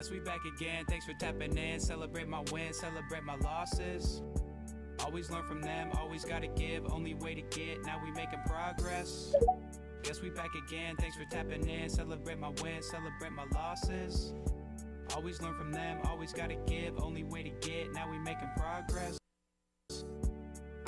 Yes, we back again. Thanks for tapping in. Celebrate my wins, celebrate my losses. Always learn from them, always gotta give. Only way to get, now we making progress. Guess we back again. Thanks for tapping in. Celebrate my wins, celebrate my losses. Always learn from them, always gotta give. Only way to get, now we making progress.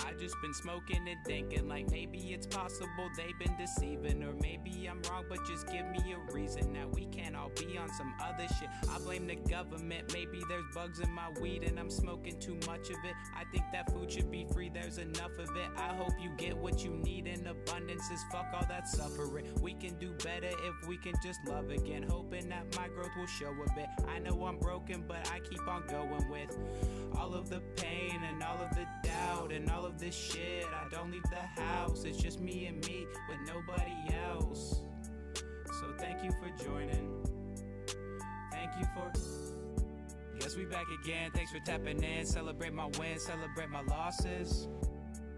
I just been smoking and thinking like maybe it's possible they've been deceiving, or maybe I'm wrong, but just give me a reason. Now we can't all be on some other shit. I blame the government, maybe there's bugs in my weed and I'm smoking too much of it. I think that food should be free, there's enough of it. I hope you get what you need in abundances. Fuck all that suffering. We can do better if we can just love again. Hoping that my growth will show a bit. I know I'm broken, but I keep on going with all of the pain and all of the doubt and all of this shit. I don't leave the house, it's just me and me with nobody else. So thank you for joining. Thank you for... Guess we back again. Thanks for tapping in. Celebrate my wins, celebrate my losses.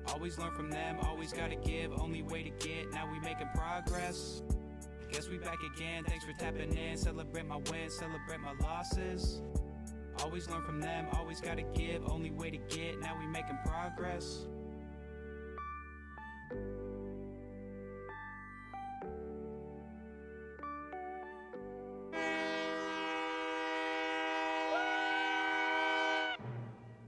Always learn from them, always gotta give. Only way to get, now we making progress. Guess we back again. Thanks for tapping in. Celebrate my wins, celebrate my losses. Always learn from them, always gotta give. Only way to get, now we making progress.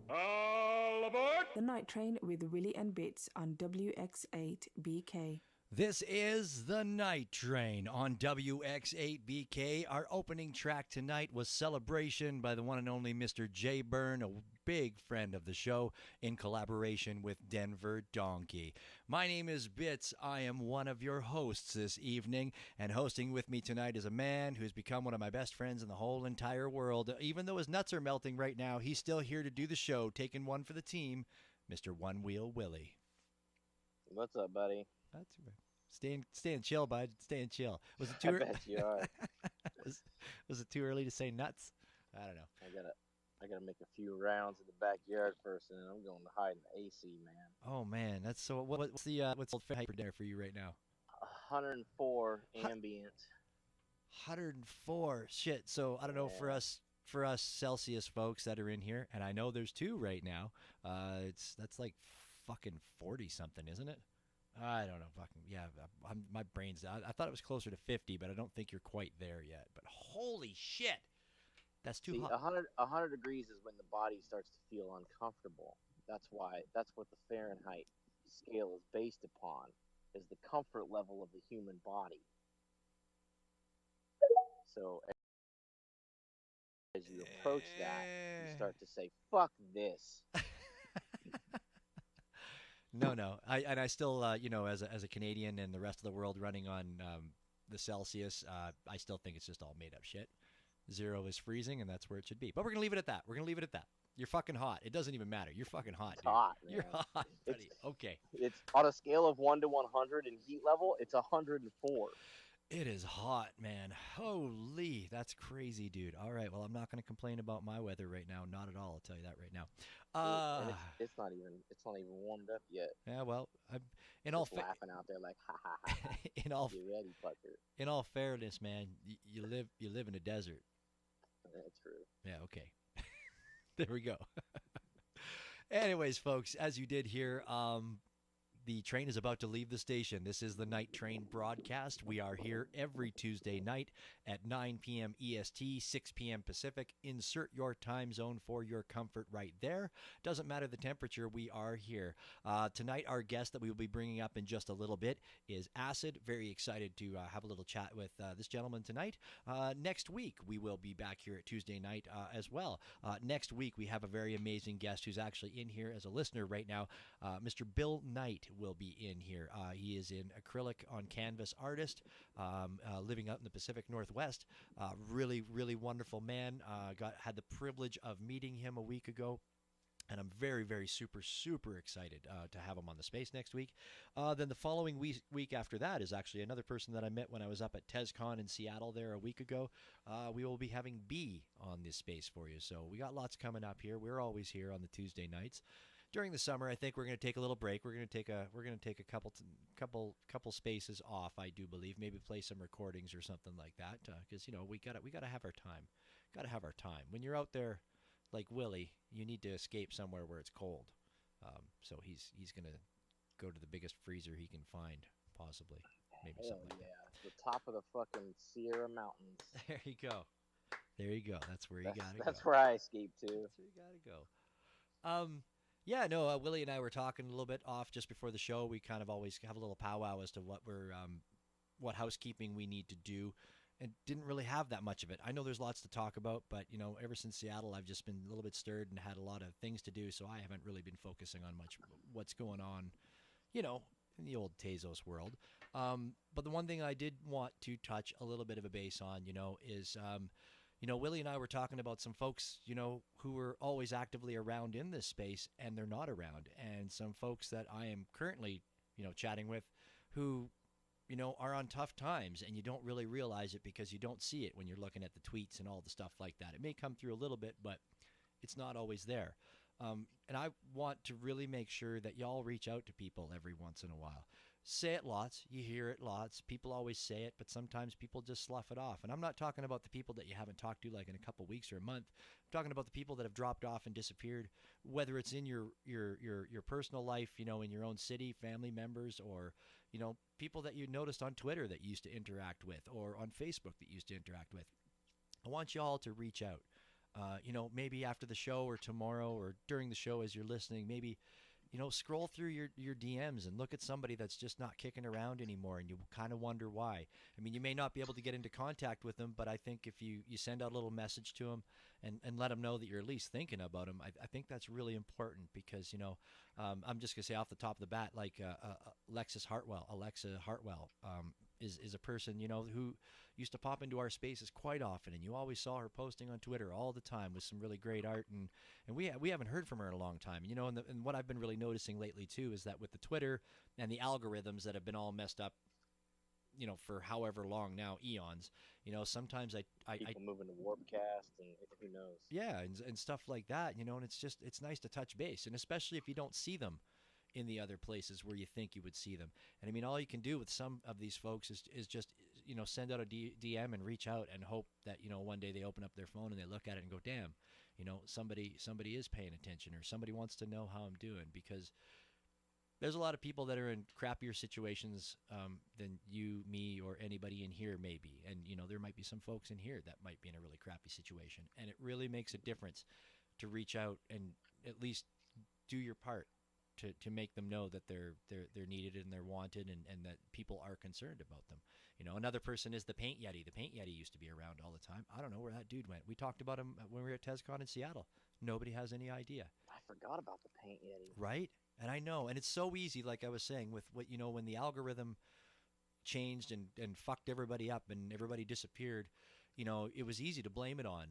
All aboard! The Night Train with Willie and Bits on WX8BK. This is The Night Train on WX8BK. Our opening track tonight was Celebration by the one and only Mr. Jay Byrne, a big friend of the show, in collaboration with Denver Donkey. My name is Bits. I am one of your hosts this evening, and hosting with me tonight is a man who's become one of my best friends in the whole entire world. Even though his nuts are melting right now, he's still here to do the show, taking one for the team, Mr. One Wheel Willie. What's up, buddy? That's right. Staying chill, bud. Staying chill. Was it I too? bet you are. was it too early to say nuts? I don't know. I gotta make a few rounds in the backyard first, and then I'm going to hide in the AC, man. Oh man, that's so. What's the what's the height for dinner for you right now? 104 ambient. 104. Shit. So I don't know for us Celsius folks that are in here, and I know there's two right now. That's like fucking 40 something, isn't it? I don't know. Fucking yeah. My brain's. I thought it was closer to 50, but I don't think you're quite there yet. But holy shit, that's too hot. 100 degrees is when the body starts to feel uncomfortable. That's what the Fahrenheit scale is based upon, is the comfort level of the human body. So as you approach that, you start to say, "Fuck this." No. I still, as a Canadian and the rest of the world running on the Celsius, I still think it's just all made up shit. 0 is freezing, and that's where it should be. But we're gonna leave it at that. You're fucking hot. It doesn't even matter. You're fucking hot, dude. Hot, man. You're hot, buddy. Okay. It's on a scale of 1 to 100 in heat level. It's 104. It is hot, man. Holy, that's crazy, dude. All right, well, I'm not going to complain about my weather right now. Not at all. I'll tell you that right now. And it's not even warmed up yet. Yeah, well, laughing out there like, ha ha ha. You ready, fucker? In all fairness, man, you live in a desert. That's true. Yeah. Okay. There we go. Anyways, folks, as you did hear, the train is about to leave the station. This is the Night Train broadcast. We are here every Tuesday night at 9 p.m. EST, 6 p.m. Pacific. Insert your time zone for your comfort right there. Doesn't matter the temperature, we are here. Tonight, our guest that we will be bringing up in just a little bit is Acid. Very excited to have a little chat with this gentleman tonight. Next week, we will be back here at Tuesday night as well. Next week, we have a very amazing guest who's actually in here as a listener right now. Mr. Bill Knight will be in here. He is an acrylic on canvas artist, living out in the Pacific Northwest. Really, really wonderful man. Had the privilege of meeting him a week ago. And I'm very, very super excited to have him on the space next week. Then the following week after that is actually another person that I met when I was up at TezCon in Seattle there a week ago. We will be having B on this space for you. So we got lots coming up here. We're always here on the Tuesday nights. During the summer, I think we're going to take a little break. We're going to take a couple spaces off. I do believe maybe play some recordings or something like that because we got to have our time. got to have our time. When you're out there like Willie, you need to escape somewhere where it's cold. So he's going to go to the biggest freezer he can find, possibly. Maybe Hell something like yeah, the top of the fucking Sierra Mountains. that. There you go. There you go. That's where you got to go. That's where I escape to. That's where you got to go. Yeah, no, Willie and I were talking a little bit off just before the show. We kind of always have a little powwow as to what housekeeping we need to do, and didn't really have that much of it. I know there's lots to talk about, but, ever since Seattle, I've just been a little bit stirred and had a lot of things to do, so I haven't really been focusing on much what's going on, in the old Tezos world. But the one thing I did want to touch a little bit of a base on, is, Willie and I were talking about some folks, who were always actively around in this space, and they're not around, and some folks that I am currently, chatting with who, are on tough times, and you don't really realize it because you don't see it when you're looking at the tweets and all the stuff like that. It may come through a little bit, but it's not always there. And I want to really make sure that y'all reach out to people every once in a while. Say it lots. You hear it lots. People always say it, but sometimes people just slough it off. And I'm not talking about the people that you haven't talked to like in a couple weeks or a month. I'm talking about the people that have dropped off and disappeared, whether it's in your personal life, in your own city, family members, or, people that you noticed on Twitter that you used to interact with, or on Facebook that you used to interact with. I want y'all to reach out. Maybe after the show or tomorrow or during the show as you're listening, maybe, scroll through your DMs and look at somebody that's just not kicking around anymore, and you kind of wonder why. I mean, you may not be able to get into contact with them, but I think if you send out a little message to them and let them know that you're at least thinking about them, I think that's really important because, I'm just going to say off the top of the bat, like Alexa Hartwell is a person, who used to pop into our spaces quite often, and you always saw her posting on Twitter all the time with some really great art, and we haven't heard from her in a long time, and what I've been really noticing lately too is that with the Twitter and the algorithms that have been all messed up, for however long now, eons, sometimes people moving to Warpcast and who knows. Yeah, and stuff like that, and it's nice to touch base, and especially if you don't see them in the other places where you think you would see them. And I mean, all you can do with some of these folks is just, send out a DM and reach out and hope that, one day they open up their phone and they look at it and go, damn, somebody is paying attention, or somebody wants to know how I'm doing, because there's a lot of people that are in crappier situations than you, me, or anybody in here may be. And, there might be some folks in here that might be in a really crappy situation. And it really makes a difference to reach out and at least do your part to make them know that they're needed and they're wanted, and that people are concerned about them. Another person is the Paint Yeti. The Paint Yeti used to be around all the time. I don't know where that dude went. We talked about him when we were at TezCon in Seattle. Nobody has any idea. I forgot about the Paint Yeti. Right? And I know. And it's so easy, like I was saying, with what, when the algorithm changed and fucked everybody up and everybody disappeared, it was easy to blame it on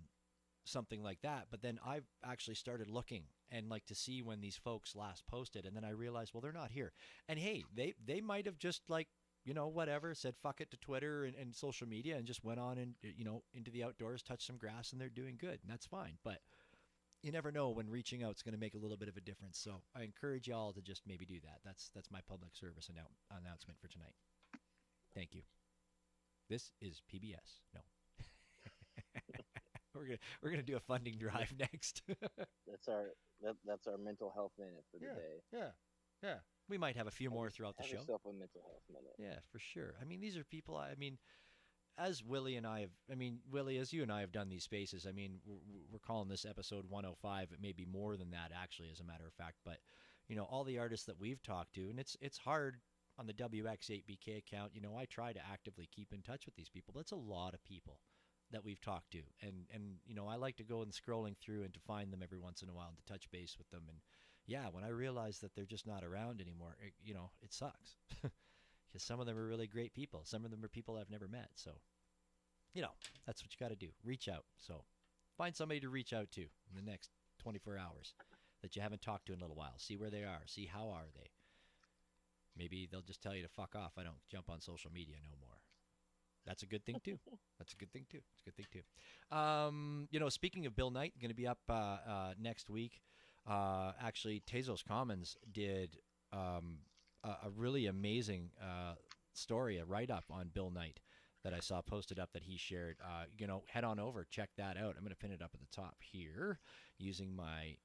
something like that. But then I've actually started looking and like to see when these folks last posted, and then I realized, well, they're not here. And hey, they might have just like, whatever, said fuck it to Twitter and social media and just went on and, into the outdoors, touched some grass, and they're doing good, and that's fine. But you never know when reaching out is going to make a little bit of a difference. So I encourage y'all to just maybe do that. That's my public service announcement for tonight. Thank you. This is PBS. No. We're gonna do a funding drive next. That's our mental health minute for the day. Yeah. We might have a few more throughout the show. Have yourself a mental health minute. Yeah, for sure. I mean, these are people. As Willie and I have. Willie, as you and I have done these spaces. We're calling this episode 105. It may be more than that, actually, as a matter of fact. But all the artists that we've talked to, and it's hard on the WX8BK account. I try to actively keep in touch with these people. That's a lot of people that we've talked to, and I like to go and scrolling through and to find them every once in a while and to touch base with them. And yeah, when I realize that they're just not around anymore, it sucks because some of them are really great people. Some of them are people I've never met. So, that's what you got to do. Reach out. So find somebody to reach out to in the next 24 hours that you haven't talked to in a little while. See where they are. See how are they. Maybe they'll just tell you to fuck off. I don't jump on social media no more. That's a good thing too. Speaking of Bill Knight, going to be up next week. Actually, Tezos Commons did a really amazing story, a write-up on Bill Knight that I saw posted up that he shared. Head on over, check that out. I'm going to pin it up at the top here using my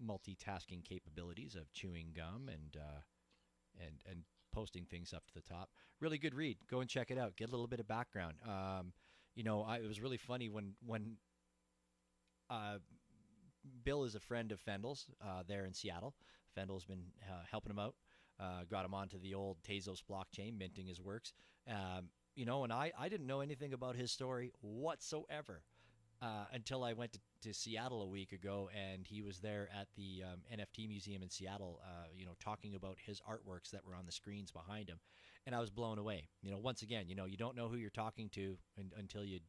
multitasking capabilities of chewing gum and posting things up to the top. Really good read. Go and check it out. Get a little bit of background. It was really funny when Bill is a friend of Fendel's there in Seattle. Fendel's been helping him out. Got him onto the old Tezos blockchain, minting his works. And I didn't know anything about his story whatsoever until I went to Seattle a week ago, and he was there at the NFT museum in Seattle, talking about his artworks that were on the screens behind him. And I was blown away. Once again, you don't know who you're talking to until you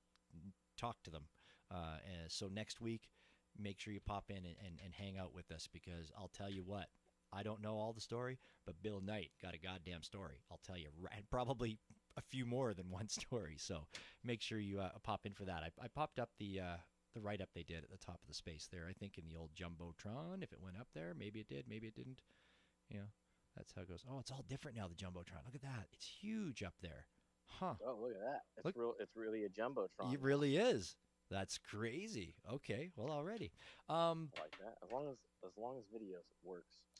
talk to them. And so next week, make sure you pop in and hang out with us, because I'll tell you what, I don't know all the story, but Bill Knight got a goddamn story. I'll tell you, probably a few more than one story. So make sure you pop in for that. I popped up the write-up they did at the top of the space there, I think in the old Jumbotron. If it went up there, maybe it did, maybe it didn't. That's how it goes. Oh, it's all different now, the Jumbotron. Look at that. It's huge up there. Huh. Oh, look at that. It's really a Jumbotron. It really is. That's crazy. Okay, well, already. I like that. As long as videos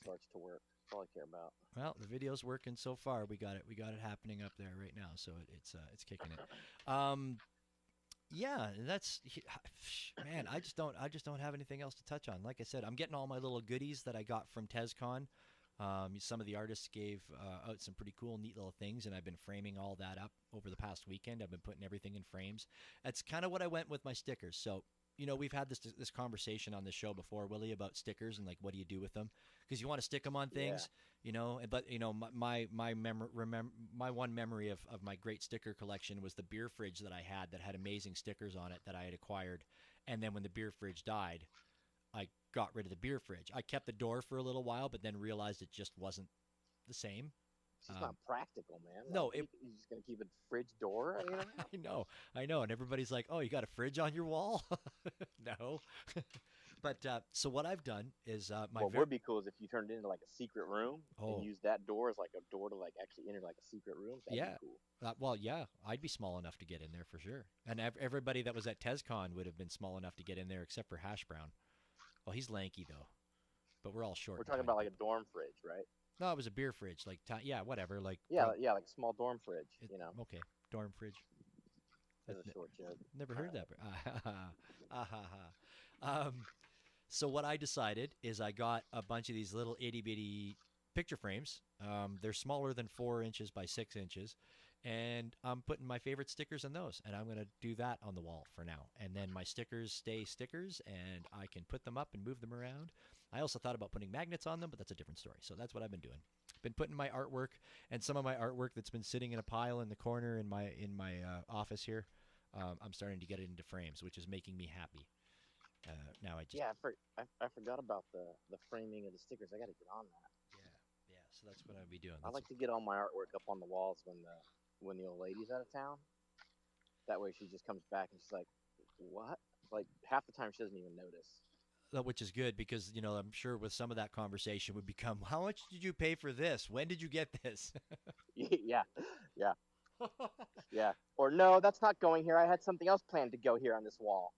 starts to work. That's all I care about. Well, the video's working so far. We got it happening up there right now, so it's kicking it. Yeah, that's, man. I just don't have anything else to touch on. Like I said, I'm getting all my little goodies that I got from TezCon. Some of the artists gave out some pretty cool, neat little things, and I've been framing all that up over the past weekend. I've been putting everything in frames. That's kind of what I went with my stickers. So, we've had this conversation on the show before, Willie, about stickers and like what do you do with them? Because you want to stick them on things, But my one memory of my great sticker collection was the beer fridge that I had amazing stickers on it that I had acquired, and then when the beer fridge died, I got rid of the beer fridge. I kept the door for a little while, but then realized it just wasn't the same. It's just not practical, man. No, you're just gonna keep a fridge door. I know, and everybody's like, "Oh, you got a fridge on your wall?" No, but so what I've done is what would be cool is if you turned it into like a secret room and use that door as like a door to like actually enter like a secret room. That'd be cool. Well, yeah, I'd be small enough to get in there for sure, and everybody that was at TezCon would have been small enough to get in there except for Hash Brown. Well, he's lanky though, but we're all short. We're talking about like a dorm fridge, right? No, it was a beer fridge, like whatever, like like a small dorm fridge, Okay, dorm fridge. That's a short joke. Never heard that. So what I decided is I got a bunch of these little itty bitty picture frames. They're smaller than 4 inches by 6 inches. And I'm putting my favorite stickers in those, and I'm going to do that on the wall for now. And then my stickers stay stickers, and I can put them up and move them around. I also thought about putting magnets on them, but that's a different story. So that's what I've been doing. Been putting my artwork and some of my artwork that's been sitting in a pile in the corner in my office here. I'm starting to get it into frames, which is making me happy. Now I forgot about the framing of the stickers. I got to get on that. Yeah. So that's what I'll be doing. I like to get all my artwork up on the walls when the old lady's out of town. That way she just comes back and she's like, what? Like half the time she doesn't even notice. Which is good because, I'm sure with some of that conversation would become, how much did you pay for this? When did you get this? Yeah. Yeah. Or no, that's not going here. I had something else planned to go here on this wall.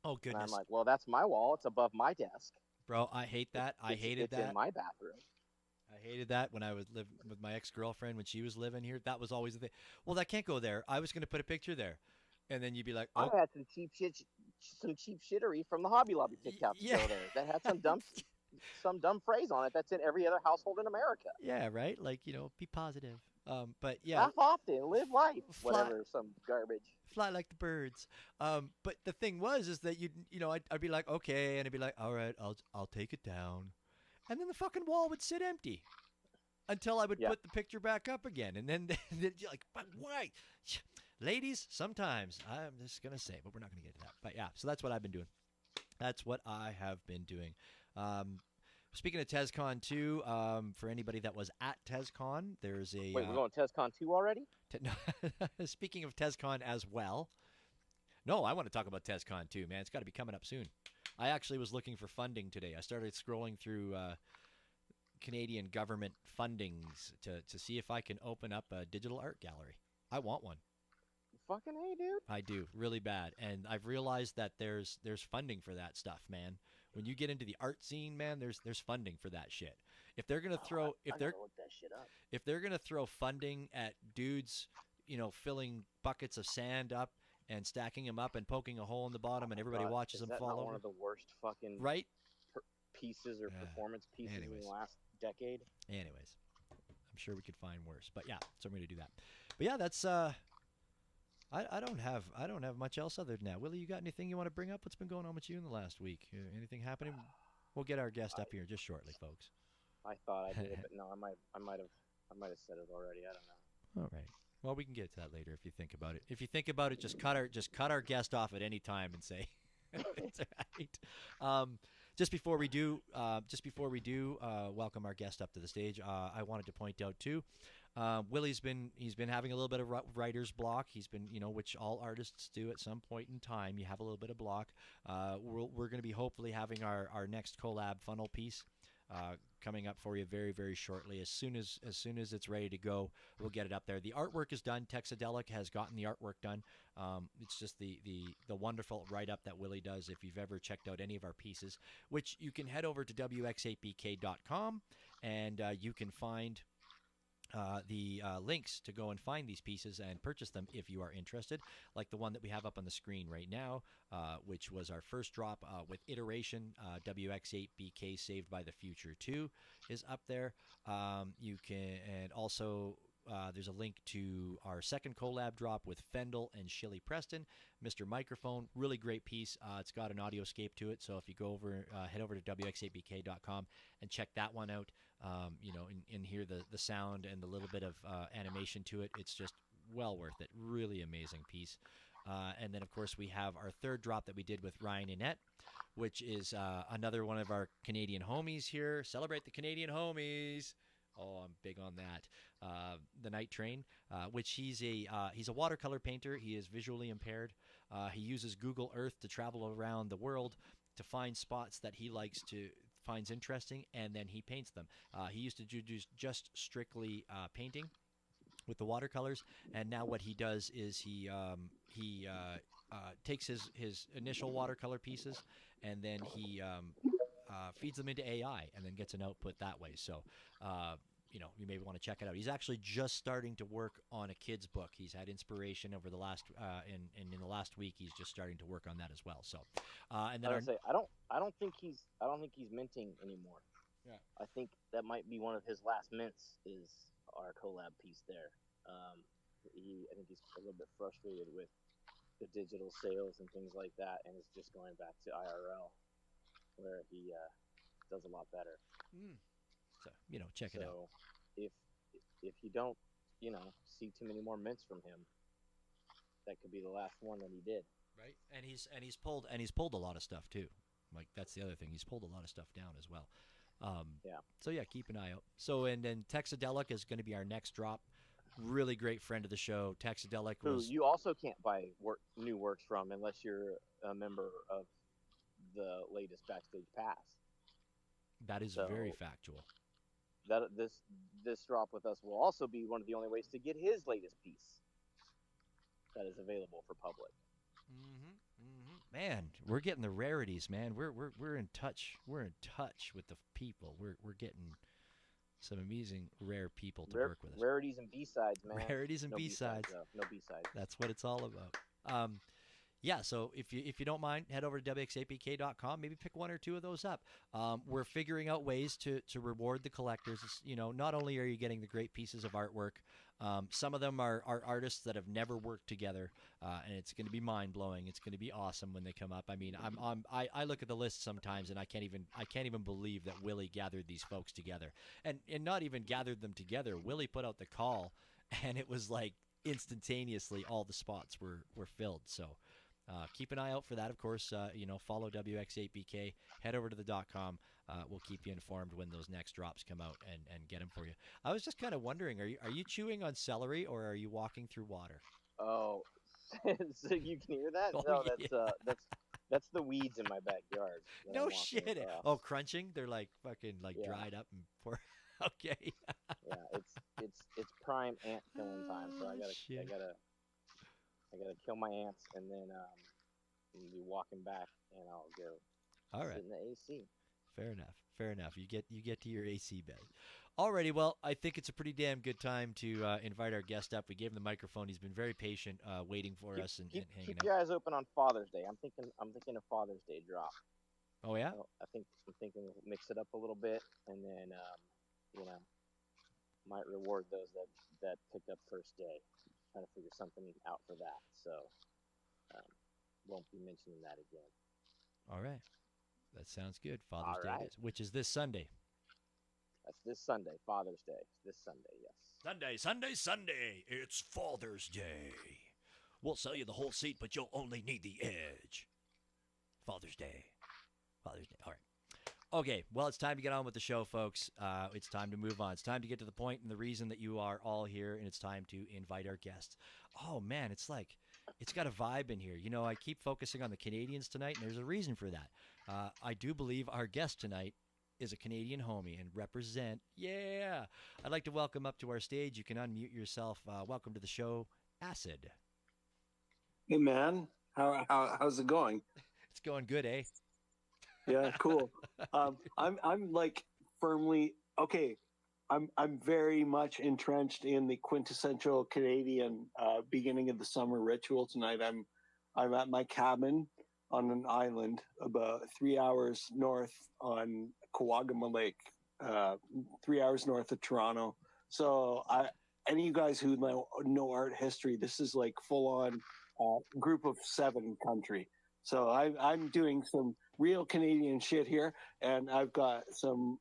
Oh, goodness. And I'm like, well, that's my wall. It's above my desk. Bro, I hate that. I hated that. It's in my bathroom. I hated that when I was living with my ex-girlfriend when she was living here. That was always the thing. Well, that can't go there. I was going to put a picture there. And then you'd be like, oh. I had some cheap shittery from the Hobby Lobby picked out to go there. That had some dumb phrase on it that's in every other household in America. Yeah, right? Like, be positive. But yeah. Laugh often, live life. Whatever, some garbage. Fly like the birds. But the thing is that I'd be like, okay, and I'd be like, all right, I'll take it down. And then the fucking wall would sit empty until I would put the picture back up again. And then you're like, but why? Ladies, sometimes, I'm just going to say, but we're not going to get to that. But yeah, so that's what I've been doing. That's what I have been doing. Speaking of TezCon 2, for anybody that was at TezCon, there's a... Wait, we're going to TezCon 2 already? Speaking of TezCon as well. No, I want to talk about TezCon 2, man. It's got to be coming up soon. I actually was looking for funding today. I started scrolling through Canadian government fundings to see if I can open up a digital art gallery. I want one. fucking A, dude. I do, really bad. And I've realized that there's funding for that stuff, man. When you get into the art scene, man, there's funding for that shit. If they're gonna throw I gotta look that shit up. if they're gonna throw funding at dudes, filling buckets of sand up and stacking them up and poking a hole in the bottom, and everybody God, watches is them that fall not over, one of the worst fucking right? pieces or Yeah. performance pieces in Anyways. the last decade? Anyways, I'm sure we could find worse, but yeah, so I'm gonna do that. But yeah, that's I don't have much else other than that. Willie, you got anything you want to bring up? What's been going on with you in the last week? Anything happening? We'll get our guest up here just shortly, folks. I thought I did, but no, I might have said it already. I don't know. All right. Well, we can get to that later if you think about it. If you think about it, just cut our guest off at any time and say it's all right. Just before we do, welcome our guest up to the stage. I wanted to point out too, Willie's been having a little bit of writer's block. He's been, which all artists do at some point in time. You have a little bit of block. We're going to be hopefully having our next collab funnel piece coming up for you very, very shortly. As soon as it's ready to go, we'll get it up there. The artwork is done. Texadelic has gotten the artwork done. It's just the wonderful write-up that Willie does. If you've ever checked out any of our pieces, which you can head over to wx8bk.com and you can find the links to go and find these pieces and purchase them if you are interested, like the one that we have up on the screen right now, which was our first drop with iteration. WX8BK Saved by the Future 2 is up there. You can, and also there's a link to our second collab drop with Fendel and Shilly Preston, Mr. Microphone. Really great piece. It's got an audioscape to it, so if you go over, head over to wx8bk.com and check that one out, and hear the sound and the little bit of animation to it. It's just well worth it. Really amazing piece. And then, of course, we have our third drop that we did with Ryan Annette, which is another one of our Canadian homies here. Celebrate the Canadian homies. Oh, I'm big on that. The Night Train, which he's a watercolor painter. He is visually impaired. He uses Google Earth to travel around the world to find spots that he finds interesting, and then he paints them. He used to do just strictly painting with the watercolors, and now what he does is he takes his initial watercolor pieces, and then he feeds them into AI, and then gets an output that way. So, you maybe want to check it out. He's actually just starting to work on a kid's book. He's had inspiration over the last in the last week. He's just starting to work on that as well. So, and then I don't think he's minting anymore. Yeah. I think that might be one of his last mints is our collab piece there. I think he's a little bit frustrated with the digital sales and things like that, and is just going back to IRL, where he does a lot better. So check it out. So if you don't see too many more mints from him, that could be the last one that he did. Right, and he's pulled a lot of stuff too. Like that's the other thing. He's pulled a lot of stuff down as well. Yeah. So yeah, keep an eye out. So and then Texadelic is going to be our next drop. Really great friend of the show. Texadelic was. Who you also can't buy new works from unless you're a member of the latest Backstage Pass. That is very factual. That this drop with us will also be one of the only ways to get his latest piece that is available for public. Man, we're getting the rarities, man. We're in touch. We're in touch with the people. We're getting some amazing rare people to work with us. Rarities and B-sides, man. Rarities and B-sides. No B-sides. That's what it's all about. Yeah, so if you don't mind, head over to wx8bk.com. Maybe pick one or two of those up. We're figuring out ways to reward the collectors. Not only are you getting the great pieces of artwork, some of them are artists that have never worked together, and it's going to be mind-blowing. It's going to be awesome when they come up. I mean, I look at the list sometimes, and I can't even believe that Willie gathered these folks together, and not even gathered them together. Willie put out the call, and it was like instantaneously all the spots were filled. So. Keep an eye out for that, of course. Follow WX8BK. Head over to the .com. We'll keep you informed when those next drops come out and get them for you. I was just kind of wondering, are you chewing on celery or are you walking through water? Oh, so you can hear that? Oh, no, yeah. that's the weeds in my backyard. No shit. Oh, crunching? They're like fucking dried up and poor. Okay. Yeah, it's prime ant killing time, so I I gotta kill my ants, and then I'll be walking back, and I'll go All right. sit in the AC. Fair enough. Fair enough. You get to your AC bed. Alrighty. Well, I think it's a pretty damn good time to invite our guest up. We gave him the microphone. He's been very patient, waiting for us and hanging Keep out. your eyes open on Father's Day. I'm thinking a Father's Day drop. Oh yeah. I'm thinking we'll mix it up a little bit, and then you know, might reward those that picked up first day. Trying to figure something out for that. So won't be mentioning that again. All right. That sounds good. Father's All Day right. it is, which is this Sunday. That's this Sunday, Father's Day. This Sunday, yes. Sunday. It's Father's Day. We'll sell you the whole seat, but you'll only need the edge. Father's Day. All right. Okay, well, it's time to get on with the show, folks. It's time to move on. It's time to get to the point and the reason that you are all here, and it's time to invite our guests. Oh, man, it's got a vibe in here. You know, I keep focusing on the Canadians tonight, and there's a reason for that. I do believe our guest tonight is a Canadian homie and represent. Yeah. I'd like to welcome up to our stage. You can unmute yourself. Welcome to the show, Acid. Hey man, how's it going? It's going good, eh? Yeah, cool. I'm like firmly okay. I'm very much entrenched in the quintessential Canadian beginning of the summer ritual tonight. I'm at my cabin on an island about 3 hours north on Kawagama Lake, 3 hours north of Toronto. So any of you guys who know art history, this is like full on group of 7 country. So I'm doing some real Canadian shit here, and I've got some.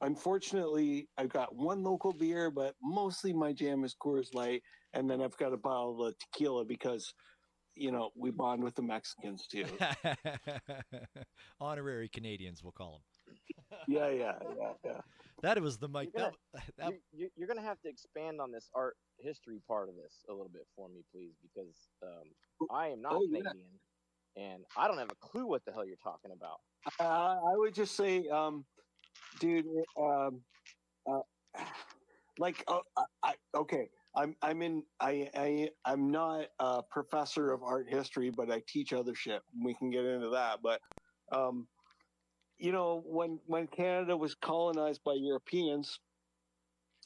Unfortunately, I've got one local beer, but mostly my jam is Coors Light, and then I've got a bottle of tequila because, you know, we bond with the Mexicans too. Honorary Canadians, we'll call them. Yeah. That was the mic. You're gonna have to expand on this art history part of this a little bit for me, please, because I am not Canadian, and I don't have a clue what the hell you're talking about. I would just say, dude, okay. I'm not a professor of art history, but I teach other shit. We can get into that, but you know, when Canada was colonized by Europeans,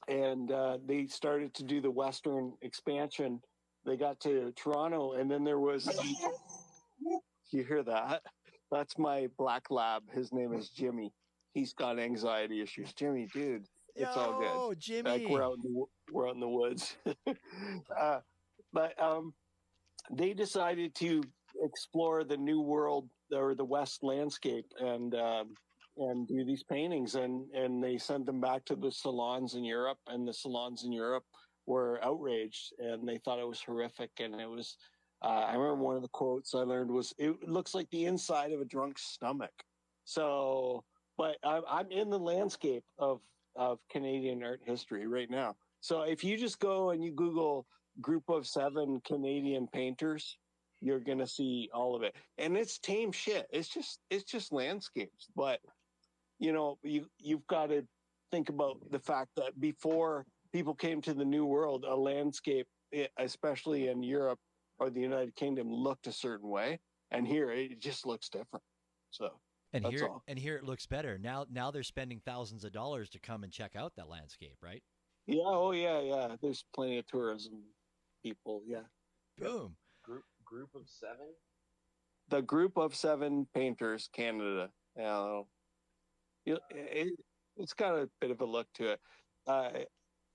and they started to do the Western expansion, they got to Toronto, and then there was. You hear that? That's my black lab. His name is Jimmy. He's got anxiety issues. Jimmy, dude, it's all good. Oh, Jimmy! Like we're out in the woods. But they decided to explore the New World or the West landscape and do these paintings, and they sent them back to the salons in Europe, and the salons in Europe were outraged, and they thought it was horrific, and it was. I remember one of the quotes I learned was, "It looks like the inside of a drunk's stomach." So, but I'm in the landscape of Canadian art history right now. So if you just go and you Google "Group of 7 Canadian painters," you're gonna see all of it, and it's tame shit. It's just landscapes. But you know, you've got to think about the fact that before people came to the New World, a landscape, especially in Europe or the United Kingdom, looked a certain way, and here it just looks different. So and here it looks better. Now they're spending thousands of dollars to come and check out that landscape, right? Yeah, oh yeah. There's plenty of tourism people. Yeah. Boom. Group of 7. The Group of 7 Painters, Canada. It's got a bit of a look to it.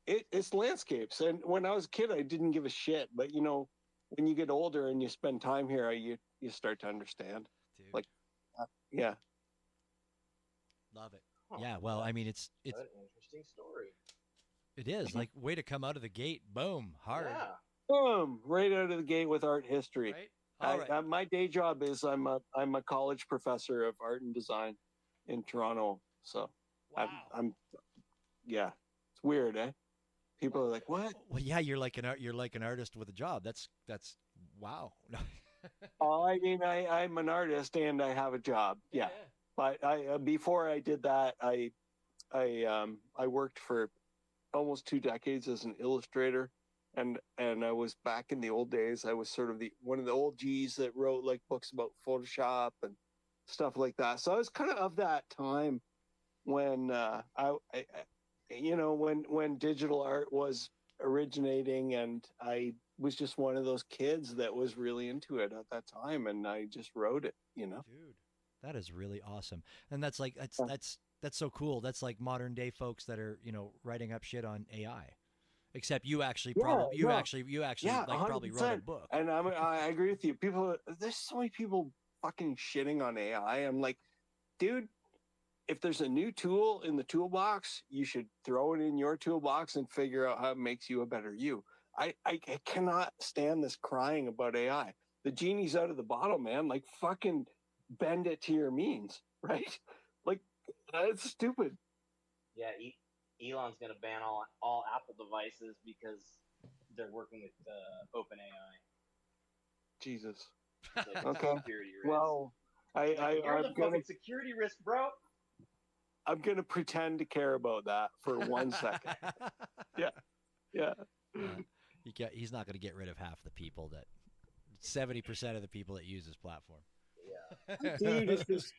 It's landscapes, and when I was a kid, I didn't give a shit. But you know, when you get older and you spend time here, you start to understand. Dude. Like, yeah, love it. Yeah, well, I mean, it's an interesting story. It is like way to come out of the gate, boom, hard. Yeah. Boom, right out of the gate with art history. Right. All right. My day job is I'm a college professor of art and design in Toronto. So Wow. yeah, it's weird, eh? People are like, "What?" Well, yeah, you're like an artist with a job. That's wow. I mean, I'm an artist and I have a job. Yeah. But before I did that, I worked for almost 2 decades as an illustrator and I was back in the old days. I was sort of the one of the old G's that wrote like books about Photoshop and stuff like that. So I was kind of that time when when digital art was originating, and I was just one of those kids that was really into it at that time, and I just wrote it. Dude, that is really awesome. And that's like that's so cool. That's like modern day folks that are, writing up shit on AI. Except you actually probably wrote a book. And I agree with you. There's so many people fucking shitting on AI. I'm like, dude, if there's a new tool in the toolbox, you should throw it in your toolbox and figure out how it makes you a better you. I cannot stand this crying about AI. The genie's out of the bottle, man. Like, fucking bend it to your means, right? Like, it's stupid. Yeah, Elon's going to ban all Apple devices because they're working with OpenAI. Jesus. Like okay. Security risk. Well, you're the fucking security risk, bro. I'm going to pretend to care about that for 1 second. Yeah. He's not going to get rid of half the people 70% of the people that use his platform. Yeah. Dude, it's just,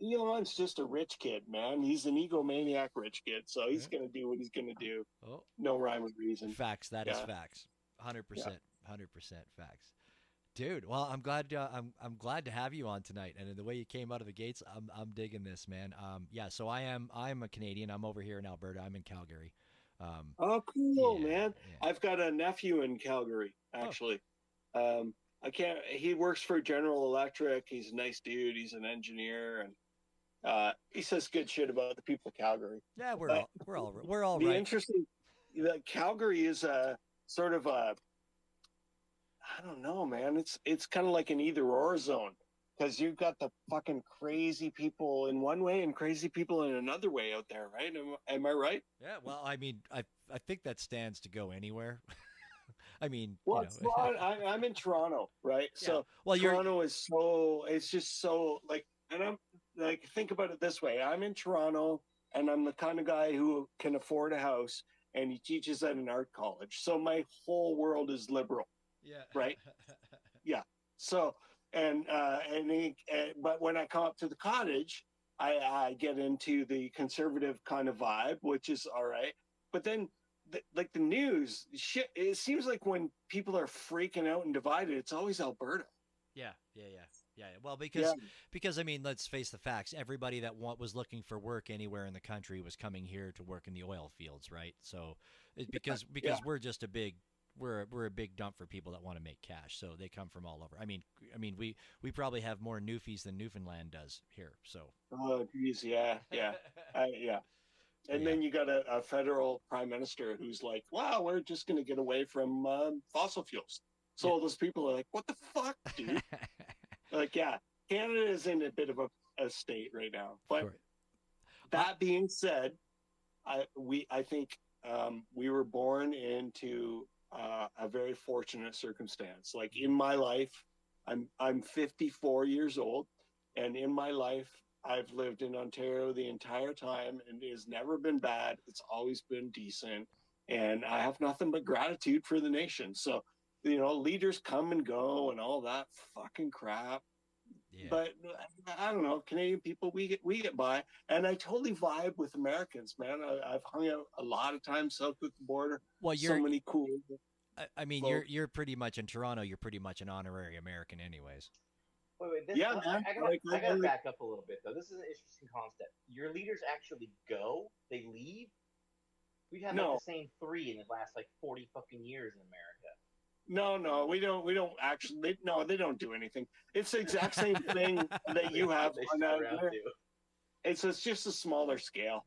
Elon's just a rich kid, man. He's an egomaniac rich kid, so he's going to do what he's going to do. Oh. No rhyme or reason. Facts. That is facts. 100%. 100% facts. Dude, well, I'm glad to have you on tonight, and the way you came out of the gates, I'm digging this, man. So I'm a Canadian. I'm over here in Alberta. I'm in Calgary. Oh, cool, yeah, man. Yeah. I've got a nephew in Calgary, actually. He works for General Electric. He's a nice dude. He's an engineer, and he says good shit about the people of Calgary. Yeah, we're all the right. Interesting, Calgary is a sort of a, I don't know, man. It's kind of like an either or zone, because you've got the fucking crazy people in one way and crazy people in another way out there, right? Am I right? Yeah. Well, I mean, I think that stands to go anywhere. I mean, well, I'm in Toronto, right? Yeah. So well, Toronto is it's just so like, and I'm like, think about it this way: I'm in Toronto, and I'm the kind of guy who can afford a house, and he teaches at an art college. So my whole world is liberal. Yeah. Right. Yeah. So but when I come up to the cottage, I get into the conservative kind of vibe, which is all right. But then, like the news shit, it seems like when people are freaking out and divided, it's always Alberta. Yeah. Well, because I mean, let's face the facts. Everybody that was looking for work anywhere in the country was coming here to work in the oil fields, right? So, because we're just we're a big dump for people that want to make cash, so they come from all over. I mean, we probably have more Newfies than Newfoundland does here. So. Oh, geez, yeah. And then you got a federal prime minister who's like, "Wow, we're just going to get away from fossil fuels." So all those people are like, "What the fuck, dude?" Like, yeah, Canada is in a bit of a state right now. But that being said, I think we were born into a very fortunate circumstance. Like in my life, I'm 54 years old, and in my life, I've lived in Ontario the entire time, and it has never been bad. It's always been decent, and I have nothing but gratitude for the nation. So, leaders come and go and all that fucking crap. Yeah. But I don't know, Canadian people, we get by, and I totally vibe with Americans, man. I've hung out a lot of times south of the border. Well, so many cool. I mean, you're pretty much in Toronto. You're pretty much an honorary American, anyways. Wait. Man. I gotta back up a little bit though. This is an interesting concept. Your leaders actually go? They leave? We've had the same 3 in the last 40 fucking years in America. No, we don't actually. No, they don't do anything. It's the exact same thing that you have. It's just a smaller scale.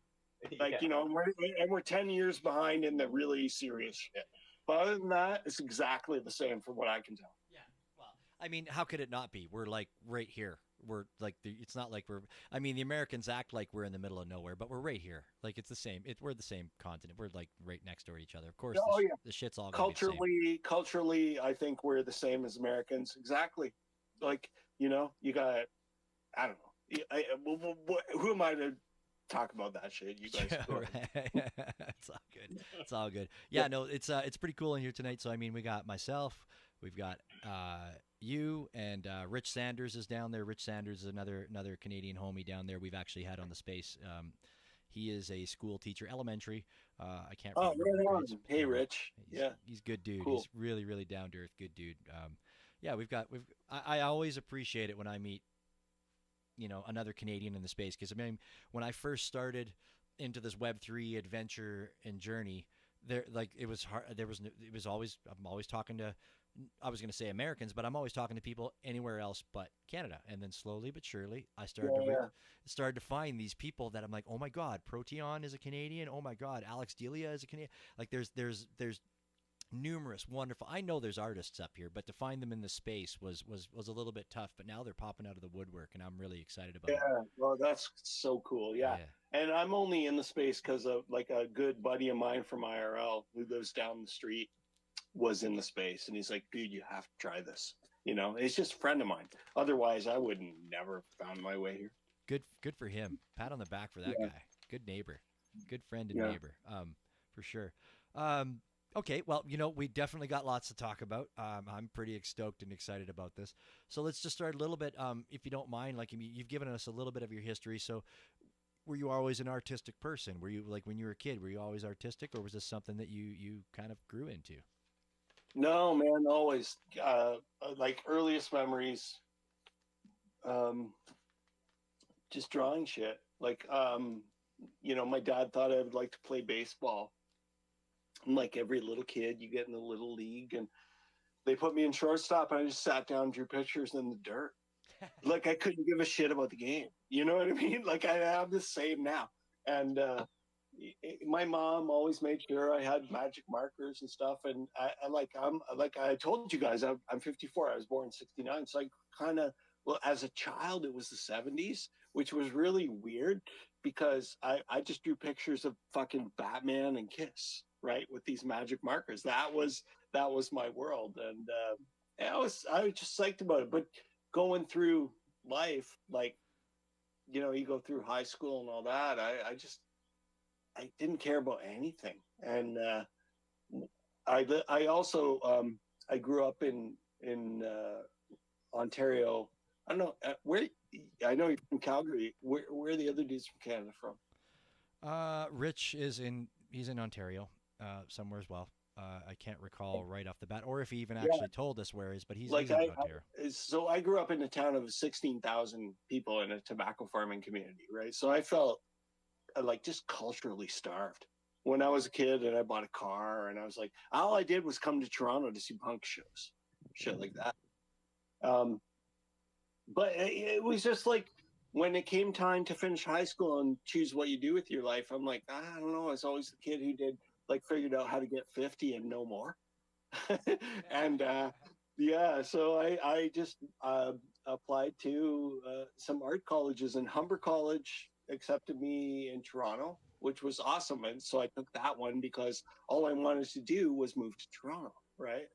We're 10 years behind in the really serious shit. But other than that, it's exactly the same from what I can tell. Yeah. Well, I mean, how could it not be? We're right here. We're it's not like the Americans act like we're in the middle of nowhere, but we're right here. It's the same. We're the same continent. We're right next door to each other. Of course, the shit's all culturally, I think we're the same as Americans. Exactly. You got, I don't know. Who am I to talk about that shit. You guys go ahead. It's all good. It's all good. Yeah, no, it's pretty cool in here tonight. So I mean, we got myself, we've got you, and Rich Sanders is down there. Rich Sanders is another Canadian homie down there. We've actually had on the space. He is a school teacher, elementary. I can't. Oh, remember right the on. grades. Hey, Rich. He's a good dude. Cool. He's really, really down to earth, good dude. Yeah, I always appreciate it when I meet, another Canadian in the space, because I mean, when I first started into this Web3 adventure and journey, it was hard. I'm always talking to, I was going to say Americans, but I'm always talking to people anywhere else but Canada. And then slowly but surely, I started to find these people that I'm like, oh my God, Proteon is a Canadian. Oh my God, Alex Delia is a Canadian. Like there's numerous wonderful. I know there's artists up here, but to find them in the space was a little bit tough. But now they're popping out of the woodwork, and I'm really excited about it. Yeah, well, that's so cool. Yeah. And I'm only in the space because of like a good buddy of mine from IRL who lives down the street was in the space, and he's like, dude, you have to try this. It's just a friend of mine. Otherwise, I would never found my way here. Good for him. Pat on the back for that guy. Good neighbor, good friend and neighbor. For sure. Okay, well, we definitely got lots to talk about. I'm pretty stoked and excited about this. So let's just start a little bit, if you don't mind. Like, you've given us a little bit of your history. So were you always an artistic person? Were you, like, when you were a kid, were you always artistic, or was this something that you kind of grew into? No, man, always. Like, earliest memories, just drawing shit. Like, my dad thought I would like to play baseball. And like every little kid, you get in the little league, and they put me in shortstop, and I just sat down and drew pictures in the dirt. Like, I couldn't give a shit about the game. You know what I mean? Like, I have the same now. And my mom always made sure I had magic markers and stuff. And I told you guys, I'm 54. I was born in 69. So I kind of, as a child, it was the 70s, which was really weird because I just drew pictures of fucking Batman and Kiss. Right, with these magic markers, that was my world, and I was just psyched about it. But going through life, like, you go through high school and all that, I didn't care about anything, and I also I grew up in Ontario. I don't know where. I know you're from Calgary. Where are the other dudes from Canada from? Rich he's in Ontario. Somewhere as well. I can't recall right off the bat, or if he even actually told us where he is, but he's in Ontario. So I grew up in a town of 16,000 people in a tobacco farming community, right? So I felt like just culturally starved when I was a kid, and I bought a car, and I was like, all I did was come to Toronto to see punk shows, shit like that. But it was just like, when it came time to finish high school and choose what you do with your life, I'm like, I don't know. I was always the kid who figured out how to get 50 and no more. And so I just applied to some art colleges, and Humber College accepted me in Toronto, which was awesome. And so I took that one because all I wanted to do was move to Toronto, right?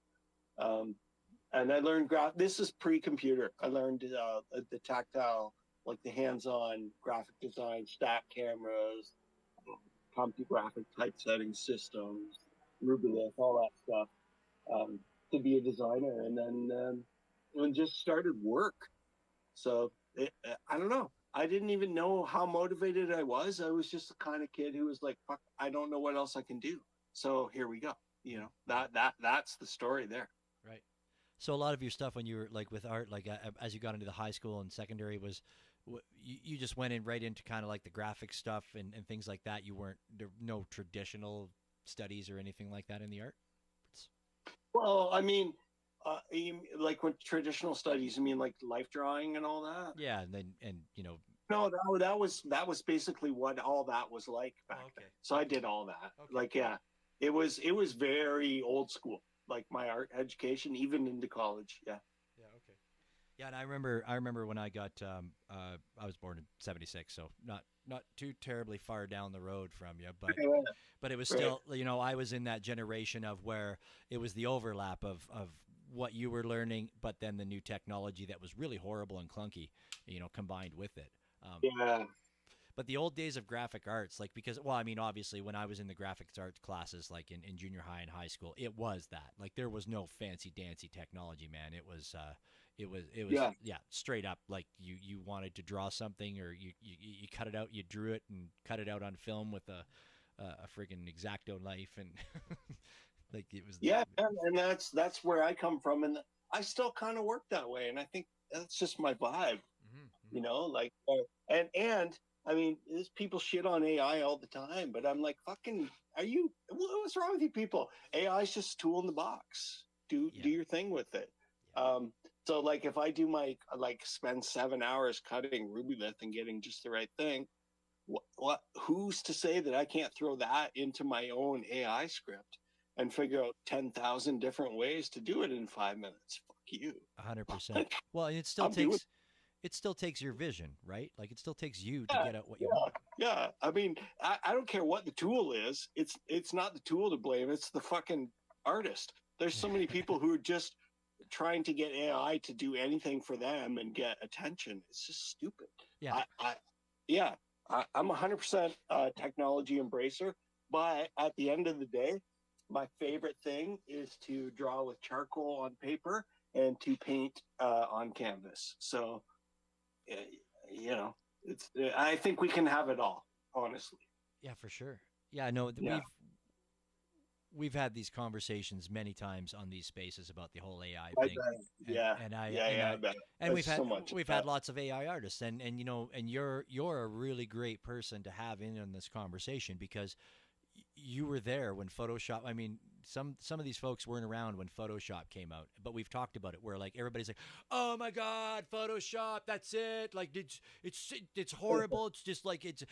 And I learned this is pre-computer. I learned the tactile, like the hands-on graphic design, stack cameras, CompuGraphic typesetting systems, Rubylith, all that stuff, to be a designer, and then just started work. So I don't know. I didn't even know how motivated I was. I was just the kind of kid who was like, "Fuck, I don't know what else I can do." So here we go. That's the story there. Right. So a lot of your stuff when you were like with art, like as you got into the high school and secondary, was you just went right into kind of like the graphic stuff and things like that. There were no traditional studies or anything like that in the arts? Well, I mean, like with traditional studies, you mean like life drawing and all that? Yeah, and No, that was basically what all that was like back then. So I did all that. Okay. Like, yeah, it was very old school, like my art education, even into college. Yeah. Yeah, and I remember when I got I was born in '76, so not too terribly far down the road from you, but it was still, I was in that generation of where it was the overlap of what you were learning, but then the new technology that was really horrible and clunky, combined with it. But the old days of graphic arts, like, because, well, I mean, obviously when I was in the graphics arts classes, like in junior high and high school, it was that. Like, there was no fancy dancy technology, man. It was Yeah. yeah, straight up, like you wanted to draw something, or you cut it out, you drew it and cut it out on film with a friggin' X-Acto knife, and like it was. Yeah, and that's where I come from, and I still kind of work that way, and I think that's just my vibe, you know. Like, and I mean, there's people shit on AI all the time, but I'm like, fucking, what's wrong with you people? AI is just a tool in the box. Do your thing with it. So like, if I do spend 7 hours cutting Rubylith and getting just the right thing, what who's to say that I can't throw that into my own AI script and figure out 10,000 different ways to do it in 5 minutes? Fuck you. 100%. Well, and it still takes your vision, right? Like, it still takes you to get out what you want. Yeah. I mean, I don't care what the tool is. It's not the tool to blame. It's the fucking artist. There's so many people who are just trying to get AI to do anything for them and get attention. It's just stupid. Yeah. I'm 100% technology embracer, but at the end of the day, my favorite thing is to draw with charcoal on paper and to paint on canvas. So, you know, I think we can have it all, honestly. Yeah, for sure. Yeah, no, we've had these conversations many times on these spaces about the whole AI thing. And we've had lots of AI artists, and you know, and you're a really great person to have in on this conversation, because you were there when Photoshop. I mean, some of these folks weren't around when Photoshop came out, but we've talked about it, where like everybody's like, "Oh my God, Photoshop, that's it! Like it's horrible. It's just like it's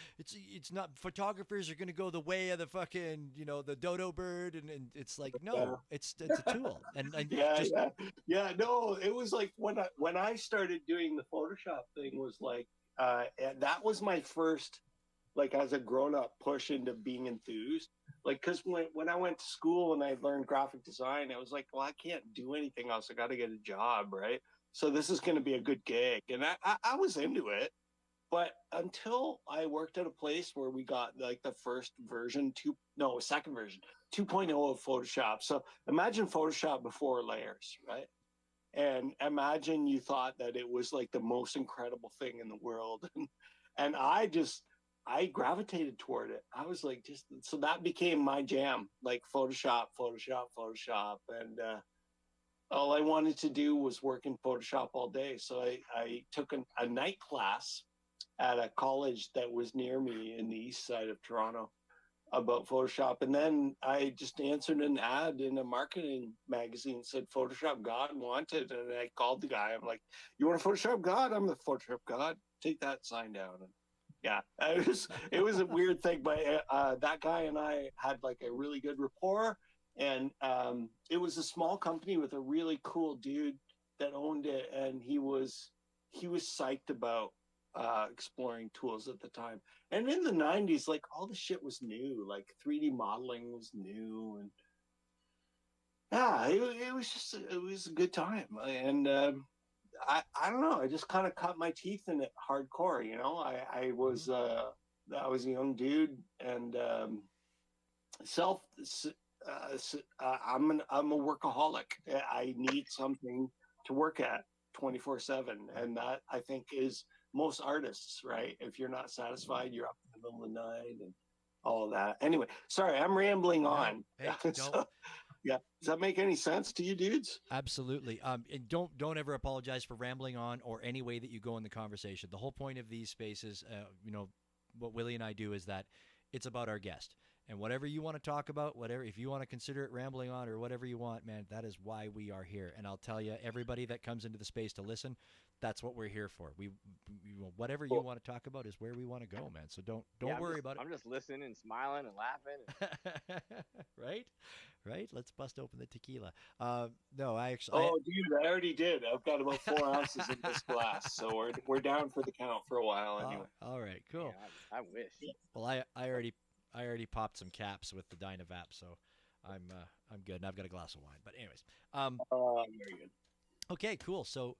not. Photographers are gonna go the way of the fucking, you know, the dodo bird, and it's like, no, it's a tool." And No, it was like when I started doing the Photoshop thing was like, and that was my first, like, as a grown-up, push into being enthused. Like, because when I went to school and I learned graphic design, it was like, well, I can't do anything else. I got to get a job, right? So this is going to be a good gig. And I was into it. But until I worked at a place where we got like the second version, 2.0 of Photoshop. So imagine Photoshop before layers, right? And imagine you thought that it was like the most incredible thing in the world. And I gravitated toward it. I was like, so that became my jam, like Photoshop. And all I wanted to do was work in Photoshop all day. So I took a night class at a college that was near me in the east side of Toronto about Photoshop. And then I just answered an ad in a marketing magazine, said Photoshop God wanted. And I called the guy. I'm like, "You want a Photoshop God? I'm the Photoshop God. Take that sign down." And yeah, it was a weird thing, but that guy and I had like a really good rapport, and it was a small company with a really cool dude that owned it, and he was psyched about exploring tools at the time. And in the 90s, like, all the shit was new, like 3D modeling was new, and yeah, it was a good time. And I don't know. I just kind of cut my teeth in it hardcore. You know, I was a young dude, and I'm a workaholic. I need something to work at 24/7, and that, I think, is most artists, right? If you're not satisfied, you're up in the middle of the night and all of that. Anyway, sorry, I'm rambling on. Hey, Yeah. Does that make any sense to you dudes? Absolutely. And don't ever apologize for rambling on, or any way that you go in the conversation. The whole point of these spaces, you know, what Willie and I do is that it's about our guest. And whatever you want to talk about, if you want to consider it rambling on or whatever you want, man, that is why we are here. And I'll tell you, everybody that comes into the space to listen, that's what we're here for. Whatever you want to talk about is where we want to go, man. So don't worry about it. I'm just listening and smiling and laughing. Right? Let's bust open the tequila. No, I actually. Dude, I already did. I've got about 4 ounces in this glass, so we're down for the count for a while anyway. All right, cool. Yeah, I wish. Well, I already popped some caps with the Dynavap, so I'm good, and I've got a glass of wine. But anyways, very good. Okay, cool. So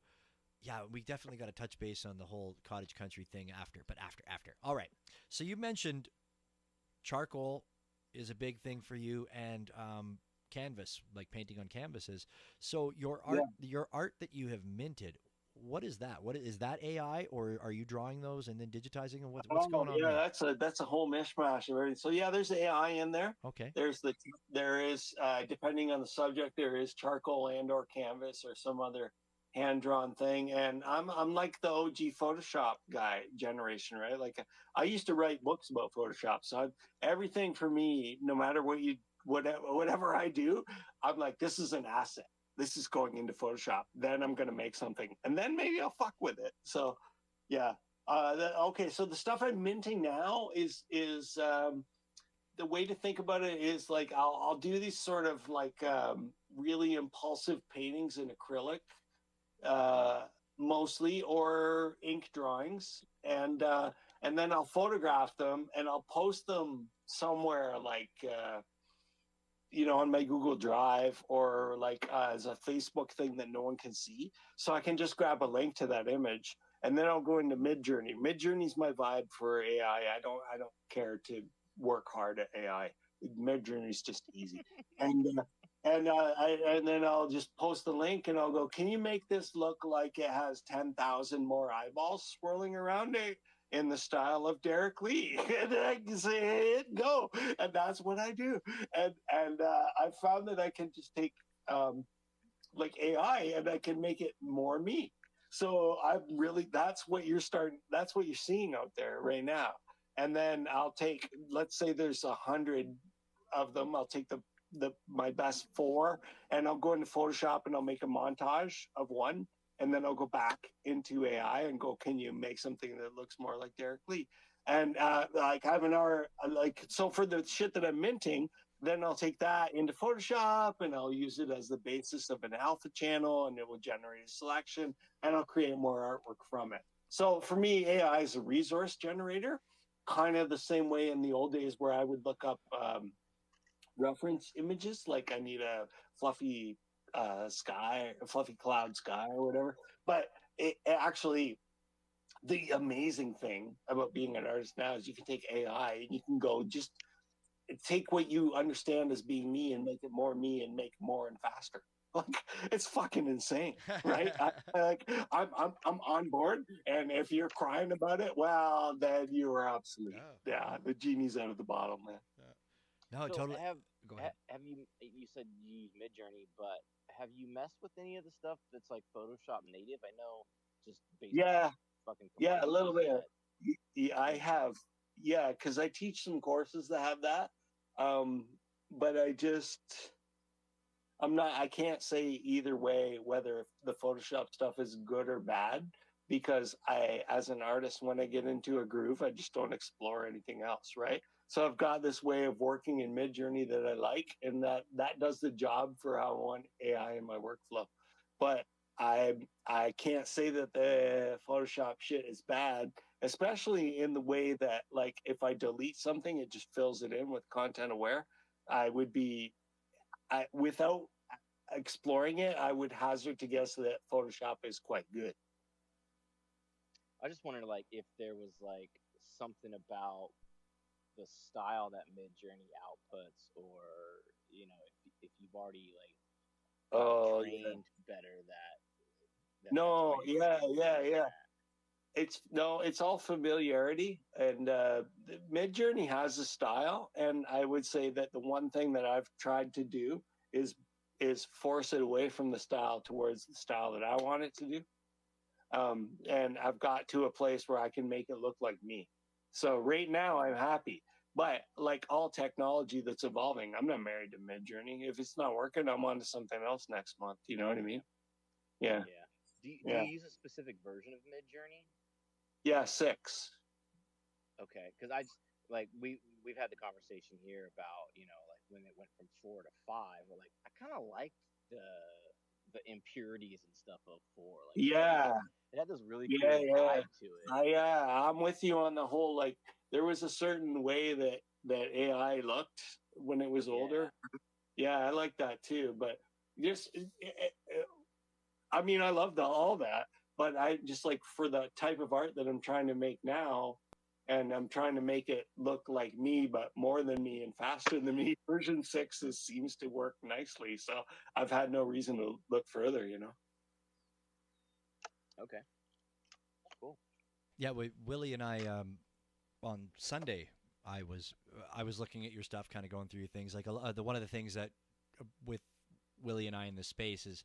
yeah, we definitely got to touch base on the whole cottage country thing after, but after. All right. So you mentioned charcoal is a big thing for you, and canvas, like painting on canvases. So your art that you have minted, what is that? What is that AI, or are you drawing those and then digitizing them? What's going on Yeah, there? that's a whole mishmash of everything. So yeah, there's AI in there. Okay. There is depending on the subject, there is charcoal and or canvas or some other hand drawn thing. And I'm like the OG Photoshop guy generation, right? Like I used to write books about Photoshop, so everything for me, no matter whatever I do, I'm like, this is an asset. This is going into Photoshop. Then I'm going to make something, and then maybe I'll fuck with it. So, yeah. Okay, so the stuff I'm minting now is the way to think about it is like I'll do these sort of like really impulsive paintings in acrylic, mostly, or ink drawings, and then I'll photograph them and I'll post them somewhere like on my Google Drive or like as a Facebook thing that no one can see. So I can just grab a link to that image and then I'll go into Midjourney. Midjourney's my vibe for AI. I don't care to work hard at AI. Midjourney's just easy. And then I'll just post the link and I'll go, can you make this look like it has 10,000 more eyeballs swirling around it in the style of Derek Lee? And I can say, hit go. And that's what I do. And I found that I can just take like AI and I can make it more me. So that's what you're seeing out there right now. And then I'll take, let's say there's 100 of them. I'll take my best 4 and I'll go into Photoshop and I'll make a montage of one. And then I'll go back into AI and go, can you make something that looks more like Derek Lee? And like I have an hour, so for the shit that I'm minting, then I'll take that into Photoshop and I'll use it as the basis of an alpha channel and it will generate a selection and I'll create more artwork from it. So for me, AI is a resource generator, kind of the same way in the old days where I would look up reference images, like I need a fluffy sky, a fluffy cloud sky or whatever. But it actually, the amazing thing about being an artist now is you can take AI and you can go just take what you understand as being me and make it more me and make more and faster. Like it's fucking insane, right? I'm on board, and if you're crying about it, well, then you are obsolete. Yeah, the genie's out of the bottle, man. No, So totally. Go ahead. Have you said you use Midjourney, but have you messed with any of the stuff that's like Photoshop native? I know just basic fucking a little bit. Yeah, I have. Yeah, because I teach some courses that have that. But I can't say either way whether the Photoshop stuff is good or bad, because as an artist, when I get into a groove, I just don't explore anything else, right? So I've got this way of working in Midjourney that I like, and that does the job for how I want AI in my workflow. But I can't say that the Photoshop shit is bad, especially in the way that, like, if I delete something, it just fills it in with content aware. Without exploring it, I would hazard to guess that Photoshop is quite good. I just wondered, like, if there was like something about the style that Midjourney outputs, or if you've already like trained better that no, yeah. It's all familiarity, and Midjourney has a style, and I would say that the one thing that I've tried to do is force it away from the style towards the style that I want it to do. And I've got to a place where I can make it look like me. So right now I'm happy, but like all technology that's evolving, I'm not married to Midjourney. If it's not working, I'm on to something else next month. You know what I mean? Yeah. Do you use a specific version of Midjourney? Yeah, 6. Okay, because we've had the conversation here about like when it went from 4 to 5. But like I kind of liked the impurities and stuff of 4. Like it had this really cool vibe to it. I'm with you on the whole. Like there was a certain way that AI looked when it was older. Yeah, I like that too. But just, I mean, I loved all that. but I just like for the type of art that I'm trying to make now, and I'm trying to make it look like me, but more than me and faster than me. Version 6 seems to work nicely, so I've had no reason to look further. Okay. Cool. Yeah, Willie and I on Sunday, I was looking at your stuff, kind of going through things. Like one of the things that with Willie and I in this space is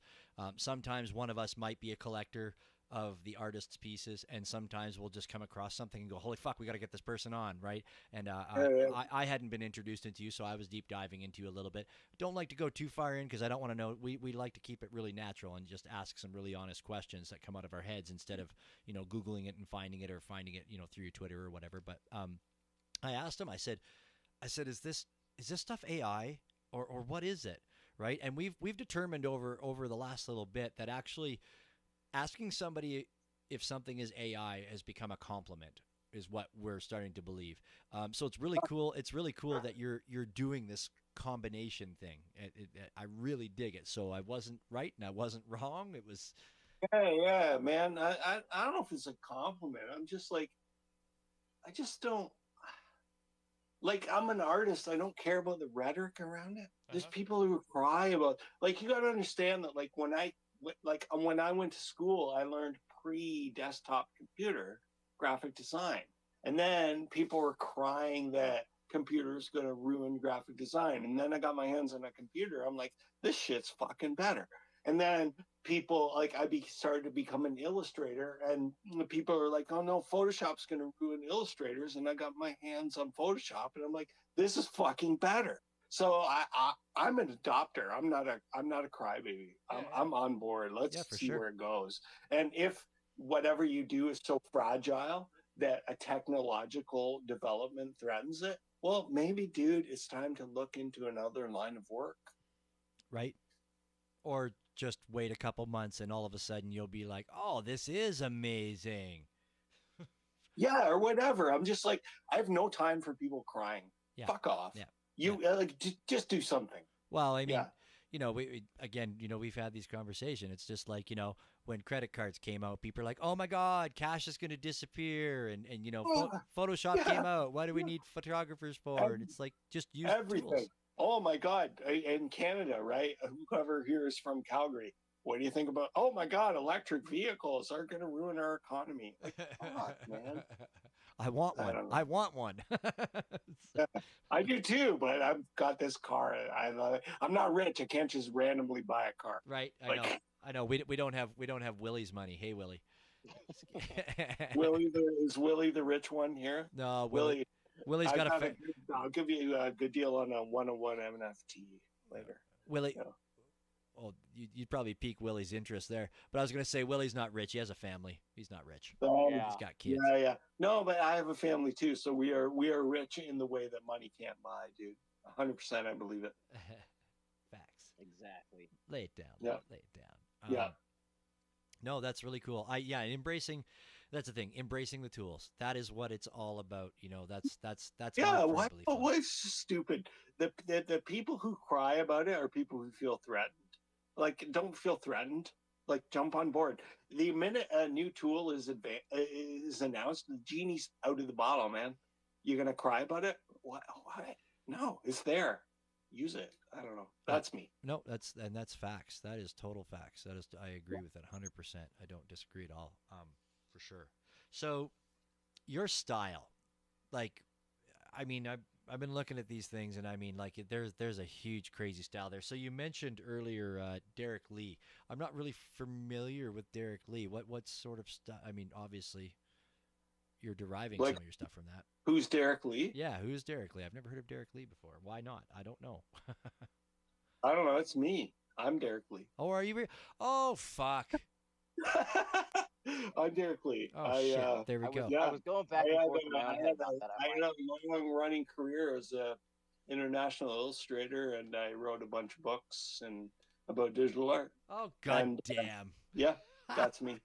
sometimes one of us might be a collector of the artist's pieces, and sometimes we'll just come across something and go, holy fuck, we got to get this person on, right? And I hadn't been introduced into you, so I was deep diving into you a little bit. Don't like to go too far in because I don't want to know. We like to keep it really natural and just ask some really honest questions that come out of our heads instead of Googling it and finding it, or finding it through your Twitter or whatever. But I asked him, I said, is this stuff AI or what is it, right? And we've determined over the last little bit that actually asking somebody if something is AI has become a compliment, is what we're starting to believe. So it's really cool. It's really cool that you're doing this combination thing. I really dig it. So I wasn't right and I wasn't wrong. It was. Yeah, man. I don't know if it's a compliment. I'm just like, I just don't. Like, I'm an artist. I don't care about the rhetoric around it. There's people who cry about, like, you got to understand that, like, when I went to school, I learned pre-desktop computer graphic design. And then people were crying that computer's going to ruin graphic design. And then I got my hands on a computer. I'm like, this shit's fucking better. And then people, like, started to become an illustrator, and people are like, oh no, Photoshop's going to ruin illustrators. And I got my hands on Photoshop, and I'm like, this is fucking better. So I'm an adopter. I'm not a crybaby. I'm on board. Let's see where it goes. And if whatever you do is so fragile that a technological development threatens it, well, maybe, dude, it's time to look into another line of work. Right. Or just wait a couple months and all of a sudden you'll be like, oh, this is amazing. Yeah, or whatever. I'm just like, I have no time for people crying. Yeah. Fuck off. Yeah. Just do something. Well, I mean, we've had these conversations. It's just like, when credit cards came out, people are like, oh my God, cash is going to disappear. And Photoshop came out. What do we need photographers for? And it's like, just use everything. Tools. Oh my God. In Canada, right? Whoever here is from Calgary. What do you think about, oh my God, electric vehicles are going to ruin our economy. Like, fuck, man. I want one. I want one. I do too, but I've got this car. I'm not rich. I can't just randomly buy a car. Right. I know. We don't have Willie's money. Hey, Willie. Is Willie the rich one here? No, Willie's got a. I'll give you a good deal on a 101 NFT later. Willie. Well, you'd probably pique Willie's interest there. But I was going to say, Willie's not rich. He has a family. He's not rich. He's got kids. Yeah. No, but I have a family too. So we are rich in the way that money can't buy, dude. 100%, I believe it. Facts. Exactly. Lay it down. Yeah. Lay it down. No, that's really cool. Embracing. That's the thing. Embracing the tools. That is what it's all about. That's. Yeah. Why is stupid? The people who cry about it are people who feel threatened. Like, don't feel threatened. Like, jump on board. The minute a new tool is announced, the genie's out of the bottle, man. You're gonna cry about it? What? No, it's there. Use it. I don't know. That's me. No, that's facts. That is total facts. I agree with that 100%. I don't disagree at all. For sure. So, your style, like, I mean, I've been looking at these things, and I mean, like, there's a huge, crazy style there. So you mentioned earlier Derek Lee. I'm not really familiar with Derek Lee. What sort of stuff? I mean, obviously, you're deriving some of your stuff from that. Who's Derek Lee? Yeah, who's Derek Lee? I've never heard of Derek Lee before. Why not? I don't know. I don't know. It's me. I'm Derek Lee. Oh, are you? Oh, fuck. I'm Derek Lee. Oh, shit. There we go. I was going back and forth. I had a long running career as an international illustrator, and I wrote a bunch of books about digital art. Oh, God damn. Yeah, that's me.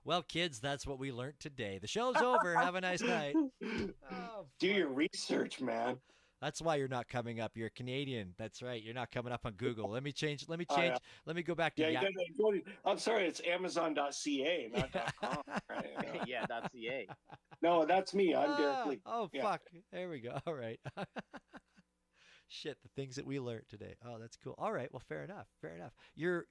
Well, kids, that's what we learned today. The show's over. Have a nice night. Do your research, man. That's why you're not coming up. You're Canadian. That's right. You're not coming up on Google. Let me change. Let me Oh, change. yeah. Let me go back to Yeah, Yahoo. I'm sorry, it's Amazon.ca, not .com. Right? Yeah, .ca. No, that's me. I'm Derek Lee. Oh, Yeah. fuck. There we go. All right. Shit, the things that we learned today. Oh, that's cool. All right. Well, fair enough. Fair enough. You're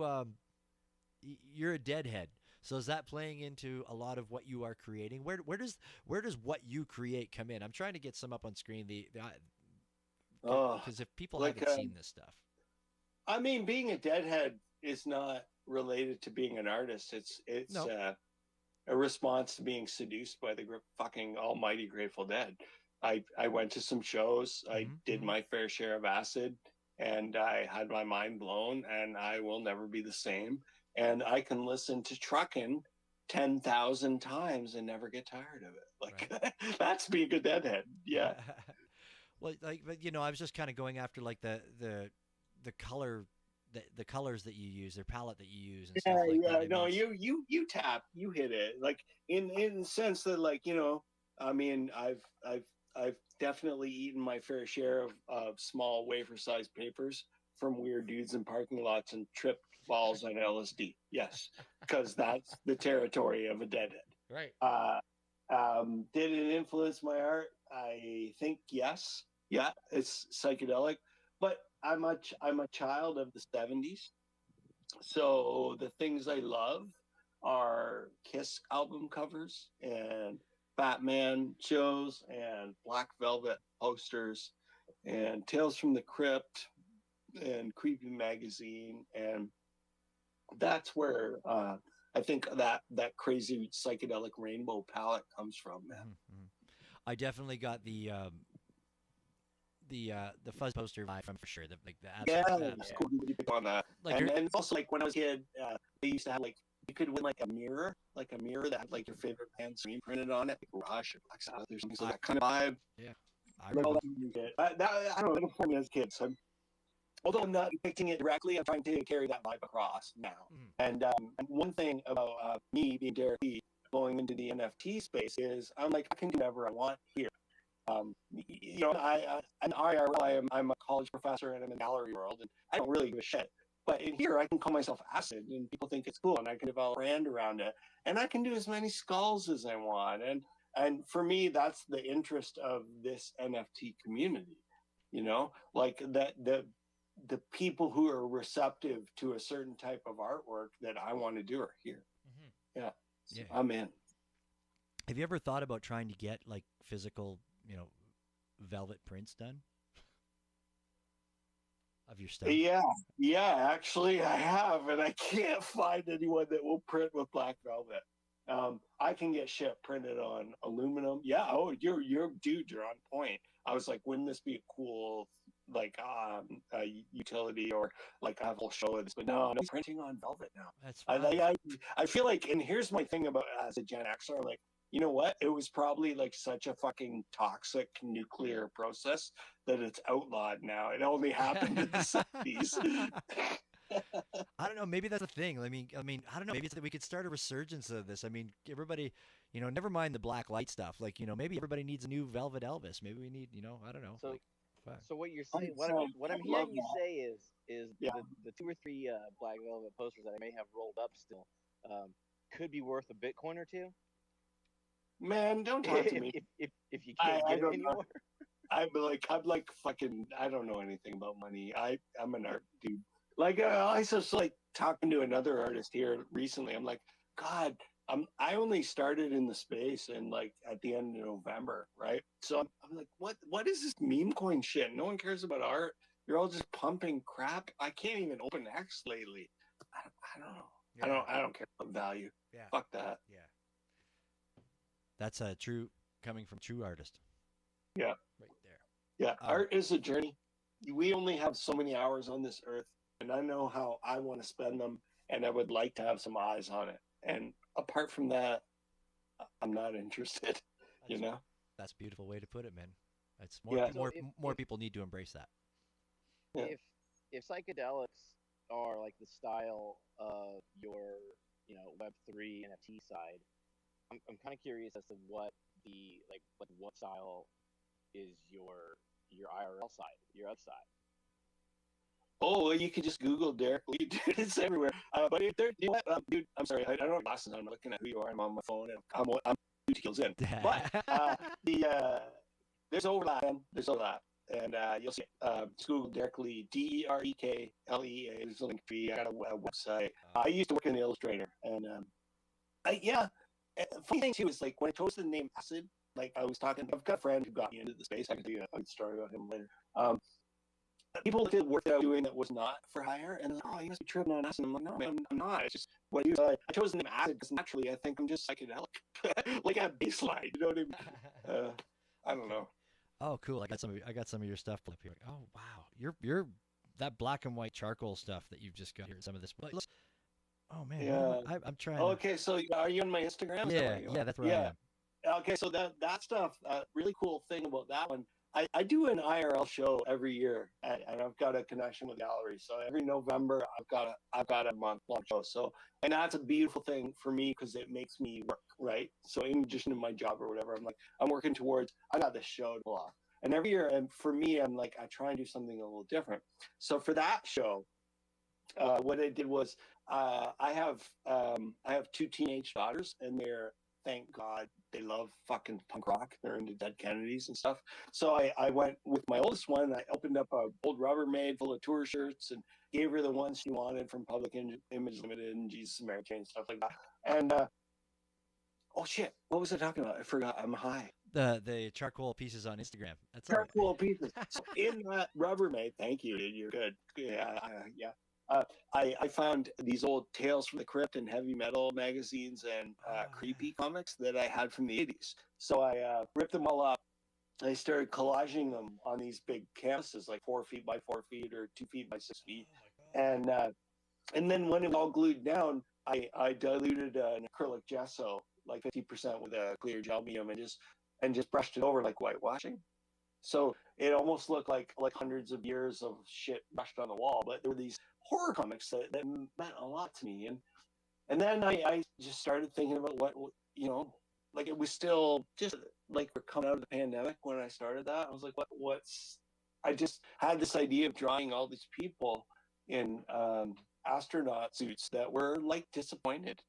a deadhead. So is that playing into a lot of what you are creating? Where does what you create come in? I'm trying to get some up on screen. Oh, Because if people like, haven't seen this stuff, I mean, being a deadhead is not related to being an artist. It's No. a response to being seduced by the fucking almighty Grateful Dead. I went to some shows. I did my fair share of acid, and I had my mind blown, and I will never be the same. And I can listen to Truckin' 10,000 times and never get tired of it. Like that's being a deadhead. Yeah. Well, like, but I was just kind of going after like the color, the colors that you use, their palette that you use, and stuff like that. No, you tap, you hit it, like in the sense that, like, I mean, I've definitely eaten my fair share of small wafer-sized papers from weird dudes in parking lots and tripped balls on LSD. Yes, because that's the territory of a deadhead. Right. Did it influence my art? I think yes. Yeah, it's psychedelic, but I'm a child of the 70s. So the things I love are Kiss album covers and Batman shows and Black Velvet posters and Tales from the Crypt and Creepy Magazine, and that's where I think that crazy psychedelic rainbow palette comes from, man. Mm-hmm. I definitely got the fuzz poster vibe from, for sure. The It's cool to pick on that. Like and also, like, when I was a kid, they used to have, like, you could win like a mirror that had like your favorite band screen printed on it, like Rush or Black Sabbath or something. So that kind of vibe. Yeah, I don't know. It informed me as a kid. So although I'm not depicting it directly, I'm trying to carry that vibe across now. And one thing about me being Derek Lee going into the NFT space is I'm like, I can do whatever I want here. I'm a college professor and I'm in the gallery world, and I don't really give a shit. But in here, I can call myself Acid, and people think it's cool, and I can develop a brand around it, and I can do as many skulls as I want. And for me, that's the interest of this NFT community. Like that the people who are receptive to a certain type of artwork that I want to do are here. Mm-hmm. Yeah, so I'm in. Have you ever thought about trying to get like physical, velvet prints done of your stuff? Yeah, actually I have, and I can't find anyone that will print with black velvet. I can get shit printed on aluminum. Yeah, you're on point. I was like, wouldn't this be a cool like utility, or like have a whole show of this? But no printing on velvet now. That's fine. I feel like, and here's my thing about as a Gen Xer, I'm like, you know what? It was probably like such a fucking toxic nuclear process that it's outlawed now. It only happened in the 70s. I don't know. Maybe that's the thing. I mean, I don't know. Maybe it's that we could start a resurgence of this. I mean, everybody, never mind the black light stuff. Like, maybe everybody needs a new Velvet Elvis. Maybe we need, I don't know. So, like, so what you're saying, what I'm hearing you say is the 2 or 3 Black Velvet posters that I may have rolled up still could be worth a Bitcoin or two. Man, don't talk to me. If you can't get it anymore. I'm like fucking, I don't know anything about money. I'm an art dude. Like, I was just like talking to another artist here recently. I'm like, God, I only started in the space in like at the end of November, right? So I'm like, what is this meme coin shit? No one cares about art. You're all just pumping crap. I can't even open X lately. I don't know. Yeah. I don't care about value. Yeah. Fuck that. Yeah. That's coming from true artist. Yeah. Right there. Yeah. Art is a journey. We only have so many hours on this earth, and I know how I want to spend them, and I would like to have some eyes on it. And apart from that, I'm not interested. That's a beautiful way to put it, man. It's more people need to embrace that. Yeah. If psychedelics are like the style of your Web3 NFT side, I'm kind of curious as to what style is your your IRL side, your upside. Oh, well, you can just Google Derek Lee, dude. It's everywhere. But if you know what, dude, I'm sorry, I don't have glasses. I'm looking at who you are. I'm on my phone, and I'm 2 kills in. But there's overlap, man. There's overlap, and you'll see. Just Google Derek Lee, DEREKLEA. There's a link for you. I got a website. I used to work in Illustrator, and funny thing too is like when I chose the name Acid. Like I was talking, I've got a friend who got me into the space. I can tell you a story about him later. People looked at the work that I was doing that was not for hire, and like, oh, you must be tripping on acid. I'm like, no, man, I'm not. It's just what I do. I chose the name Acid because naturally I think I'm just psychedelic, like at baseline. You know what I mean? I don't know. Oh, cool! I got some of your stuff up here. Oh, wow! You're that black and white charcoal stuff that you've just got here. Some of this. Oh man, yeah. I'm trying. Okay, so are you on my Instagram? Yeah, that's right. Yeah. Okay, so that stuff. Really cool thing about that one. I do an IRL show every year, and I've got a connection with gallery. So every November, I've got a month-long show. So, and that's a beautiful thing for me because it makes me work, right? So in addition to my job or whatever, I'm working towards. I got this show to pull off, and every year, and for me, I'm like I try and do something a little different. So for that show, what I did was I have 2 teenage daughters, and they're, thank God, they love fucking punk rock. They're into Dead Kennedys and stuff. So I went with my oldest one. I opened up a old Rubbermaid full of tour shirts and gave her the ones she wanted from Public Image Limited and Jesus and Mary Chain, stuff like that. And oh shit, what was I talking about? I forgot. I'm high. The charcoal pieces on Instagram. That's charcoal pieces. So in that Rubbermaid, thank you, dude. You're good. Yeah. I found these old Tales from the Crypt and heavy metal magazines and creepy comics that I had from the 80s. So I ripped them all up. I started collaging them on these big canvases, like 4 feet by 4 feet or 2 feet by 6 feet. And then when it was all glued down, I diluted an acrylic gesso, like 50% with a clear gel medium, and just brushed it over like whitewashing. So it almost looked like hundreds of years of shit brushed on the wall. But there were these horror comics that meant a lot to me. And then I just started thinking about what, like it was still just like we're coming out of the pandemic when I started that. I was like, I just had this idea of drawing all these people in astronaut suits that were like disappointed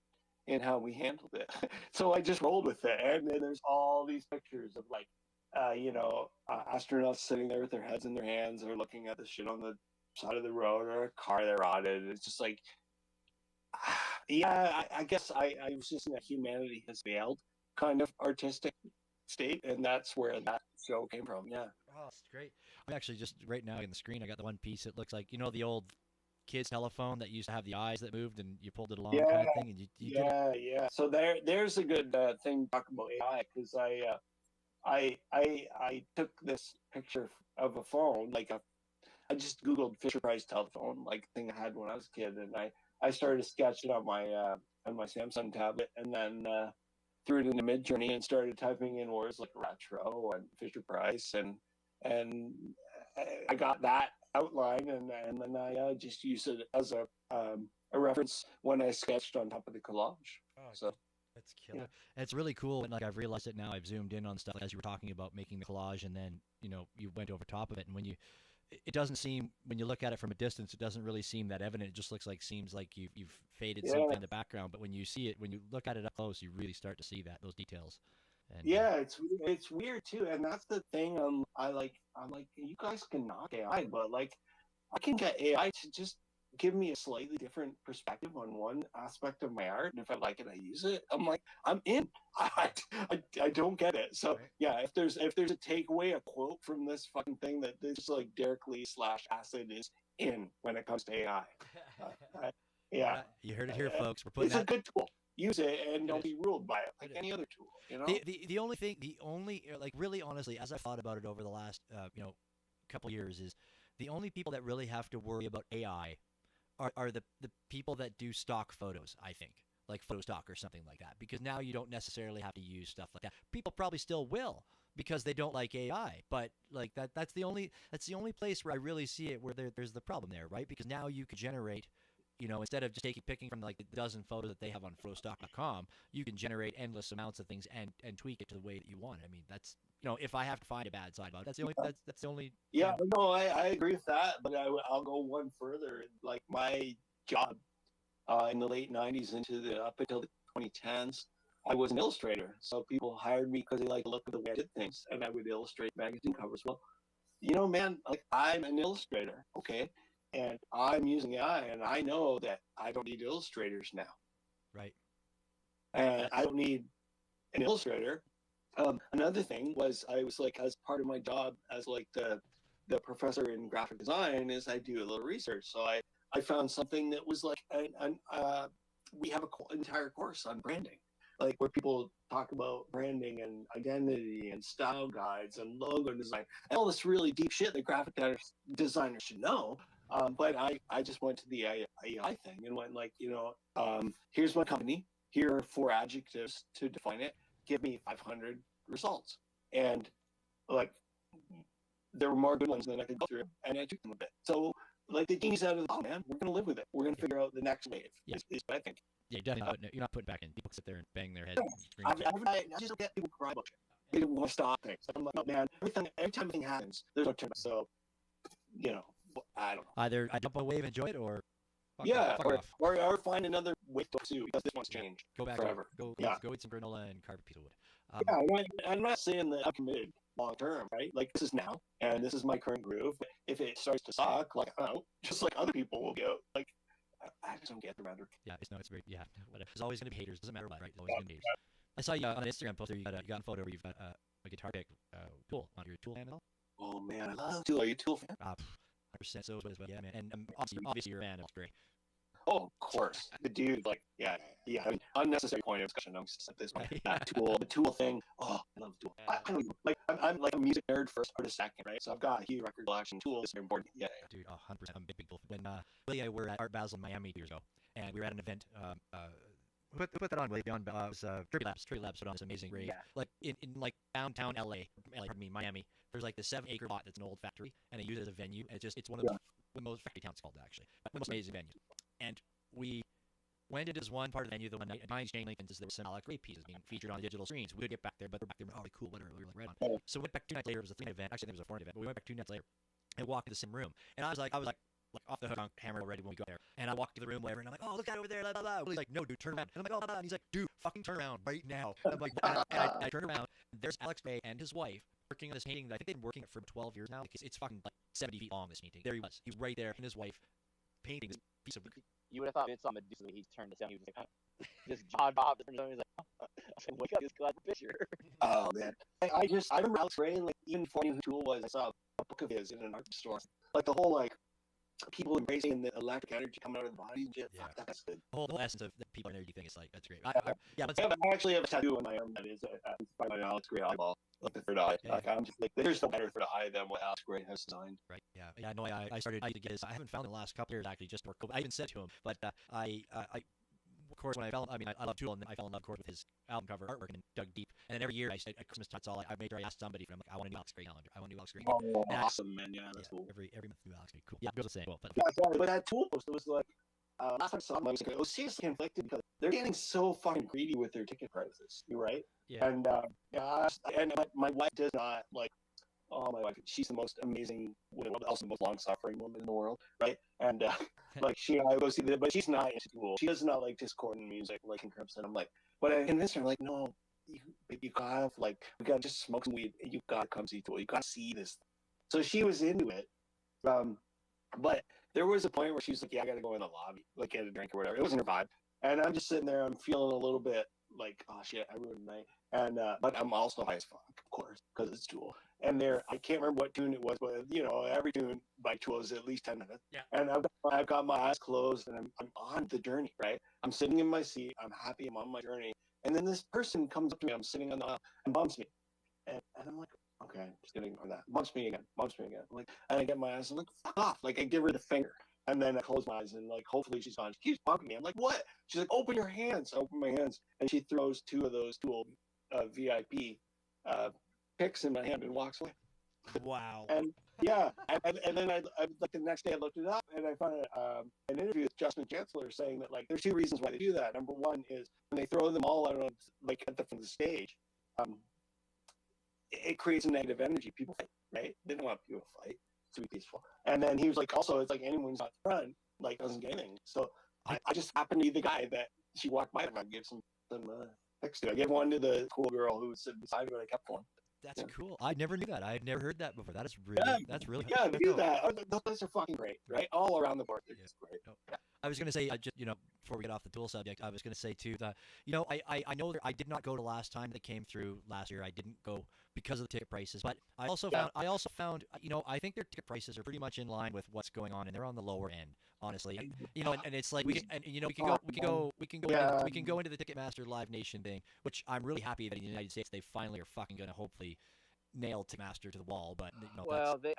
in how we handled it. So I just rolled with it. And then there's all these pictures of like, astronauts sitting there with their heads in their hands or looking at the shit on the side of the road or a car that rotted. It's just like, I guess I was just in a humanity has failed kind of artistic state, and that's where that show came from. Yeah. Oh, that's great. I'm actually just right now in the screen. I got the one piece. It looks like the old kids telephone that used to have the eyes that moved and you pulled it along, kind of thing. And you yeah. So there's a good thing to talk about AI because I took this picture of a phone, I just Googled Fisher Price telephone, like thing I had when I was a kid, and I started sketching on my Samsung tablet, and then threw it into Midjourney and started typing in words like retro and Fisher Price, and I got that outline, and then I just used it as a reference when I sketched on top of the collage. So. That's killer. Yeah. It's really cool. And I've realized it now. I've zoomed in on stuff as you were talking about making the collage, and then you went over top of it. And it doesn't seem, when you look at it from a distance, it doesn't really seem that evident. It just seems like you've faded something in the background. But when you see it, when you look at it up close, you really start to see those details. And, it's weird too, and that's the thing. I'm like, you guys can knock AI, but I can get AI to just give me a slightly different perspective on one aspect of my art, and if I like it, I use it. I'm like, I'm in. I don't get it. So yeah, if there's a takeaway, a quote from this fucking thing, that this like Derek Lee / Acid is in when it comes to AI. Yeah, you heard it here, folks. We're putting it's a good tool. Use it and don't be ruled by it like any other tool. The only really honestly, as I've thought about it over the last couple of years, is the only people that really have to worry about AI are the people that do stock photos, I think, like Photostock or something like that, because now you don't necessarily have to use stuff like that. People probably still will because they don't like AI, but that's the only place where I really see it where there's the problem there, right? Because now you could generate You know, instead of just picking from like the dozen photos that they have on photostock.com, you can generate endless amounts of things and tweak it to the way that you want. I mean, that's, you know, if I have to find a bad side about it, that's the only. Yeah, no, I agree with that, but I'll go one further. Like my job in the late '90s up until the 2010s, I was an illustrator. So people hired me because they like to look at the way I did things, and I would illustrate magazine covers. Well, you know, man, like I'm an illustrator, okay, and I'm using AI, and I know that I don't need illustrators now, Right. and I don't need an illustrator. Another thing was I was like, as part of my job as like the professor in graphic design, is I do a little research. So I found something that was like we have an entire course on branding, like where people talk about branding and identity and style guides and logo design and all this really deep shit that graphic designers should know. But I just went to the AI thing and went like, you know, here's my company. Here are 4 adjectives to define it. Give me 500 results. And like, there were more good ones than I could go through, and I took them a bit. So like the genie's out of the bottle, man. We're gonna live with it. We're gonna figure out the next wave. Yeah. Is what I think. Yeah, you're not putting back in. People sit there and bang their head. I just don't get people cry about shit. They want to stop things. I'm like, oh man, every time anything happens, there's no turn back. So, you know, I don't know. Either I jump on a wave and enjoy it, or fuck off. Or find another way to pursue, because this one's changed. Go back forever. Go eat some granola and carve a piece of wood. I'm not saying that I'm committed long term, right? Like this is now, and this is my current groove. If it starts to suck, like I don't know, just like other people will go. Like I just don't get the rhetoric. Yeah, it's very whatever. There's always gonna be haters. Doesn't matter what, right? There's always gonna be haters. I saw you on an Instagram post. You got a photo where you've got a guitar pick Tool on your Tool fan at all? Oh man, I love Tool. Are you a Tool fan? 100%. So as well. Yeah, man. And obviously you're a fan of Stray. Oh, of course. The dude, like, yeah. I mean, unnecessary point of discussion. I'm just at this one. The Tool thing. Oh, I love Tool. I don't even, like, I'm like a music nerd first, or a second, right? So I've got a huge record collection. Tool is very important. Yeah. Dude, 100%. I'm a big Tool fan. When Willie and I were at Art Basel in Miami 2 years ago, and we were at an event. Put that on, Willie. It was Trivia Labs put on this amazing rave. Yeah. Like in like downtown Miami. There's like the 7-acre lot that's an old factory, and they use it as a venue. And it's one of the most factory towns called actually, one of the most amazing venues. And we went into this one part of the venue the one night, and behind Shane Lincoln's there was some Alex Ray pieces being featured on the digital screens. We would get back there, but we're back there, oh, cool, whatever. We were like, right on. So we went back 2 nights later. It was a 3-night event. Actually, I think it was a 4-night event, but we went back 2 nights later and walked to the same room. And I was like off the hook on camera already when we got there. And I walked to the room, whatever, and I'm like, oh, look at it over there, blah, blah, blah. Willie's like, no, dude, turn around. And I'm like, oh, blah, blah. And he's like, dude, fucking turn around right now. And I'm like, I turn around. And there's Alex Ray and his wife working on this painting that I think they've been working for 12 years now. Because it's fucking like 70 feet long, this painting. There he was. He was right there, and his wife painting this piece of. You would have thought it's on Medusa. He turned this down. He was like, just jaw dropped. He's like, I said, wake up, just glad the picture. Oh man, I remember Alex Ray, like even before I knew who Tool was, I saw a book of his in an art store. Like the whole like people embracing the electric energy coming out of the body and shit. Yeah. Fuck, that's good. The whole essence of the people energy thing is like, that's great. I actually have a tattoo on my arm that is by my Alex Gray eyeball, like the third eye. Yeah. Like I'm just like, there's no better third eye than what Alex Gray has designed. Right. Yeah. No. I started to get his. I haven't found it in the last couple years actually. Just for I even said to him, but I of course when I love Tool, and then I fell in love of course with his album cover artwork and then dug deep. And then every year at Christmas time, I made sure I asked somebody. I'm like, I want a new Alex Gray calendar. I want a new Alex Gray. Oh, awesome, man! Yeah, that's cool. Every month new Alex Gray. Cool. Yeah, goes the same. Well, but But that Tool post, it was like last time I saw them, I was like, oh, seriously conflicted because they're getting so fucking greedy with their ticket prices. You're right. Yeah. And and my wife does not like. Oh, my wife, she's the most amazing woman, also the most long-suffering woman in the world, right? And like I go see but she's not into Tool. She does not like discordant music like in Crimson. I'm like, but I convinced her, I'm like, no, you gotta we gotta just smoke some weed. You gotta come see Tool. You gotta see this. So she was into it, but there was a point where she was like, yeah, I gotta go in the lobby, like get a drink or whatever. It wasn't her vibe, and I'm just sitting there. I'm feeling a little bit like, oh shit, I ruined the night. And but I'm also high as fuck, of course, because it's Tool. And I can't remember what tune it was, but every tune by Tool is at least 10 minutes. Yeah. And I've got my eyes closed, and I'm on the journey, right? I'm sitting in my seat. I'm happy. I'm on my journey. And then this person comes up to me. I'm sitting on the aisle and bumps me, and I'm like, okay, I'm just gonna ignore that. Bumps me again. I'm like, and I get my eyes. I'm like, fuck off. Like I give her the finger. And then I close my eyes and like, hopefully she's on. She keeps bumping me. I'm like, what? She's like, open your hands. I open my hands, and she throws 2 of those Tool VIP picks in my hand and walks away. Wow. And and then I like the next day I looked it up and I found an interview with Justin Chancellor saying that like there's two reasons why they do that. Number one is when they throw them all out on like at the front of the stage, it creates a negative energy. People fight, right? They don't want people to fight. To be peaceful. And then he was like, also, it's like anyone who's out front like doesn't get anything. So I just happened to be the guy that she walked by and I gave some pics to. I gave one to the cool girl who was sitting beside me when I kept one. That's cool. I never knew that. I had never heard that before. That is really, that's really do that. Those are fucking great, right? All around the board, they're just great. No. I was going to say, just before we get off the tool subject, I was going to say too that I know that I did not go to last time that came through last year. I didn't go because of the ticket prices, but I also found I think their ticket prices are pretty much in line with what's going on, and they're on the lower end, honestly. And it's like we can go into the Ticketmaster Live Nation thing, which I'm really happy that in the United States they finally are fucking going to hopefully nail Ticketmaster to the wall. But they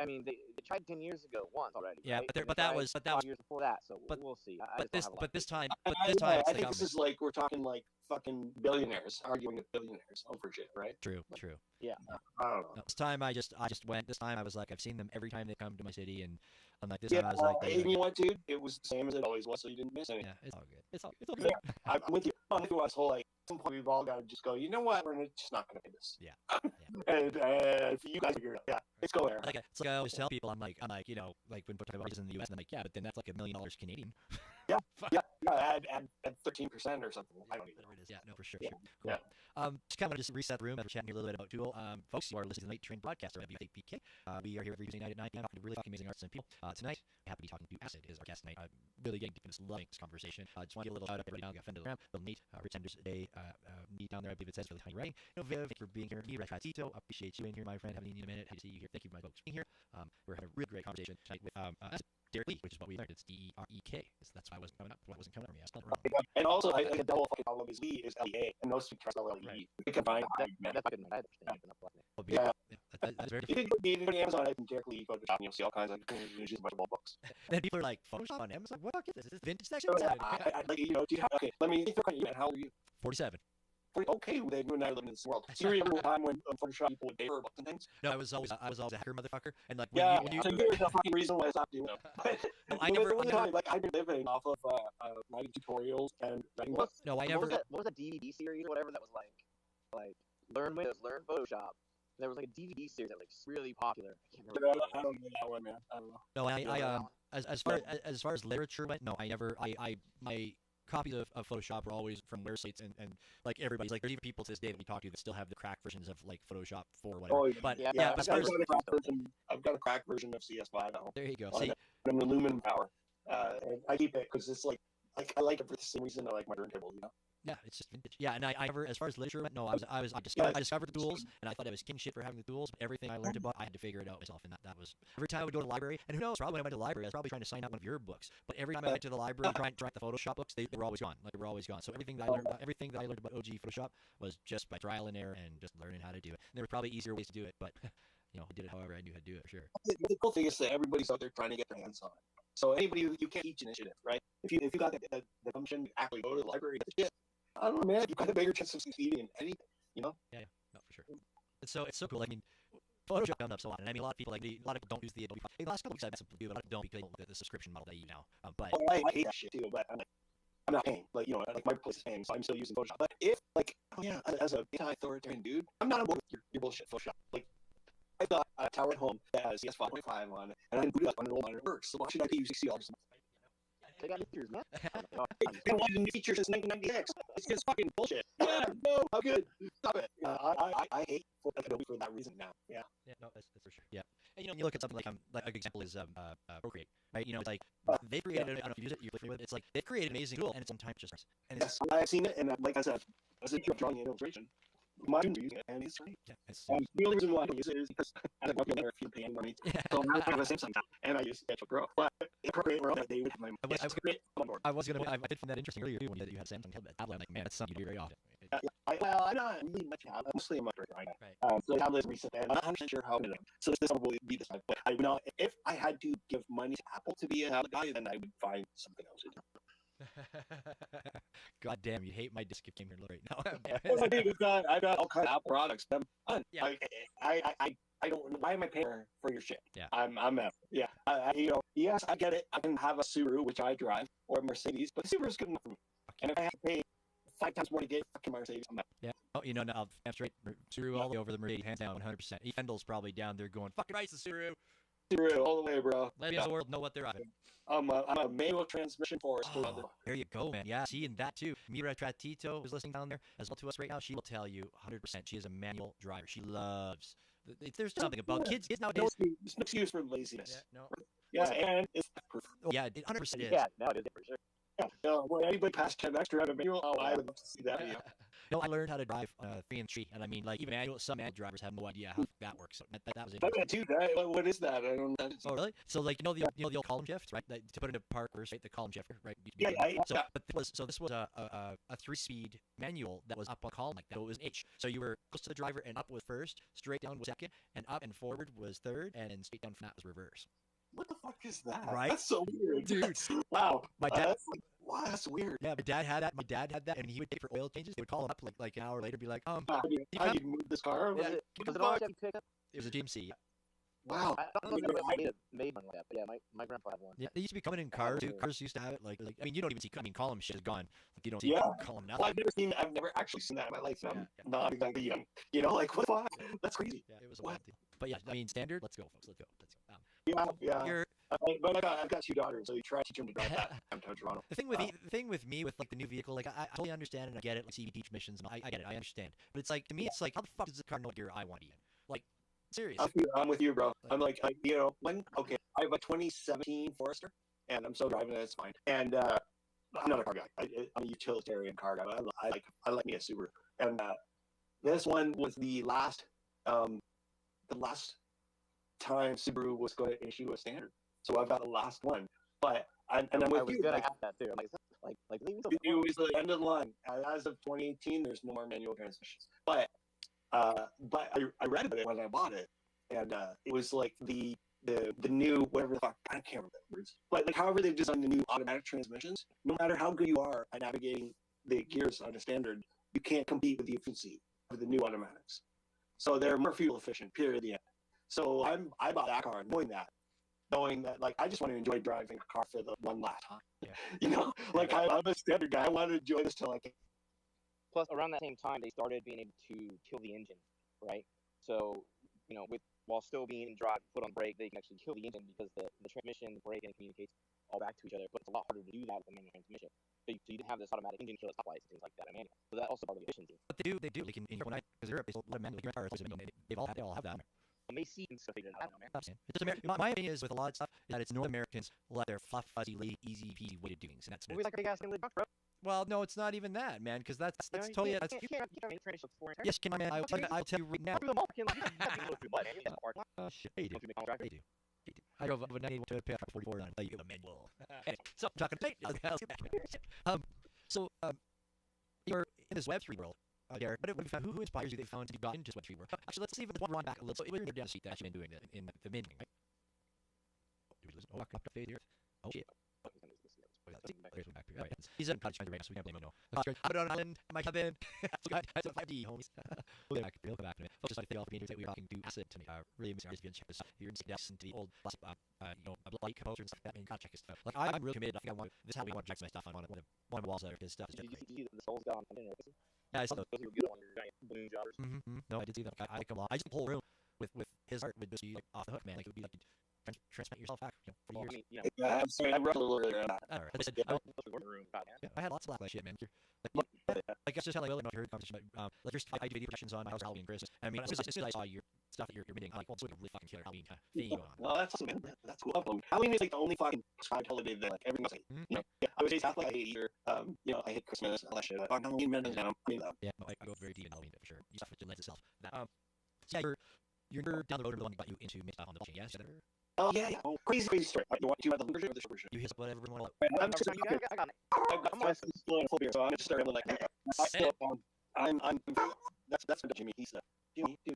tried 10 years ago once already. Yeah, right? but that was years before that. So we'll see. This time I think this is like we're talking like fucking billionaires arguing with billionaires over shit, right? True. Yeah. I don't know. No, this time I just went. This time I was like, I've seen them every time they come to my city, and I'm like, this time I was like, and you know what, dude? It was the same as it always was, so you didn't miss anything. yeah, it's all good. It's all good. I'm with you. I'm with you. Whole like, at some point we've all got to just go. You know what? We're just not going to pay this. Yeah. And you guys figure it out. Yeah, let's go there. It's like I always tell people, I'm like, like when talking about in the U.S., and I'm like, yeah, but then that's like $1 million Canadian. Yeah. Add 13% or something. I don't even know. Whatever it is. Yeah, no, for sure. Yeah. Cool. Yeah. Just kind of just reset the room. We're chatting here a little bit about Tool. Folks, you are listening to the Night Train broadcast on WFPK. We are here every Tuesday night at 9 p.m. talking to really fucking amazing artists and people. Tonight, we happen to be talking to Acid, is our guest tonight. Really getting deep into this loving this conversation. Just want to get a little shout out right now. Got Fendel Ram, Little Nate, Rich Sanders Day, Nate down there, I believe it says, really tiny writing. Viv, thank you for being here. Me, Retratito, appreciate you in here, my friend. Haven't seen you in a minute. Happy to see you here. Thank you, my folks, for being here. We're having a really great conversation tonight with Acid. Derek Lee, which is what we learned. It's D-E-R-E-K. That's why I wasn't coming up. Why it wasn't coming up for me. I spelled it wrong. And also, I double fucking all of his Lee is L-E-A, and most people spell L-E-E. We can find That's good. That's very You can go to Amazon and Derek Lee Photoshop, and you'll see all kinds of images, a bunch of old books. Then people are like, Photoshop on Amazon? What the fuck is this? Is this vintage section? So, okay, let me throw you in. How old are you? 47. Okay, then you and I live in this world. So you remember a time when Photoshop people would pay for books and things? No, I was always a hacker motherfucker, and like when you so there's a fucking reason why I stopped doing it. I never like I've been living off of writing tutorials and writing books. No, I never. never. What was that DVD series or whatever that was like Learn Windows, Learn Photoshop? There was like a DVD series that was like really popular. I can't remember. I don't know that one, man. I don't know. No, as far as literature went, no, I never. My copies of Photoshop were always from websites and like everybody's like there's even people to this day that we talk to that still have the crack versions of like Photoshop 4 or whatever. Oh, but yeah, I've got a crack version of CS5 at home. There you go. See, an Lumen Power. I keep it because it's like I like it for the same reason I like my turntable, you know. Yeah, it's just vintage. Yeah, and I never, as far as literature went, no, I discovered the tools, and I thought I was king shit for having the tools. But everything I learned about, I had to figure it out myself, and that was every time I would go to the library. And who knows? Probably when I went to the library, I was probably trying to sign out one of your books. But every time I went to the library trying the Photoshop books, they were always gone. Like they were always gone. So everything that I learned about OG Photoshop was just by trial and error and just learning how to do it. And there were probably easier ways to do it, but I did it however I knew how to do it for sure. The cool thing is that everybody's out there trying to get their hands on it. So anybody you can't teach initiative, right? If you got the gumption to actually go to the library, get the shit. I don't know, man. You've got a bigger chance of succeeding in anything, you know? Yeah, no, for sure. It's so cool. I mean, Photoshop comes up so often. I mean, a lot of people don't use the Adobe. Hey, the last couple weeks I've had some people do, but a lot of people don't because they don't the subscription model they use now. I hate that shit too. But I'm not paying. Like like my place is paying, so I'm still using Photoshop. But if as a anti-authoritarian dude, I'm not on board with your bullshit Photoshop. Like, I've got a tower at home that has CS5.5 on it, and I can boot it up on an old monitor. It works. So why should I pay you $60 a month? They got features, man. They wanted new features since 1996. It's just fucking bullshit. Yeah, no, I'm good. Stop it. I hate Adobe for that reason now. Yeah. Yeah, no, that's for sure. Yeah. And you look at something like a good example is Procreate, right? It's like they created. I don't know if you use it, you're familiar with it. It's like they've created an amazing tool, and it's on time just. And yes, I've seen it, and like I said, as a drawing an illustration, my students are using it, and it's great. Yeah, the only reason why I don't use it is because I don't know if you pay any money. So I have a Samsung now, and I use Sketchbook Pro. But if Procreate were on it, they would have my. I did find that interesting earlier too when you had Samsung tablet. I'm like, man, that's something you do very often. I'm not really much tablet. Mostly I'm a right now. Right. So tablet is recent, and I'm not 100% sure how I'm going to. So this will be this time. But I would not. If I had to give money to Apple to be a tablet guy, then I would find something else to do. God damn, you hate my disc came here right now. I've got all kinds of Apple products. I'm fun. Yeah. I I don't. Why am I paying for your shit? Yeah. I'm out. Yeah. Yes, I get it. I can have a Subaru, which I drive, or a Mercedes, but Subaru's good enough for me. And if I have to pay 5 times more to get a fucking Mercedes, I'm out. Yeah. Oh, no, I'm straight Subaru all the way over the Mercedes, hands down, 100%. Kendall's probably down there going, fucking rice the Subaru. Subaru all the way, bro. Let the world know what they're driving. I'm a manual transmission forester. Oh, there you go, man. Yeah, see, and that too. Mira Tratito is listening down there as well to us right now. She will tell you 100% she is a manual driver. She loves. There's something about kids nowadays. There's no excuse for laziness. Yeah, no. Yeah, and it's proof. Oh, yeah, 100% is. Yeah, no, it is for sure. Yeah, when anybody past 10 extra out of manual, I would love to see that video. No, I learned how to drive 3 and 3, and I mean, like, even some manual drivers have no idea how that works. So that was But interesting. dude, what is that? I don't know. Oh, really? So, like, the old column shift, right? Like, to put into park reverse, right? The column shifter, right? Yeah, So, yeah. but this was a 3-speed manual that was up on column like that. So it was an H. So you were close to the driver, and up was first, straight down was second, and up and forward was third, and then straight down from that was reverse. What the fuck is that? Right? That's so weird. Dude. Wow. My dad- Wow, that's weird. Yeah, my dad had that, and he would take for oil changes. They would call him up like an hour later, be like, How do you move this car? Yeah. Was it always Chevy pickup? It was a GMC. Wow. I don't know if anybody made one like that, but yeah, my grandpa had one. Yeah, they used to be coming in cars too. Cars used to have it like I mean, you don't even see. I mean, column shit is gone. Like you don't see Yeah. column now. Well, I've never actually seen that in my life. And I'm Yeah. not exactly young. You know, like what the fuck? That's crazy. Yeah, it was a What? wild thing. But yeah, I mean, standard. Let's go, folks. Let's go. Yeah. You're, But I've got 2 daughters, so you try to teach them to drive that downtown Toronto. the thing with me with like the new vehicle, like I totally understand and I get it. Like CVT transmissions, and I get it. I understand. But it's like to me, it's like how the fuck does this car know what gear I want to be in? Like, serious. I'm with you, bro. I'm like, okay, I have a 2017 Forester, and I'm still driving it. It's fine. And I'm not a car guy. I'm a utilitarian car guy. I like me a Subaru. And this one was the last time Subaru was going to issue a standard. So I've got the last one. But I'm I with was you. gonna Like, have that too. I'm like leave me it was the end of the line. As of 2018, there's no more manual transmissions. But I read about it when I bought it, and it was like the new whatever the fuck, I can't remember the words. But like however they've designed the new automatic transmissions, no matter how good you are at navigating the gears on a standard, you can't compete with the efficiency of the new automatics. So they're more fuel efficient. Period. At the end. So I bought that car knowing that like I just want to enjoy driving a car for the one last time. Yeah. You know, like I'm a standard guy. I want to enjoy this till I can. Plus, around that same time, they started being able to kill the engine, right? So, while still being in drive, foot on the brake, they can actually kill the engine because the transmission, the brake, and it communicates all back to each other. But it's a lot harder to do that with a manual transmission. So you didn't have this automatic engine kill at stoplights and things like that in manual. So that also part of the efficiency. But they do. Like in Europe, because Europe, they let a manual car. They all have that. When they see and stuff, they I don't know, man. It's just my opinion is with a lot of stuff that it's North Americans let their fuzzy, easy peasy way of doing things, and that's We like big ass little truck, bro. well, no, it's not even that, man, because that's totally that's. You can't transmission for Yes, can my man? I'll tell you right now. Oh shit, they do. They do. I drove a 98 to a pair 44 on it. You a manual. Anyway, so I'm talking to you're in this Web3 world, Derek. What have you found? Who inspires you? They found to got into this Web3 world. Actually, let's see if it's one run back a little. So we're down the street that you've been doing in the mid, right? Do we listen? Oh, I fade here. Oh shit. There's one back here. All right. He's in cottage right now, so we can't blame him. No. I'm on an island. My cabin. That's a 5D, homies. We'll get back. We'll come back in a minute. Folks, just like to thank you all for being here today. We were talking to Acid to me. Really miss if you check this out. You're in Destiny to the old, a bloody composer and stuff like that. Man, you gotta check this stuff. Like I'm really committed. I think I want. This is how we want to check my stuff on one of the walls there. His stuff is Did just you see the Souls God on dinner? yeah, I saw Those were good on your giant balloon jobbers. No, I did see that. I come along. I just the whole room with his art would just be like off the hook, man. Like it would be like transmit yourself back, for Well, years. Yeah, I'm sorry. I wrote a little earlier on that. I don't know. I said, Yeah, room. God, man. I had lots of that shit, man. Like I was just telling Lily, I heard a conversation about like I do video productions on my house for Halloween and Christmas. And I mean, as soon as I saw your stuff that you're reading, I'm like, well, it's like a really fucking killer Halloween thing going on. Well, that's awesome, man. That's cool. Halloween is like the only fucking prescribed holiday that like everyone's like, I was raised Catholic. I hate Easter. I hate Christmas. All that shit. On Halloween, man, Yeah, no, I go very deep in Halloween for sure. You stuff which lends itself. That, so yeah, you're down the road and the one that got you into mixed stuff on the blockchain, yes? Oh yeah. Oh, crazy story. You want to do the longer version or the short version? You hit up whatever you want to. I'm just I got it. I've got 5 full beer, so I'm gonna just start like I'm that's what Jimmy. He's Jimmy, dude.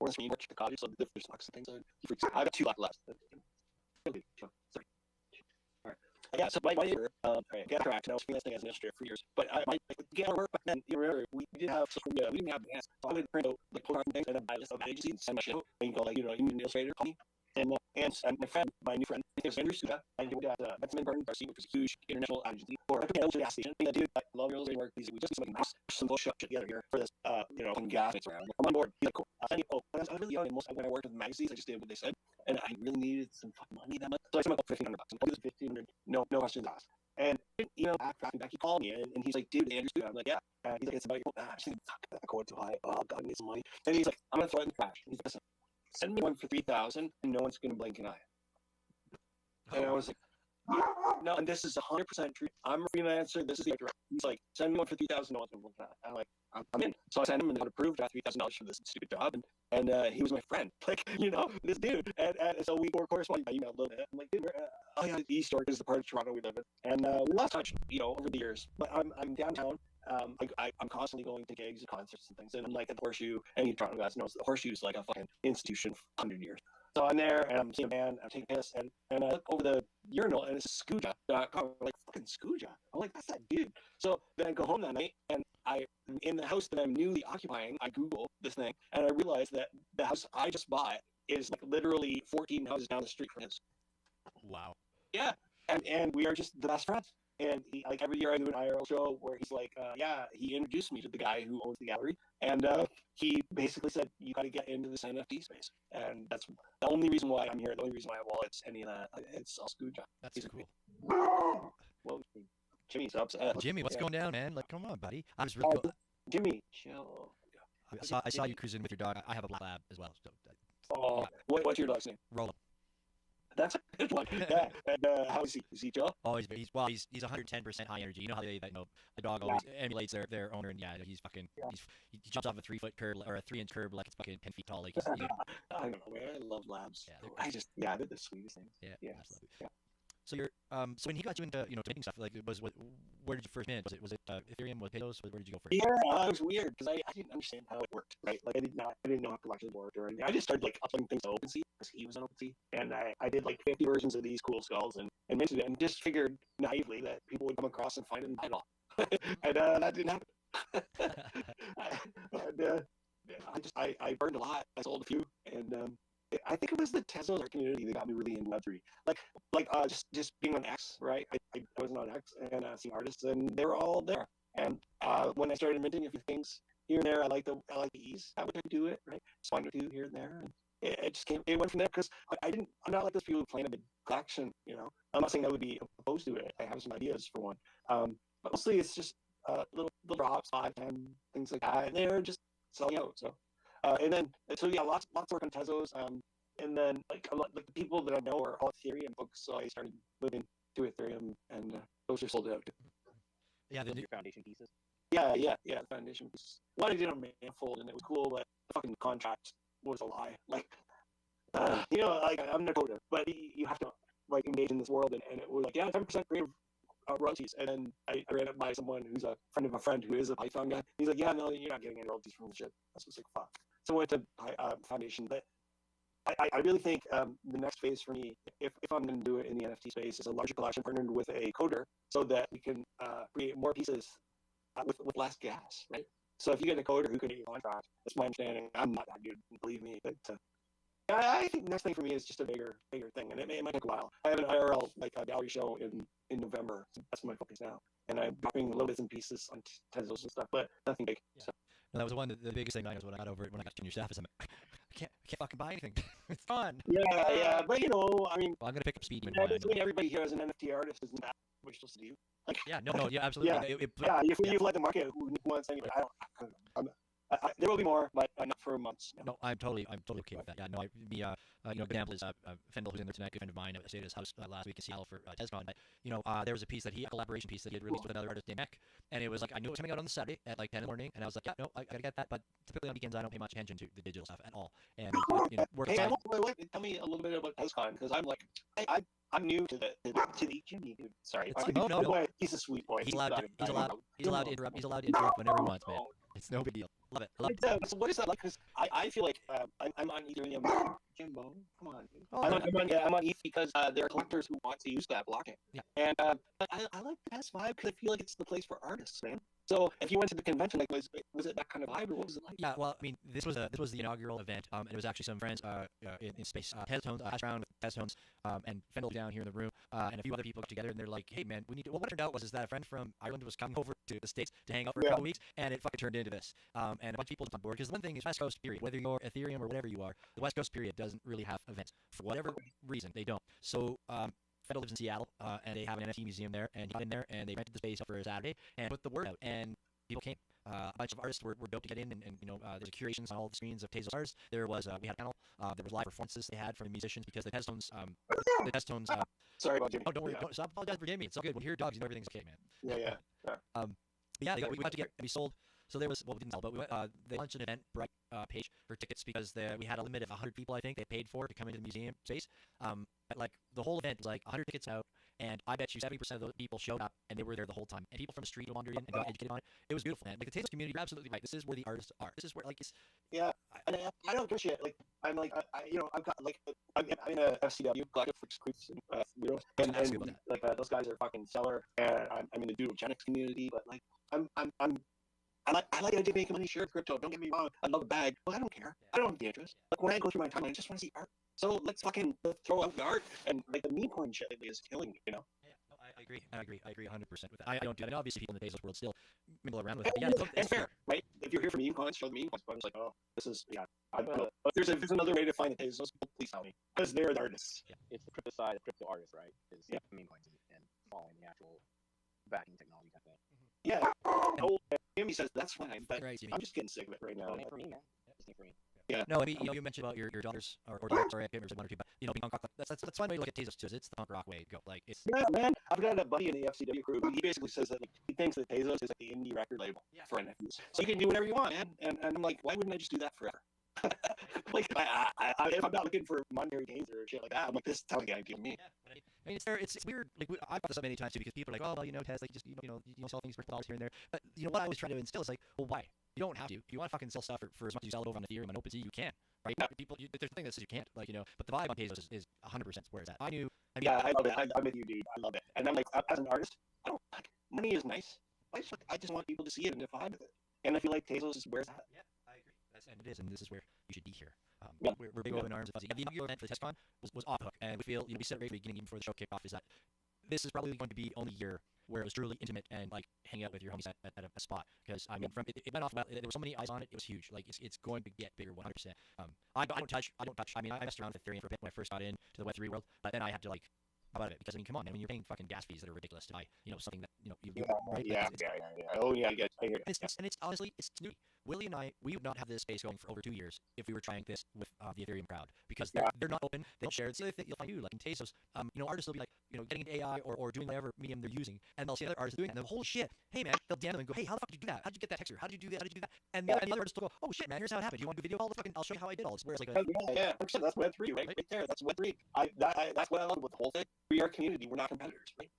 Or this mean watch the cottage, so there's stocks and things. So he freaks out. I got 2 left. Sorry. All right. yeah, so my neighbor, right, got tracked, and I was freelancing as an illustrator for years. But my began work back then. You remember we didn't have social media, we didn't have bands, so I would print out like postcards and things, and then buy a list of agencies and send my shit out. And you go like, you need an illustrator, call me. And my new friend, his name is Andrew Suda, and he worked at Benson Burton Darcy, which is a huge international agency. Or I took an gas station. Yeah, dude, I love your illustrating work. We just need some bullshit together here for this, some gas it's around. I'm on board. He's like, cool. When I was really young, and when I worked with magazines, I just did what they said, and I really needed some fucking money that much, so I spent about $1,500. I'll do this $1,500, no questions asked. And back he called me, and he's like, dude, Andrew Suda. I'm like, yeah. And he's like, it's about your. I just think that quote too high. Oh God, I need some money. And he's like, I'm gonna throw it in the trash. He's like, listen, send me one for $3,000, and no one's gonna blink an eye. And I was like, no, and this is 100% true. I'm a freelancer. This is the director. He's like, send me one for $3,000. No one's gonna blink an eye. I'm like, I'm in. So I sent him, and they got approved. I got $3,000 for this stupid job, and he was my friend. Like, this dude. And so we were corresponding by email a little bit. I'm like, dude, oh yeah, East York is the part of Toronto we live in, and we lost touch, over the years. But I'm downtown. I'm constantly going to gigs and concerts and things, and I'm like at the Horseshoe. Any Toronto guys knows the Horseshoe is like a fucking institution for 100 years. So I'm there, and I'm seeing a band, I'm taking piss, and I look over the urinal, and it's Scooja.com. I'm like, fucking Scooja. I'm like, that's that dude. So then I go home that night, and I'm in the house that I'm newly occupying. I Google this thing, and I realize that the house I just bought is like literally 14 houses down the street from his. Wow. Yeah, and we are just the best friends. And he, like every year I do an IRL show where he's like, he introduced me to the guy who owns the gallery. And he basically said, you got to get into this NFT space. And that's the only reason why I'm here. The only reason why I have wallets, any of that. It's all Scooja. That's He's cool. Well, Jimmy's upset. Jimmy, what's going down, man? Like, come on, buddy. I was really cool. Jimmy, chill. I saw you cruising with your dog. I have a black lab as well. So, oh, what's your dog's name? Roll him. That's a good one. Yeah. And how is he? Is he chill? Oh, he's 110% high energy. You know how the dog always emulates their owner, and yeah, he's fucking he jumps off a 3-foot curb or a 3-inch curb like it's fucking 10 feet tall. Like I don't know, man. I love labs. Yeah, they're the sweetest things. Yeah. Absolutely. Yeah. So you're so when he got you into making stuff, like where did you first mint? Was it Ethereum? Was it Patos? Where did you go first? Yeah, it was weird because I didn't understand how it worked, right? Like I didn't know how collections worked or anything. I just started like uploading things to OpenSea because he was on OpenSea, and I did like 50 versions of these cool skulls and minted it, and just figured naively that people would come across and find it and buy it all, and that didn't happen. I burned a lot. I sold a few, and I think it was the Tezos community that got me really into Web3. Just being on X, right? I wasn't on X and seeing artists, and they were all there. And when I started minting a few things here and there, I like the ease at which I do it, right? Just one or two here and there, and it just came. It went from there because I'm not like those people who plan a big collection. I'm not saying I would be opposed to it. I have some ideas for one, but mostly it's just little drops, 5, 10 things like that, and they're just selling out. So. Lots of work on Tezos. And then like the people that I know are all Ethereum folks, so I started moving to Ethereum, and those are sold out. Yeah, your foundation pieces. Yeah, the foundation piece. One I did on Manifold, and it was cool, but the fucking contract was a lie. Like, I'm no coder, but you have to like engage in this world, and it was like 10% creative royalties, and then I ran it by someone who's a friend of a friend who is a Python guy. He's like, yeah, no, you're not getting any royalties from the shit. That's just like fuck. So I went to Foundation, but I really think the next phase for me, if I'm going to do it in the NFT space, is a larger collection partnered with a coder, so that we can create more pieces with less gas, right? So if you get a coder who can get a contract, that's my understanding. I'm not that good, believe me, but I think the next thing for me is just a bigger thing, and it might take a while. I have an IRL like a gallery show in November. So that's my focus now, and I'm dropping little bits and pieces on Tezos and stuff, but nothing big. Yeah. So. No, that was the biggest thing I was when I got over it when I got to your staff is I can't fucking buy anything. It's gone. Yeah, but I mean, well, I'm gonna pick up speed. Everybody here is an NFT artist, isn't that what you're supposed to do? Like, yeah, absolutely. If you let the market who wants anything, there will be more, but not for months. No, I'm totally okay with that. Yeah, no, good example is Fendel, who's in there tonight, good friend of mine. I stayed at his house last week in Seattle for TezCon. But there was a collaboration piece that he had released with another artist named Mech, and it was like I knew it was coming out on the Saturday at like 10 in the morning, and I was like, I gotta get that. But typically on weekends I don't pay much attention to the digital stuff at all, and work aside. Wait, tell me a little bit about TezCon, because I'm like I'm new to the Jimmy dude. Sorry. No. He's a sweet boy. He's allowed to interrupt. He's allowed to interrupt whenever he wants, man. It's no big deal. Love it. Love it. So what is that like? Because I feel like I'm on Ethereum. Jimbo, come on. Dude. Oh, I'm on ETH because there are collectors who want to use that blockchain. Yeah. And but I like the S5 because I feel like it's the place for artists, man. So if you went to the convention, like was it that kind of vibe or what was it like? yeah, well, I mean, this was the inaugural event, and it was actually some friends in space, Teztones, Hash Brown with Teztones, and Fendel down here in the room, and a few other people got together, and they're like, hey man, we need to. Well, what turned out was that a friend from Ireland was coming over to the States to hang out for a couple weeks, and it fucking turned into this, and a bunch of people jumped on board because the one thing is West Coast period, whether you're Ethereum or whatever you are, the West Coast period doesn't really have events for whatever reason they don't. So Fendel lives in Seattle, and they have an NFT museum there, and he got in there, and they rented the space up for a Saturday, and put the word out, and people came. A bunch of artists were built to get in, and there's curations on all the screens of Tezos Stars. There was we had a panel. There was live performances they had from the musicians because the Teztones. Sorry about Jimmy. Oh, don't worry. Don't stop apologizing for Jimmy. It's all good. When you hear dogs, you know everything's okay, man. Yeah. Yeah, we got to get. We sold. So there was, well, we didn't sell, but we went, they launched an Eventbrite page for tickets because we had a limit of 100 people, I think, they paid for to come into the museum space. But like the whole event was like 100 tickets out, and I bet you 70% of those people showed up and they were there the whole time. And people from the street wandered in and got educated on it. It was beautiful, man. Like the Tezos community, you're absolutely right. This is where the artists are. This is where, like, it's. Yeah, I don't give a shit. Like, I'm like, I've got like, I'm in a FCW collective for Creeps and Weirdos, and like those guys are fucking stellar. And I'm in the Doodlegenics community, but like, I like the idea of making money, sure, crypto. Don't get me wrong. I love a bag, but I don't care. I don't have the interest. Like when I go through my timeline, I just want to see art. So let's fucking throw out the art, and like the meme coin shit lately is killing me, Yeah, no, I agree. I agree 100% with that. I don't do that. And obviously, people in the Tezos world still mingle around with it. But yeah, it's fair, right? If you're here for meme coins, show the meme coins. I'm just like, oh, this is If there's another way to find the Tezos, please tell me, because they're the artists. Yeah, it's the crypto side of crypto artists, right? Is meme coins and following the actual backing technology kind of thing. Yeah. Jimmy says that's fine, but right, I'm just getting sick of it right now. For me, man. For me. Yeah. No, I mean, you mentioned about your daughters or daughters, sorry, I can't remember one or two, but punk rock. That's one way to look at Tezos too. It's the punk rock way to go. Like it's. Yeah, man. I've got a buddy in the FCW crew. He basically says that like, he thinks that Tezos is like the indie record label for NFTs. So you can do whatever you want, man. And I'm like, why wouldn't I just do that forever? Like, if I'm not looking for monetary gains or shit like that, I'm like, this is how the guy give me. Yeah, I mean, it's weird. Like I've brought this up many times too because people are like, oh, well, Tez, like just you sell things for $1 here and there. But what I always try to instill is like, well, why? You don't have to. If you want to fucking sell stuff for as much as you sell it over on Ethereum and OpenSea, you can, right? No. There's nothing that says you can't, like But the vibe on Tezos is 100% where it's at. I love it. I'm with you, dude. I love it. And I'm like, as an artist, I don't like money is nice. I just want people to see it and to vibe with it. And I feel like Tezos is where it's at. Yeah, I agree. And it is, and this is where you should be here. We're big open arms and fuzzy. And the inaugural event for the TestCon was off the hook, and we feel we said right at the beginning, even before the show kicked off, is that this is probably going to be only year where it was truly intimate and like hanging out with your homies at a spot. Because I mean, from it went off well. There were so many eyes on it. It was huge. Like it's going to get bigger, 100%. I don't touch. I mean, I messed around with Ethereum for a bit when I first got into the Web3 world, but then I had to like. About it because I mean, come on, man. When you're paying fucking gas fees that are ridiculous to buy, something that you do, right? Yeah. Oh yeah, I get it. And it's honestly, it's new. Willie and I, we would not have this space going for over 2 years if we were trying this with the Ethereum crowd because they're not open. They don't share. It's the other thing you'll find too, like in Tezos, artists will be like, getting into AI or doing whatever medium they're using, and they'll see other artists doing it, and they'll holy shit, hey man, they'll DM them and go, hey, how the fuck did you do that? How did you get that texture? How did you do that? How did you do that? And the other artists will go, oh shit, man, here's how it happened. Do you want to do a video call? I'll show you how I did all this. Whereas like, yeah, 100%. That's Web3, right there. That's Web3. That's what I love with the whole thing. We are community. We're not competitors, right?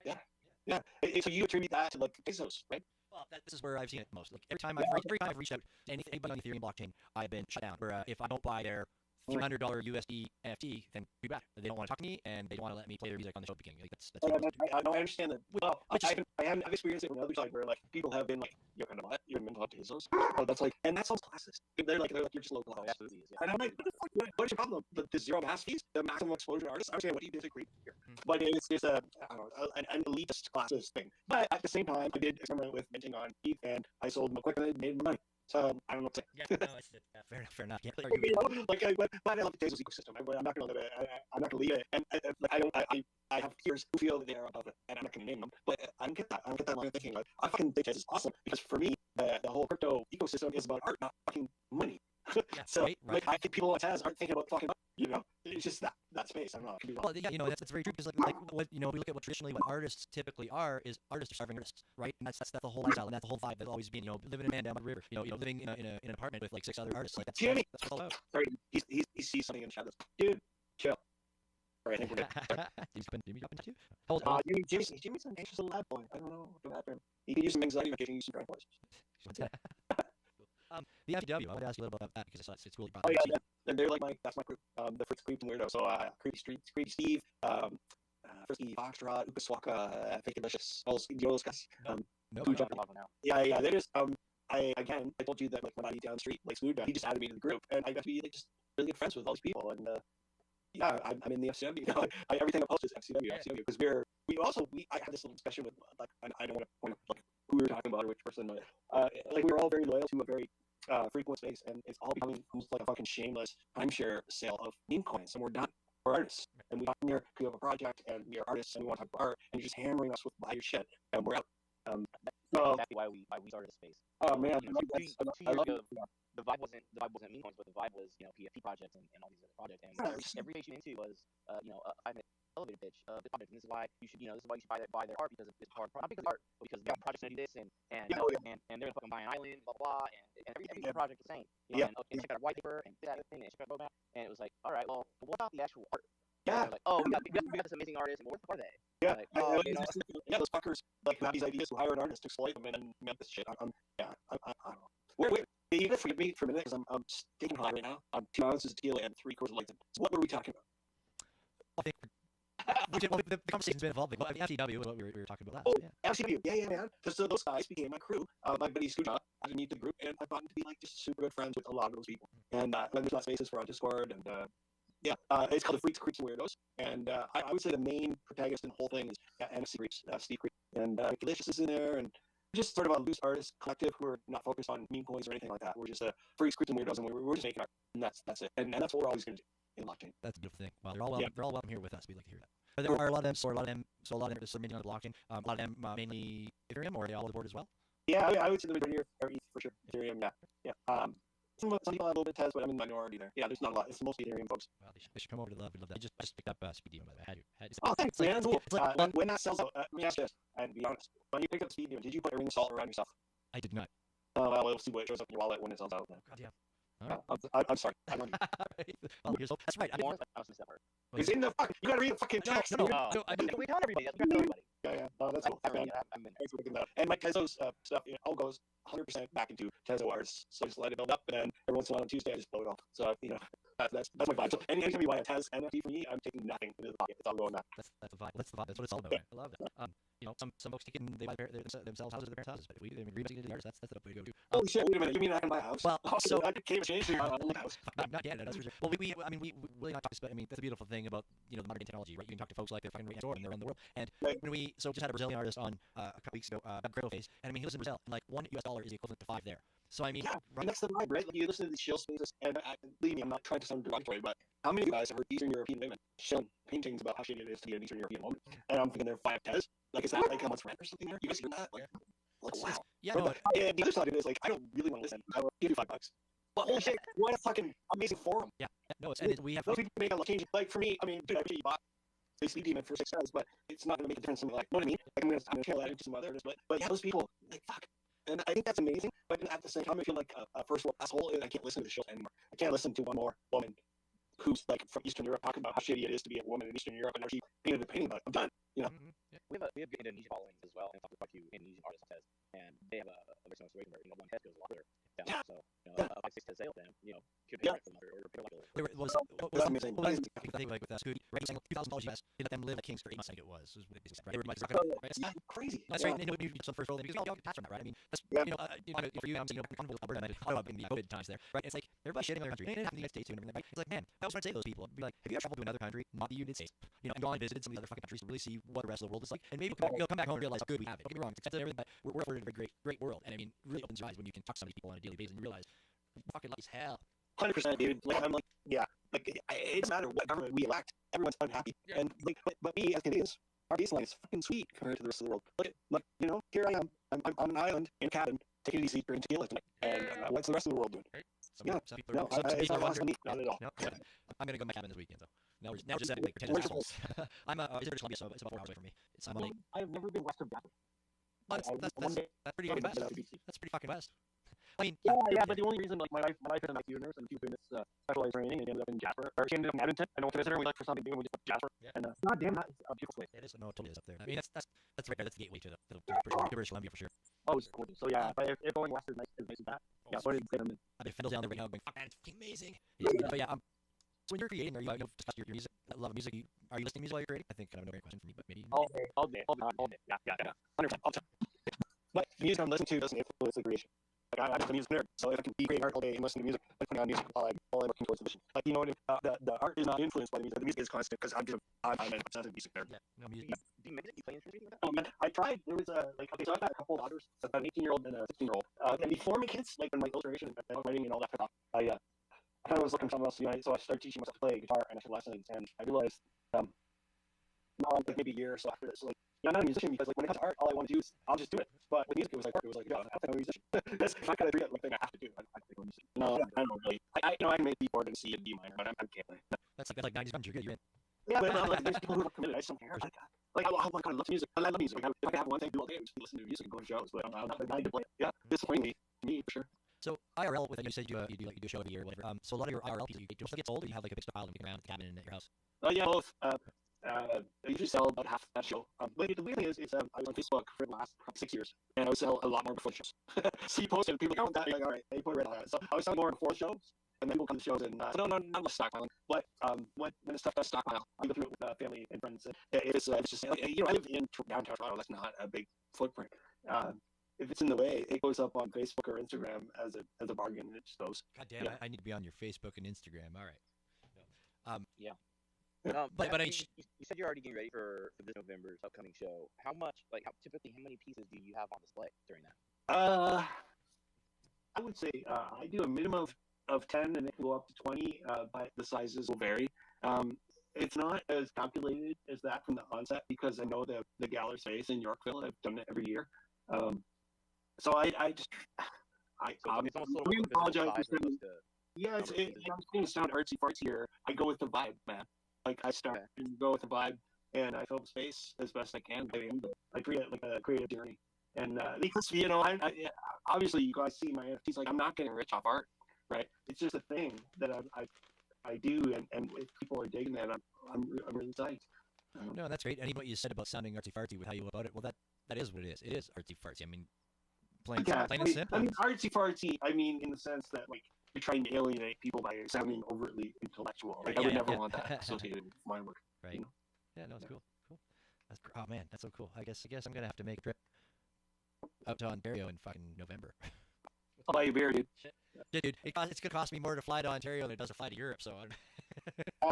Yeah. So you attribute that to like Tezos, right? Well, this is where I've seen it most. Like every time I've reached out to anybody on the Ethereum blockchain, I've been shut down. Where if I don't buy their $300 USD NFT, then be back. They don't want to talk to me, and they don't want to let me play their music on the show beginning. Like that's I understand that. Well, I've experienced it from the other side where like people have been like, you're kind of what? You're mental Tezos. Oh, that's like, and that sounds classist. They're like you're just low class. And I'm like, what the fuck? What is your problem? The zero gas fees, the maximum exposure artists. I understand what you disagree here, but it's just an elitist classist thing. But at the same time, I did experiment with minting on ETH, and I sold them quickly and made money. So I don't know what to say. Yeah, no, fair enough. Can't argue. But I love the Tezos ecosystem. I'm not going to leave it. I'm not going to leave it. And I have peers who feel that they are above it, and I'm not going to name them. But I don't get that. I don't get that line of thinking. Like, I fucking think Tezos is awesome because for me, the whole crypto ecosystem is about art, not fucking money. Yeah, so right. Like I think people on Tez aren't thinking about fucking money, It's just that space. I don't know. It could be wrong. Well, yeah, that's very true because like what we look at what traditionally what artists typically are is artists are starving artists, right? And that's the whole lifestyle and that's the whole vibe that's always been, living in a man down by the river, living in an apartment with like 6 other artists, like that's Jimmy. That's what it's all about. Sorry, he sees something in the shadows. Dude, chill. All right, I think we're good. Jimmy's up into too. Jimmy's an anxious little lad boy. I don't know what happened. He could use some anxiety medication, use some drug points. The FTW, I want to ask you a little bit about that because it's really Oh yeah, they're like that's my group. The Freaks, Creeps, and Weirdos. So Creepy Streets, Creepy Steve, Frisky Foxtrot, Ukaswaka, Fake Delicious, all those guys. Nope. Who jumped now? Yeah. They just I told you that like when I eat down the street, like Smooth, he just added me to the group, and I got to be like just really good friends with all these people, and yeah, I'm in the FCW. Everything I post is FCW because I had this little discussion with like I don't want to point like who we were talking about or which person, but like we were all very loyal to a very frequent space, and it's all becoming almost like a fucking shameless timeshare sale of meme coins, and we're done. We're artists, and we come here because we have a project, and we are artists, and we want to talk about art, and you're just hammering us with buy your shit, and we're out. That's exactly why we started the space. Oh man, you know, 2 years ago, the vibe wasn't meme coins, but the vibe was PFP projects and all these other projects. And every page you into was a 5-minute elevator pitch of the project. And this is why you should buy their art because it's hard, not because of art, but because the project's gonna do this and they're gonna fucking buy an island, blah blah, and every project the same. And check out our white paper and that thing and check out roadmap. And it was like, all right, well, what about the actual art? Yeah. Like, oh, we got this amazing artist, and what are they? Yeah. Like, those fuckers like who have these ideas who hire an artist to exploit them and make this shit. I don't know. Wait. You gotta forgive me for a minute because I'm sticking high right now. I'm 2 ounces of tequila and 3 quarters of Lipton. So what were we talking about? The conversation's been evolving. Well, FTW was what we were talking about last. Oh, yeah. FTW. Yeah, man. So those guys became my crew. My buddy Scooja, I didn't meet the group, and I've gotten to be like just super good friends with a lot of those people. And there's lots of spaces for our Discord, and it's called the Freaks, Creeps, and Weirdos. And I would say the main protagonist in the whole thing is NFC Creeps, Steve Creep, and Delicious is in there, and just sort of a loose artist collective who are not focused on meme coins or anything like that. We're just Freaks, Creeps, and Weirdos, and we're just making art, and that's it. And that's what we're always going to do in blockchain. That's a beautiful thing. Well, they're all welcome here with us. We'd like to hear that. But there are a lot of them, so a lot of them are submitting on the blockchain. A lot of them mainly Ethereum, or are they all on the board as well? Yeah, I would say the majority are ETH for sure. Ethereum, yeah. Some people have a little bit of Tez, but I'm in the minority there. Yeah, there's not a lot. It's mostly Ethereum folks. Well, they should come over to love. We'd love that. I just picked up Speed Demon, by the way. Oh, thanks, man. Cool. When that sells out, let me ask you this, and be honest. When you pick up Speed Demon, did you put a ring of salt around yourself? I did not. Oh, well, we'll see what shows up in your wallet when it sells out. God, yeah. All right. I'm sorry. Well, that's right. I was missed that part. It's in the fucking. You gotta read the fucking text. No, we tell everybody. That's what we tell everybody. Yeah. Oh, that's cool. Thanks for looking that up. And my Tezo's stuff, all goes 100% back into Tezo artists. So I just let it build up, and then every once in a while on Tuesday I just blow it off. So that's my vibe. So anytime you buy a Tez NFT for me, I'm taking nothing into the pocket. It's all going back. That's the vibe. That's the vibe. That's what it's all about. Man. I love that. Some folks take it and they buy themselves houses or their parents' houses, but rebating into the artists, that's the way to go. Holy shit! Wait a minute. You mean I can buy a house? Well, so I can't exchange for my own house. Not yet. That's for sure. Well, we really not talk. I mean, that's the beautiful thing about the modern day technology, right? You can talk to folks like they're fucking right next door and they're around the world. And when we just had a Brazilian artist on a couple weeks ago, Face, and I mean he lives in Brazil, and like $1 is the equivalent to 5 there. So I mean, and that's the vibe, right? Like you listen to these shill spaces, and believe me, I'm not trying to sound derogatory, but how many of you guys have heard Eastern European women showing paintings about how shitty it is to be an Eastern European woman? And I'm thinking they're 5 Tez. Like, is that like how much rent or something there? You guys hear that? Like, wow. Yeah. And the other side of it is like, I don't really want to listen. I will give you $5. But holy shit, what a fucking amazing forum. Yeah. No, we have those people make a change. Like for me, I mean, dude, I appreciate you bought a Speed Demon for 6 cents, but it's not going to make a difference in my life. You know what I mean? Like, I'm gonna channel that into some other artists, but yeah, those people, like, fuck. And I think that's amazing, but at the same time, I feel like a first world asshole, and I can't listen to the show anymore. I can't listen to one more woman who's like from Eastern Europe talking about how shitty it is to be a woman in Eastern Europe and how she painted a painting about it. I'm done. Yeah. We have good Indonesian followings as well, and talk about you Indonesian artists on Tez, and they have a very similar situation where one Tez goes a lot further down. Yeah. So a 5-6 Tez sale, then could pay right from under or pay like a. What was amazing? I think like with Scooty, right? Saying $2,000 US, they let them live at Kings for 8 months. I think it was what it basically said, right? Everybody's right? Crazy. That's right. And you some first world because we all get attached from that, right? I mean, that's for you, I'm saying Conville, Alberta, Ottawa in the COVID times there, right? It's like everybody's shitting on their country. It happened in the United States too, and everything, right? It's like, man, I was trying to say to those people, I'd be like, have you ever traveled to another country, not the United States, and gone and visited some of these other fucking countries to really see what the rest of the world is like, and maybe you'll come back home and realize how good we have it. Don't get me wrong, it's expensive and everything, but we're in a great world, and I mean, really opens your eyes when you can talk to some of these people on a daily basis and you realize fucking life is hell. 100%, dude. Like I'm like, yeah, like it doesn't matter what government we elect, everyone's unhappy, and like, but we as Canadians, our baseline is fucking sweet compared to the rest of the world. Look, here I am. I'm on an island in a cabin, taking it easy, drinking tequila tonight, and what's the rest of the world doing? Some people are it's not lost on me, not at all. No, I'm gonna go to my cabin this weekend, so now we're just like pretend it's assholes. I'm is British Columbia, so it's about 4 hours away from me. I'm on I've never been west of Gafford. That's pretty fucking west. That's pretty fucking west. I mean, Yeah, but the only reason, like, my wife is an ICU nurse and she was doing this specialized training and ended up in Jasper, or she ended up in Edmonton. I went to visit her and we looked for something new and we just went to Jasper. Yeah. And God damn, that's a beautiful place. it is. No, it totally is up there. I mean, that's right there. That's the gateway to the British Columbia for sure. Oh, it's gorgeous. So yeah, but if going west is nice as that, yeah, so I didn't say them. I've been Fendel's down there right now going, fuck man, it's fucking amazing. But yeah, so when you're creating, are you, I know discuss your music, love of music, are you listening to music while you're creating? I think kind of a great question for me, but maybe. All day. Yeah. 100% all the time. But the music I'm listening to doesn't influence the creation. Like, I'm just a music nerd, so if I can be creating art all day and listen to music, like putting on music while I'm working towards the mission. Like, you know what I mean? The art is not influenced by the music. The music is constant because I'm an obsessive music nerd. Yeah, no music. Do you play instruments? Oh man, I tried. There was so I've got a couple of daughters, so I've got an 18-year-old and a 16-year-old. And before my kids, like in my illustration and writing and all that stuff, I kind of was looking for something else to do. So I started teaching myself to play guitar and I took lessons, and I realized, like maybe a year or so after this, like, I'm not a musician because, like, when it comes to art, all I want to do is I'll just do it. But with music, it was like work. It was like, I don't think I'm a musician. That's kind of like thing I have to do. I think I'm a musician. No, I don't really. I can make keyboard and C and D minor, but I can't. That's like 90s grunge. You're good. You're in. Yeah, but like, there's people who are committed. I just don't care about that. Like, oh my god, I love music. I love music. Like, if I could have one thing to do all day, I would just listen to music and go to shows. But I'm not the guy to play. Yeah, disappointing me for sure. So IRL, with you said you do a show every year or whatever. So a lot of your IRL pieces, do stuff gets old, or you have like a big stockpile and you can around the cabin at your house? Yeah, both. I usually sell about half that show. But the weird thing is I was on Facebook for the last 6 years, and I would sell a lot more before the shows. So you post it, and people go, that, you're like, all right, they put it right on that. So I was selling more before the shows, and then people come to shows, and so no, not with stockpiling. But when the stuff does stockpile, I go through it with family and friends. And it's just, like, I live in downtown Toronto. That's not a big footprint. If it's in the way, it goes up on Facebook or Instagram as a bargain, and it just goes. God damn, I need to be on your Facebook and Instagram. All right. Yeah. But I mean, you said you're already getting ready for this November's upcoming show. How many pieces do you have on display during that? I would say I do a minimum of 10, and it can go up to 20. But the sizes will vary. It's not as calculated as that from the onset because I know the Galler space in Yorkville. I've done it every year. So I apologize. Yeah, I'm going to sound artsy fartsy here. I go with the vibe, man. Like, I start and go with the vibe, and I fill the space as best I can. I create like a creative journey, and because I obviously you guys see my NFTs. Like, I'm not getting rich off art, right? It's just a thing that I do, and if people are digging that, I'm really psyched. No, that's great. And what you said about sounding artsy fartsy with how you go about it, well, that is what it is. It is artsy fartsy. I mean, plain and simple. I mean, artsy fartsy. I mean, in the sense that, like, you're trying to alienate people by sounding overtly intellectual. Like, I would never want that associated with my work. Right. You know? Yeah, no, it's cool. Oh man, that's so cool. I guess I'm gonna have to make a trip up to Ontario in fucking November. I'll buy you a beer, dude. Yeah, dude, it's gonna cost me more to fly to Ontario than it does to fly to Europe. So.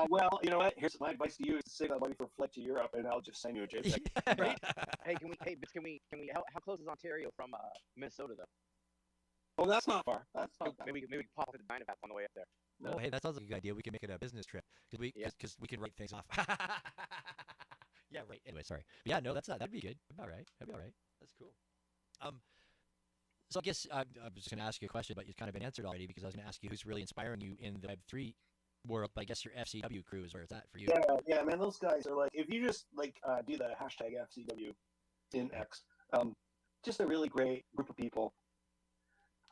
Well, you know what? Here's my advice to you: is to save that money for a flight to Europe, and I'll just send you a JPEG. Yeah, right. Hey, can we? How close is Ontario from Minnesota though? Oh, that's not far. That's not bad. Maybe we pop up at the Dynavax on the way up there. No, hey, that sounds like a good idea. We can make it a business trip because we can write things off. Yeah, right. Anyway, sorry. But yeah, no, that'd be good. That'd be all right. That's cool. So I guess I was just gonna ask you a question, but you've kind of been answered already because I was gonna ask you who's really inspiring you in the Web3 world. But I guess your FCW crew is where it's at for you. Yeah, man. Those guys are like, if you just do the hashtag FCW in X, just a really great group of people.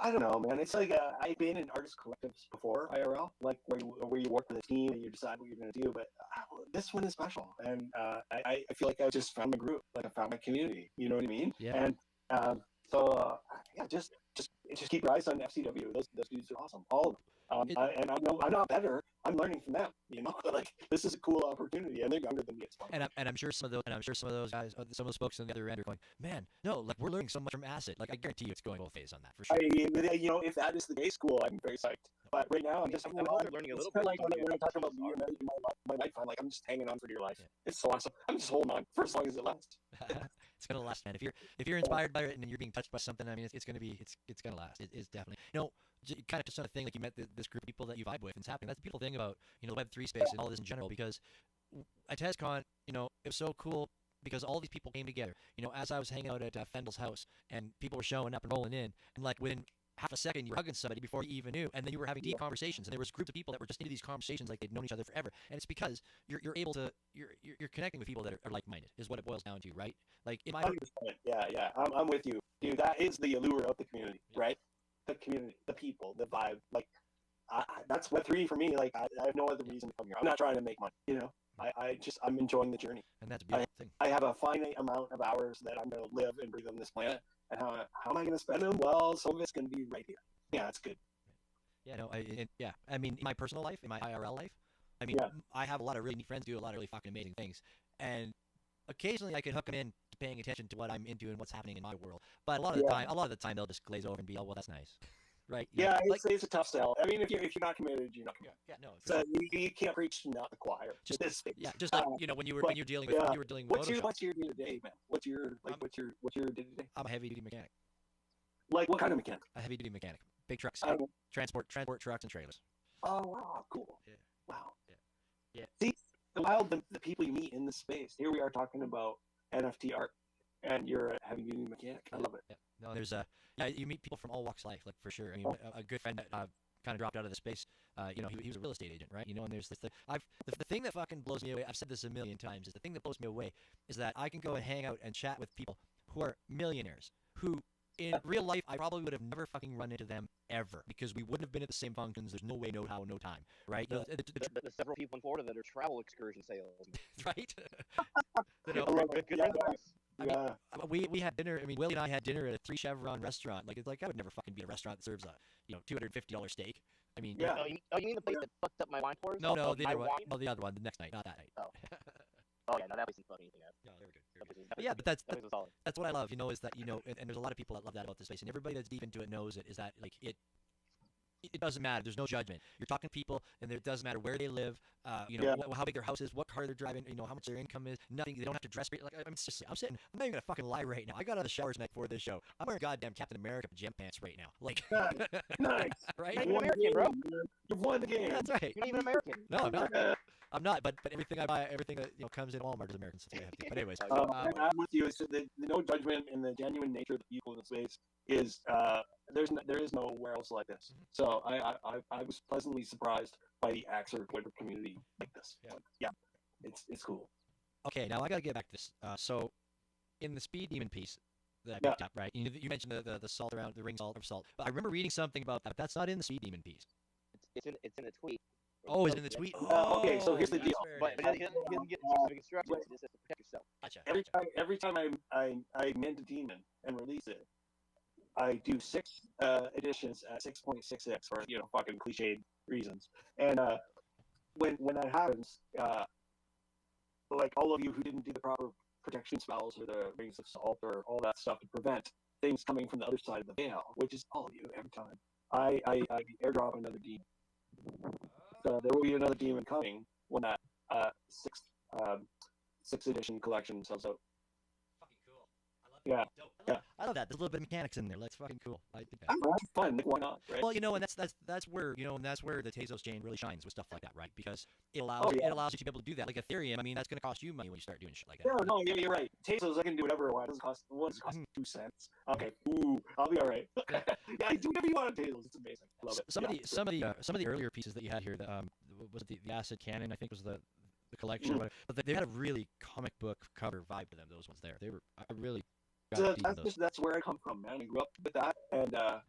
I don't know, man. It's like I've been in artist collectives before, IRL, like where you work with a team and you decide what you're going to do. But this one is special, and I feel like I just found my group, like I found my community. You know what I mean? Yeah. And just keep your eyes on FCW. Those dudes are awesome, all of them. And I'm not better. I'm learning from them. You know, like this is a cool opportunity, and they're younger than me. It's fun. And I'm sure some of those guys, some of those folks on the other end are going, man, no, like we're learning so much from Acid. Like I guarantee you, it's going both ways on that for sure. If that is the day school, I'm very psyched. But right now, I'm learning a little bit. Like when I talk about my life, I'm like, I'm just hanging on for dear life. Yeah. It's so awesome. I'm just holding on for as long as it lasts. It's gonna last, man. If you're inspired by it and you're being touched by something, I mean, it's gonna last. It's definitely. Kind of just on a thing like you met this group of people that you vibe with and it's happening. That's the beautiful thing about the Web3 space and all this in general, because at TesCon, it was so cool because all these people came together. As I was hanging out at Fendel's house and people were showing up and rolling in, and like within half a second you were hugging somebody before you even knew, and then you were having deep conversations, and there was groups of people that were just into these conversations like they'd known each other forever. And it's because you're able to you're connecting with people that are like-minded is what it boils down to, right? Like in my 100%. Yeah, I'm with you, dude. That is the allure of the community, right? the community, the people, the vibe. Like, that's Web3 for me. Like, I have no other reason to come here. I'm not trying to make money, you know. I'm enjoying the journey. And that's a beautiful thing. I have a finite amount of hours that I'm going to live and breathe on this planet. And how am I going to spend them? Well, some of it's going to be right here. Yeah, that's good. Yeah, no, I mean, in my personal life, in my IRL life, I mean, I have a lot of really neat friends do a lot of really fucking amazing things. And occasionally I can hook them in to paying attention to what I'm into and what's happening in my world. But a lot of the time they'll just glaze over and be, oh, well, that's nice. Right? Yeah, it's a tough sell. I mean, if you're not committed, you're not committed. Yeah, no. So you can't preach to not the choir. Just this space. Yeah, just like when you're dealing with what's Photoshop. your day to day, man? What's your day to day? I'm a heavy duty mechanic. Like what kind of mechanic? A heavy duty mechanic. Big trucks, transport trucks and trailers. Oh wow, cool. Yeah. Wow. Yeah. See, the people you meet in the space. Here we are talking about NFT art, and you're a heavy duty mechanic. I love it. Yeah. No, there's you meet people from all walks of life, like for sure. I mean, a good friend that kind of dropped out of the space. He was a real estate agent, right? And there's the thing that fucking blows me away. I've said this a million times. Is the thing that blows me away is that I can go and hang out and chat with people who are millionaires who. In real life, I probably would have never fucking run into them ever because we wouldn't have been at the same functions. There's no way, no how, no time, right? The several people in Florida that are travel excursion sales, right? Good friends of ours. I mean, we had dinner. I mean, Willie and I had dinner at a 3 Chevron restaurant. Like, it's like I would never fucking be at a restaurant that serves a $250 steak. I mean, Oh, you mean the place that fucked up my wine pours? No, the other one. No, the other one. The next night, not that night. Oh yeah, no, that place didn't fuck anything up. No, they were good. But yeah, but that's what I love. Is that and there's a lot of people that love that about this space, and everybody that's deep into it knows it. Is that like it doesn't matter. There's no judgment. You're talking to people, and it doesn't matter where they live. How big their house is, what car they're driving. How much their income is. Nothing. They don't have to dress. Like I'm sitting. I'm not even gonna fucking lie right now. I got out of the shower tonight before this show. I'm wearing goddamn Captain America gym pants right now. Like nice. Right? You're an American, bro. You won the game. That's right. You're not even American. No, I'm not. I'm not, but everything I buy, everything that comes in Walmart is American, so I have to. But anyways, I'm with you. So the no judgment and the genuine nature of the people in the space is there is nowhere else like this. So I was pleasantly surprised by the Axer Twitter community like this. Yeah, it's cool. Okay, now I gotta get back to this. So in the Speed Demon piece that I picked up, right? You mentioned the salt around the ring salt of salt, but I remember reading something about that. That's not in the Speed Demon piece. It's in a tweet. Oh, is it in the tweet? Okay, so here's the deal. But he doesn't get specific instructions. He just says to protect yourself. Gotcha. Every time I mint a demon and release it, I do 6 editions at 6.66 for fucking cliched reasons. And when that happens, like all of you who didn't do the proper protection spells or the rings of salt or all that stuff to prevent things coming from the other side of the veil, which is all of you every time, I airdrop another demon. So there will be another demon coming when that 6th edition collection sells out. Fucking cool. I love Yeah. I love that. There's a little bit of mechanics in there. That's fucking cool. I think that. That's fun. Like, why not? Right? Well, and that's where the Tezos chain really shines with stuff like that, right? Because it allows you to be able to do that. Like Ethereum, I mean, that's going to cost you money when you start doing shit like that. No, you're right. Tezos, I can do whatever I want. It doesn't cost. What does it cost? 2 cents. Okay. Ooh, I'll be all right. Yeah, do whatever you want on Tezos. It's amazing. I love it. Some of the earlier pieces that you had here, was it the Acid Cannon? I think was the collection, or whatever. But they had a really comic book cover vibe to them. Those ones there, they were really. That's where I come from, man. I grew up with that, and I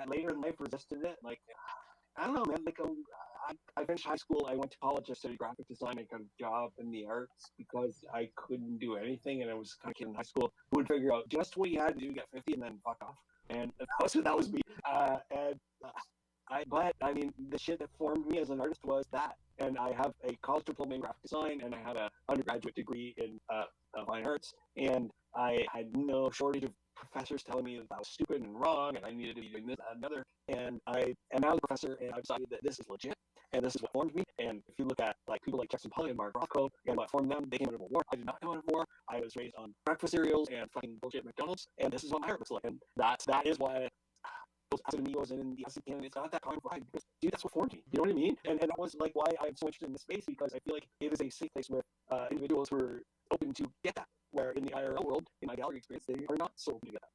later in life resisted it. Like, I don't know, man. Like, I finished high school. I went to college. I studied graphic design. I got a job in the arts because I couldn't do anything, and I was kind of kid in high school who would figure out just what you had to do to get 50 and then fuck off. And that was me. But I mean, the shit that formed me as an artist was that. And I have a college diploma in graphic design, and I have an undergraduate degree in fine arts. And I had no shortage of professors telling me that I was stupid and wrong, and I needed to be doing this, that, and another. And I am now a professor, and I've decided that this is legit, and this is what formed me. And if you look at like people like Jackson Pollock and Mark Rothko, and what formed them, they came out of a war. I did not come out of a war. I was raised on breakfast cereals and fucking bullshit McDonald's, and this is what my art looks like. And that is why those Acid Amigos and the Acid Cannon, it's got that kind of vibe. Because, dude, that's what formed me. You know what I mean? And that was like why I'm so interested in this space, because I feel like it is a safe place where individuals who are open to get that. Where in the IRL world, in my gallery experience, they are not so open to get that.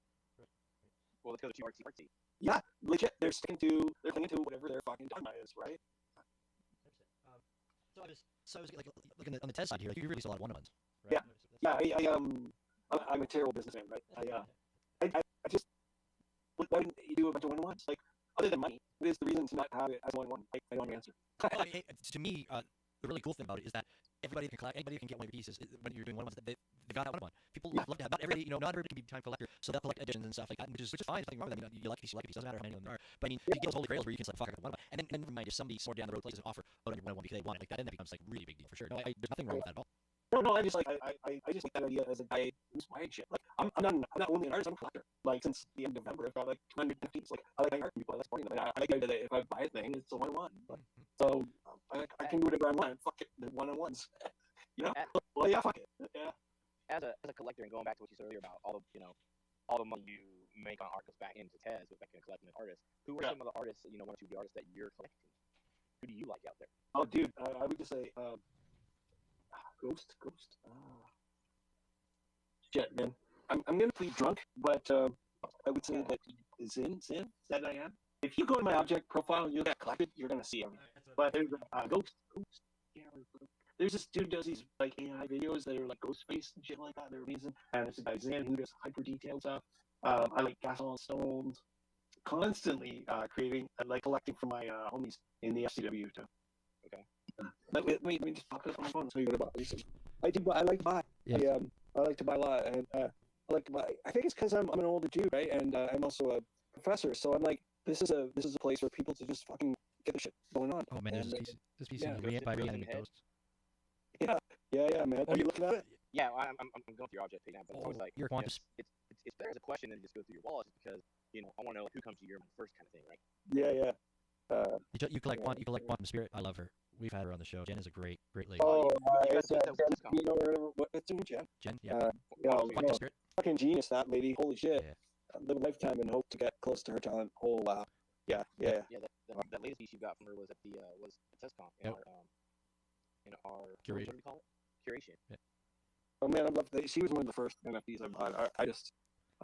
Well, let's go to artsy. Yeah, legit. They're clinging to whatever their fucking dogma is, right? So I was like on the test side here, you released a lot of one-on-ones, right? Yeah. I'm a terrible businessman, right? I just why didn't you do a bunch of 1-on-1s? Like, other than money, what is the reason to not have it as 1-on-1? Like, I don't answer. Well, to me, the really cool thing about it is that anybody can get one of your pieces when you're doing one-on-ones. They've got that one. People love to have. Not everybody, not everybody can be time collector, so they'll collect editions and stuff like that, which is fine. There's nothing wrong with that. You like a piece, doesn't matter how many of them there are. But I mean, if you get those holy grails where you can say, fuck, I got one of them, and then never mind if somebody somewhere down the road places an offer on your 1-on-1 because they want it like that, then that becomes like a really big deal for sure. No, there's nothing wrong with that at all. No, I just like I just like that idea as a guy who's buying shit. Like I'm not only an artist, I'm a collector. Like since the end of November, I've got like 200 NFTs. Like I like buying art from people, I like supporting them. And I like the idea that if I buy a thing, it's a 1-on-1. So I can do whatever I want. Fuck it, the 1-on-1s. You know? Well, yeah, fuck it. Yeah. As a collector, and going back to what you said earlier about all the money you make on art goes back into Tez with making a collecting an artist. Who are some of the artists, 1 or 2 of the artists that you're collecting? Who do you like out there? Oh, dude, I would just say Ghost. Shit, man. I'm gonna plead drunk, but I would say that Zin that I am. If you go to my object profile, you'll get collected. You're gonna see him. But there's Ghost. Yeah, there's this dude who does these like AI videos that are like ghost face and shit like that. They're amazing. And there's a guy Zin who does hyper detailed stuff. I like Gasol Stones. Constantly creating, like collecting from my homies in the FCW too. Okay. Let me just pop this on my phone so you go to buy. I do. I like to buy. Yeah. I like to buy a lot, and I like to buy. I think it's because I'm an older dude, right? And I'm also a professor, so I'm like, this is a place for people to just fucking get the shit going on. Oh man, there's this piece yeah, by Reanimated Ghosts. Yeah, man. Are you looking at it? Yeah, I'm going through your object page now, but it's always like You're quantum. it's better as a question than just go through your wallet because I want to know like, who comes to your mind first kind of thing, right? Yeah. You collect Quantum Spirit. I love her. We've had her on the show. Jen is a great lady. Oh, you it's guys did that with Discom. you know what's her name, Jen? Jen, yeah. Quantum Spirit. Fucking genius, that lady. Holy shit. Yeah. Live a lifetime and hope to get close to her talent. Oh wow. Yeah. Yeah, that latest piece you got from her was at the TesCon in our Curation. what do we call it? Curation. Yeah. Oh man, I love that. She was one of the first NFTs I bought. I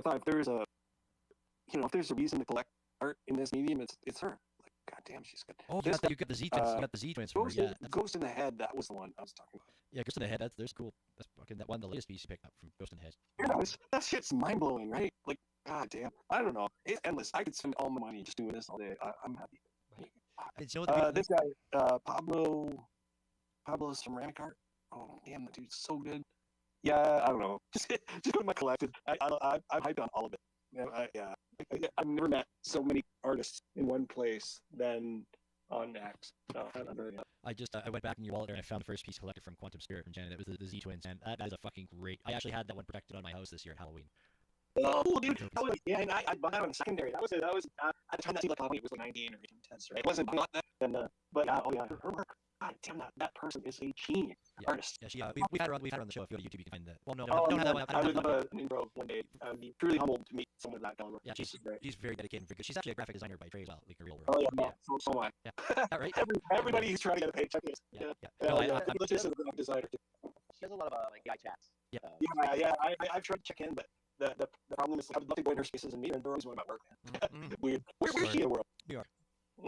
thought if there's a reason to collect art in this medium, it's her. Like, goddamn, she's good. Oh, you got the Z twins. You got the Z twins from her. Yeah. Ghost in the Head. That was the one I was talking about. Yeah, Ghost in the Head. That's cool. That's fucking that one. The latest piece you picked up from Ghost in the Head. Yeah, that shit's mind blowing, right? Like, goddamn. I don't know. It's endless. I could spend all my money just doing this all day. I'm happy. This guy, Pablo's from Ceramic Art. Oh damn, that dude's so good. Yeah, I don't know. Just go to my collected. I'm hyped on all of it. Yeah, I've never met so many artists in one place than on X. No, I went back in your wallet there and I found the first piece collected from Quantum Spirit from Janet. It was the Z twins, and that is a fucking great. I actually had that one protected on my house this year at Halloween. Oh, dude. Yeah, and I bought that on secondary. That was at the time that seemed like Halloween. It was like 19 or 18 cents, right? It wasn't not that. And but yeah, her work. God damn, that person is a genius artist. Yeah, we've had her on the show. If you go to YouTube, you can find that. Well, no, I don't have that one. I would love an intro one day. I'd be truly humbled to meet someone of that caliber. Yeah, she's very dedicated and very good. She's actually a graphic designer by trade as well, like a real world. Oh yeah, so am I. Yeah, right. Everybody who's trying to get a paycheck is. Yeah. I'm just a graphic designer too. She has a lot of like guy chats. Yeah. I've tried to check in, but the problem is like, I would love to go in her spaces and meet her, and they're always going about work. Weird. Where's she in the world? We are.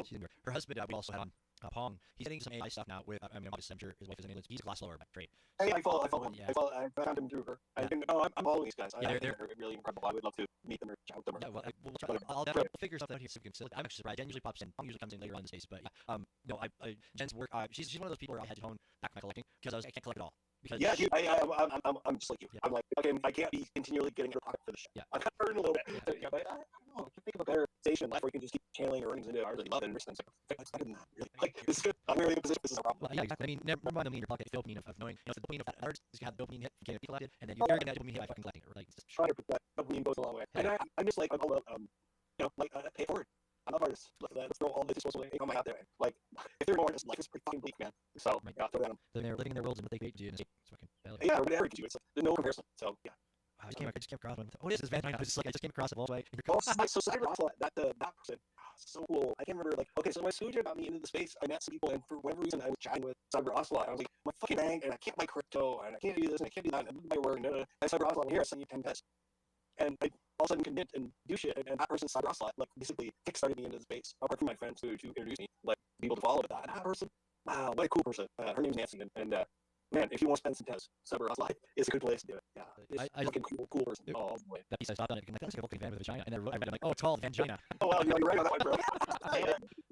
She's in there. Her husband, we also had on Pong. He's getting some AI stuff now with. Obviously, I'm sure his wife is in England. He's a glass blower by trade. Hey, I follow him. Yeah. I found him through her. I'm following these guys. I think they're really incredible. I would love to meet them or chat with them. Yeah, well, we'll try. I'll definitely figure something out here so we can facilitate. I'm actually surprised. Jen usually pops in. Pong usually comes in later on in the space, but Jen's work. She's one of those people where I had to hone back my collecting because I can't collect it all. Because yeah, dude, I'm just like you. Yeah. I'm like, okay, I can't be continually getting your pocket for the shit. Yeah. I'm kind of hurting a little bit. Yeah. But I don't know. I can think of a better station in life where you can just keep channeling your earnings into art that you love and risk them. It's better than that. Really. Like, this is good. I'm really in a position. This is a problem. Well, yeah, exactly. I mean, never mind the dopamine in your pocket, the dopamine of knowing, the dopamine of that artist is going to have the dopamine hit, getting it collected, and then you're going to get that dopamine hit by fucking collecting it. Or like, it's just 100%. Dopamine goes a long way. And I'm just like, I'm all pay it forward. I love artists. Let's throw all the disposable income I got there. Like, if they're no artists, life is pretty fucking bleak, man. So, yeah, throw that on them. They're living in their worlds and what they create to do, and it's fucking hell. Yeah, whatever you do, it's like, there's no comparison. So, yeah. I just came across one. Oh, this is Van Dyne. I just came across it all the way. So Cyber Ocelot, that person, so cool. I can't remember, like, okay, so my Scooja got me into the space. I met some people, and for whatever reason, I was chatting with Cyber Ocelot. I was like, my fucking bank, and I can't buy crypto, and I can't do this, and I can't do that, and I buy work, and Cyber Ocelot, here, I send you 10 pets. And I all of a sudden can knit and do shit, and that person's Cyber Ocelot, like, basically kickstarted me into the space, apart from my friends who introduced me, like, people to follow with that. And that person, wow, what a cool person. Her name's Nancy, and man, if you want to spend some time Cerberus life, it's a good place to do it. Yeah, it's I fucking cool person. Oh boy. that piece I stopped on it. I'm like, that's like a Vulcan van with a vagina. And then I read it, I'm like, oh, it's called Vangina. Oh well, you're right on that one, bro.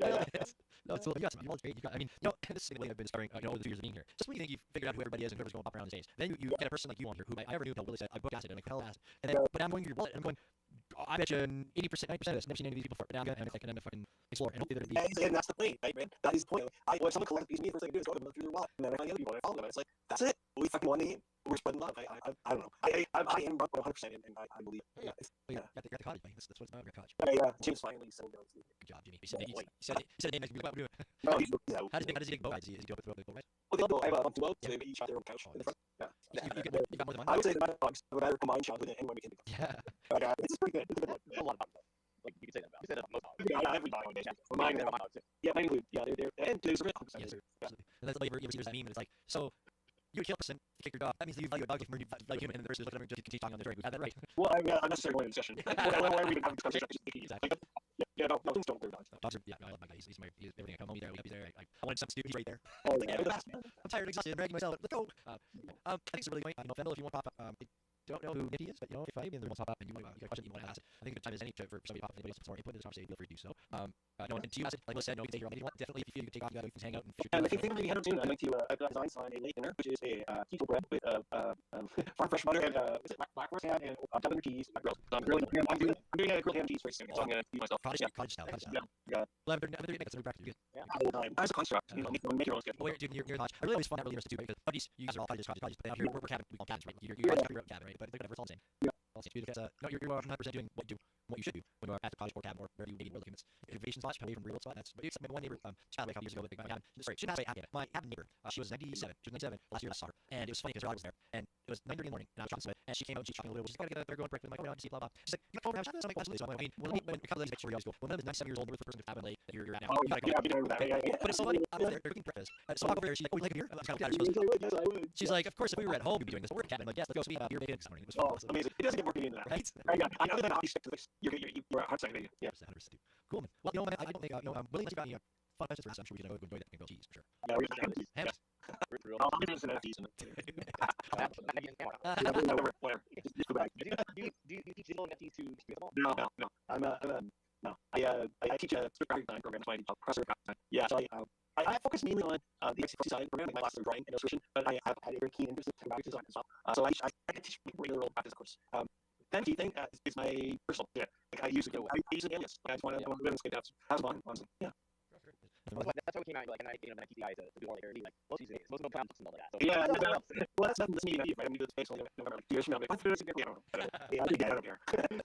yeah. No, it's, you got some, you all great. You got, I mean, this is the way I've been discovering, over the 2 years of being here. Just when you think you've figured out who everybody is and whoever's going to pop around these days, then you get a person like you on here who I never knew until Willie said, I booked acid. And I'm like, hell acid. And then, but I'm going through your wallet and I'm going, I bet you 80%, 90% of this. Never seen any of these people before. But now I'm going to fucking explore. And hopefully there'll be. And that's the point, right, man? That is the point. When someone collects a piece of me, first thing I do is go to look through their wallet, and then I find the other people and I follow them. And it's like, that's it. We fucking won the game. We're spreading love. I don't know. I am 100% and I believe it. Yeah. You're at the cottage, buddy. That's what's about the cottage. Yeah, Jim's finally settled down. Good job, Jimmy. He said the name next to me. What we're doing. No, he's yeah. How does he get bow rides? Is he doing it with bow rides? Well, they'll go. I have a duo, so they each have their own couch in the front. Yeah. You got more than one? I would say the dogs have a better combined shot with it anywhere we can. Yeah. This is pretty good. It's a good one. There's a lot of dogs. Like you could say that about. You said that about most dogs. Yeah, every dog nowadays. Mine are my dogs too. Yeah, mine include. Yeah, they're and there's a real Yes, sir. Absolutely. And that's like you ever see that meme, and it's like, so you would kill a person, kick your dog. That means that you value a dog more than you value human, and the person is looking at him just continue talking on the story. We had that right. Well, I mean, unnecessary going into discussion. Why are we even having this conversation? Exactly. Yeah, no, things don't clear dogs. Dogs are, yeah, I love my guy. He's everything. I come home, he's there. He's there. I wanted some stupid. He's right there. Oh, yeah, the best, man. I'm tired, exhausted, dragging myself. Let's go. I think it's a really funny. Fendel, if you want to pop up, I don't know who Nicky is, but if I even wants to pop up and you got a question that you want to ask, I think the time is any for somebody to pop up. Anybody else wants more input in this conversation, feel free to do so. No, and to you, like Liz said, no, you can take your own anything you want. Definitely, if you feel you can take off, you can hang out and And the thing that we had soon, I'd like to design on a late dinner, which is a keto bread with farm fresh butter and is it black forest ham and double cheese. I'm doing a grilled ham cheese very soon, so I'm gonna feed myself. Cottage style. Yeah. Well, I'm doing it. That's a practice. Good. Yeah. As a construct, make your own schedule. Well, dude, you're cottage. I really always find that really interesting too, because buddies, you guys are all cottages, but out here we're cabin. We call cabins, right? You're your own cabin, right? But whatever, it's all the same. All the same. Because no, you're 100% doing what you should do when you're at the cottage or cabin or wherever you maybe we're looking at innovation spots, away from real spot. That's but it's my one neighbor, she passed away a couple years ago with my cabin. Sorry, she passed away after my cabin neighbor. She was 97. She was 97 last year. I saw her, and it was funny because her dog was there, and it was 9:30 in the morning, and I was chopping sweat, and she came out and she's chopping a little. She's gotta get up there, go and break with my phone, see blah blah. She's like, you know, have this. I'm like, absolutely. So I'm like, I mean, when a couple of days before you always go, when I'm 97 years old, with the person who's cabin late that you're at now. Oh, yeah, I'll be done with that. Yeah. But it's so funny. I'm there cooking breakfast. So I walk over there. She's like, oh, you like a beer? I was kind of at her. Yes, I would. She's like, of course, if we were at home, we'd be doing this. But we're at cabin. I'm like, yes, let's go. So we have beer bacon this morning. It was Oh, awesome. amazing. It doesn't get more convenient than that. Right? Yeah. Other than hockey stick to this, you're 100% yeah. 100%. Cool, man. Well, man, I don't think, Willie, unless you got any fun questions for us, I'm sure we can enjoy that and grilled cheese for sure. Yeah, we're just Hams? I'm doing some NFTs. Whatever. Just go back. Do you teach digital NFTs to people? No. No. I teach a strict graphic design program. That's why I teach professor graphic design. Yeah, so I focus mainly on the XFC side program, like my classes are drawing and illustration, but I have had a very keen interest in graphic design as well. So I teach regular old practice course. The NFT thing is my personal. Yeah, like I use it. I use it alias. I just want to have fun. Honestly. Yeah. That's how we came out. Like, and I TCI to do all the like most of these days. Most of them books and all that. So, Yeah, well, that's nothing to me, right? I'm going to do the space only November, like 2 years from now. Like, I don't know. Yeah, I don't care.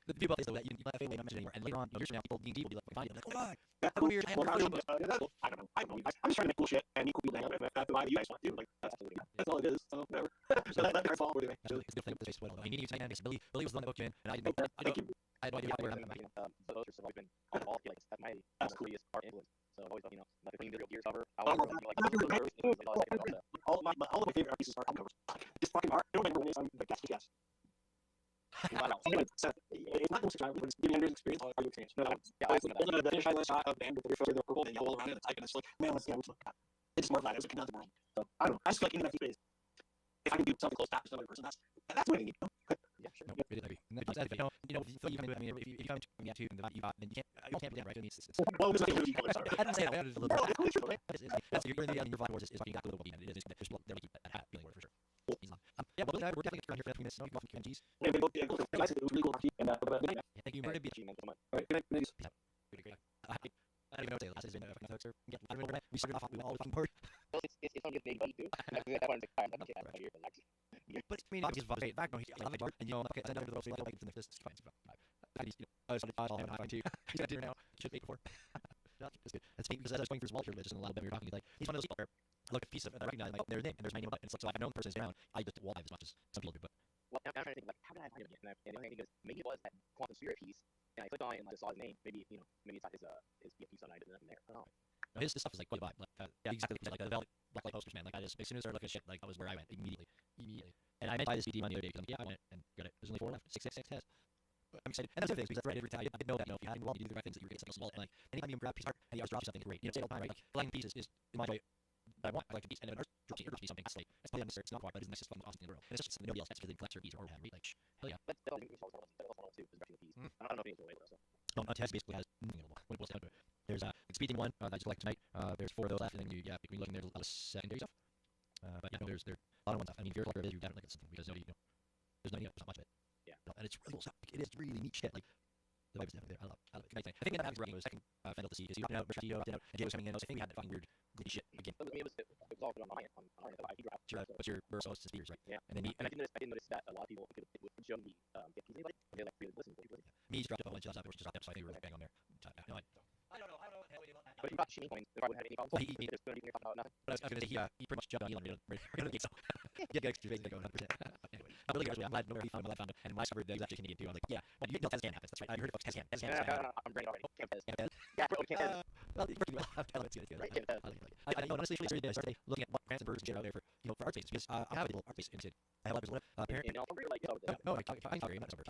The people is though that you let family not mention anymore, and later on, years from now, people being will be like, find it, like, oh my, Yeah, cool weird. I don't know. I don't know. I'm just trying to make cool shit and meet cool people to hang out with. That's why you guys want to. Like, that's all it is. So, whatever. So that's our fault. Anyway. Absolutely, it's a good thing with this Facebook. I mean, you say Billy was the one that booked you in, and I didn't. I had no idea where I'm at. those are so I've been on the ball. Like that's my earliest art influence. So I've always thought, like a clean video gears cover. I always All of my favorite pieces are covers. It's fucking art. I don't remember when it's on the gas. Anyway, so it's not the most exciting, but it's giving Andrew's experience. All your experience. No, the finish highlight shot of the band with the refrigerator, the purple, and yellow around it. It's like, and it's like, man, let's look. It's smart that. It's like another world. So I don't know. I just feel like in NFT space, if I can do something close back to some other person, that's what I need. Yeah, sure. No, it is heavy. And that's heavy. If you come in, I mean, if you come to me and the you got, then you can't be down, right? I mean, it's Well, it was like I didn't say that. I added a little bit. it's true, right? That's you're in the your Vine Wars is fucking exactly what it is. There's there we keep that hat feeling for sure. Yeah, but we're definitely around here for 3 minutes. No, you can QMGs. Yeah, it was really cool. And Thank you, Murder Beach. all right, good night. Great. I don't even know what to say. Last has been fucking hoaxer. Yeah, I remember we started off we were all fucking bored. Well, it's fun to get big buddy too. That one's like, I'm not here, but like, But I mean, obviously, straight back. No, I love it, Bart. And okay, I know the rest of the like in this. It's fine. I was I'll have fine too. He's got dinner now. Should be before. That's good. That's me because as I was going through his Walter, just in a lot of them we were talking. He's one of those people where I look at a piece of it and I recognize like their name and there's my name on it. And it's like so I've known the person is around. I just wall dive as much as some people do, but. well, I'm trying to think like how did I find him again? And the only thing is maybe it was that Quantum Spirit piece, and I clicked on it and I saw his name. Maybe maybe it's not his piece on it and nothing there. I don't know. No, his stuff is like quite a vibe. Like, exactly like the Velvet Blacklight posters, man. Like I just as soon as I started looking at shit, like that was where I went immediately. And I meant to buy this BD money the other day because I'm like, yeah, I want it and got it. There's only 4 left. 6 has. I'm excited. And that's the other thing because that's right every time. I didn't know that. If you had involved, you do the right things that you were getting something small. And like anytime you grab a piece of art and the artist drops something, great. It's all the time, right? Like flying pieces is in my way that I want. I like to be, and then drop me something. That's probably unnecessary. It's not quite, but it's the nicest fucking awesome thing in the world. And it's just something nobody else gets because they collect certain or have, right? Like, hell yeah. That's definitely me. I don't know if it's way so. Well, Test basically has nothing available when it boils down to it. There's speeding one that I just collect tonight. There's 4 of those left, and then you between looking there's a lot of secondary stuff. But yeah, no, there's a lot of ones. I mean, if you're a collector of it, you definitely get something because nobody, there's not much of it. Yeah. And it's really cool stuff. It is really neat shit. Like the vibe is definitely there. I love it. Good night thing. I think that was the second Fendel to see because you opted out, Bertino opted out, and Jay was coming in. I think we had that fucking weird glitchy shit again. I mean, it was all good on my end. What's your burst host spears, right? Yeah. And then I didn't notice that a lot of people would show me get anybody, and they're like really listen. Me just dropped a whole bunch of stuff, which just dropped up, so I think we were bang on there. No, I don't know. But if you got Sheen coins, if I wouldn't have any problems, Well, he there's going to be talking about nothing. But I was going to say he pretty much jumped on Elon right out of the gate, so he had extra base to go 100%. Anyway, I'm really glad. I'm glad nobody found him. And when I discovered that he was actually Canadian too, I was like, yeah, well, you know Tezcan happens. That's right. I heard it, folks. Tezcan. I'm brain already. Campez. Yeah, bro, Campez. Well, you're pretty well. It's good. Right, Campez. I honestly, I started looking at what grants and birds and shit out there for art space because I have a little art space in Sid. I have a lot of parent. No, I'm like, No, I'm sorry, not somewhere.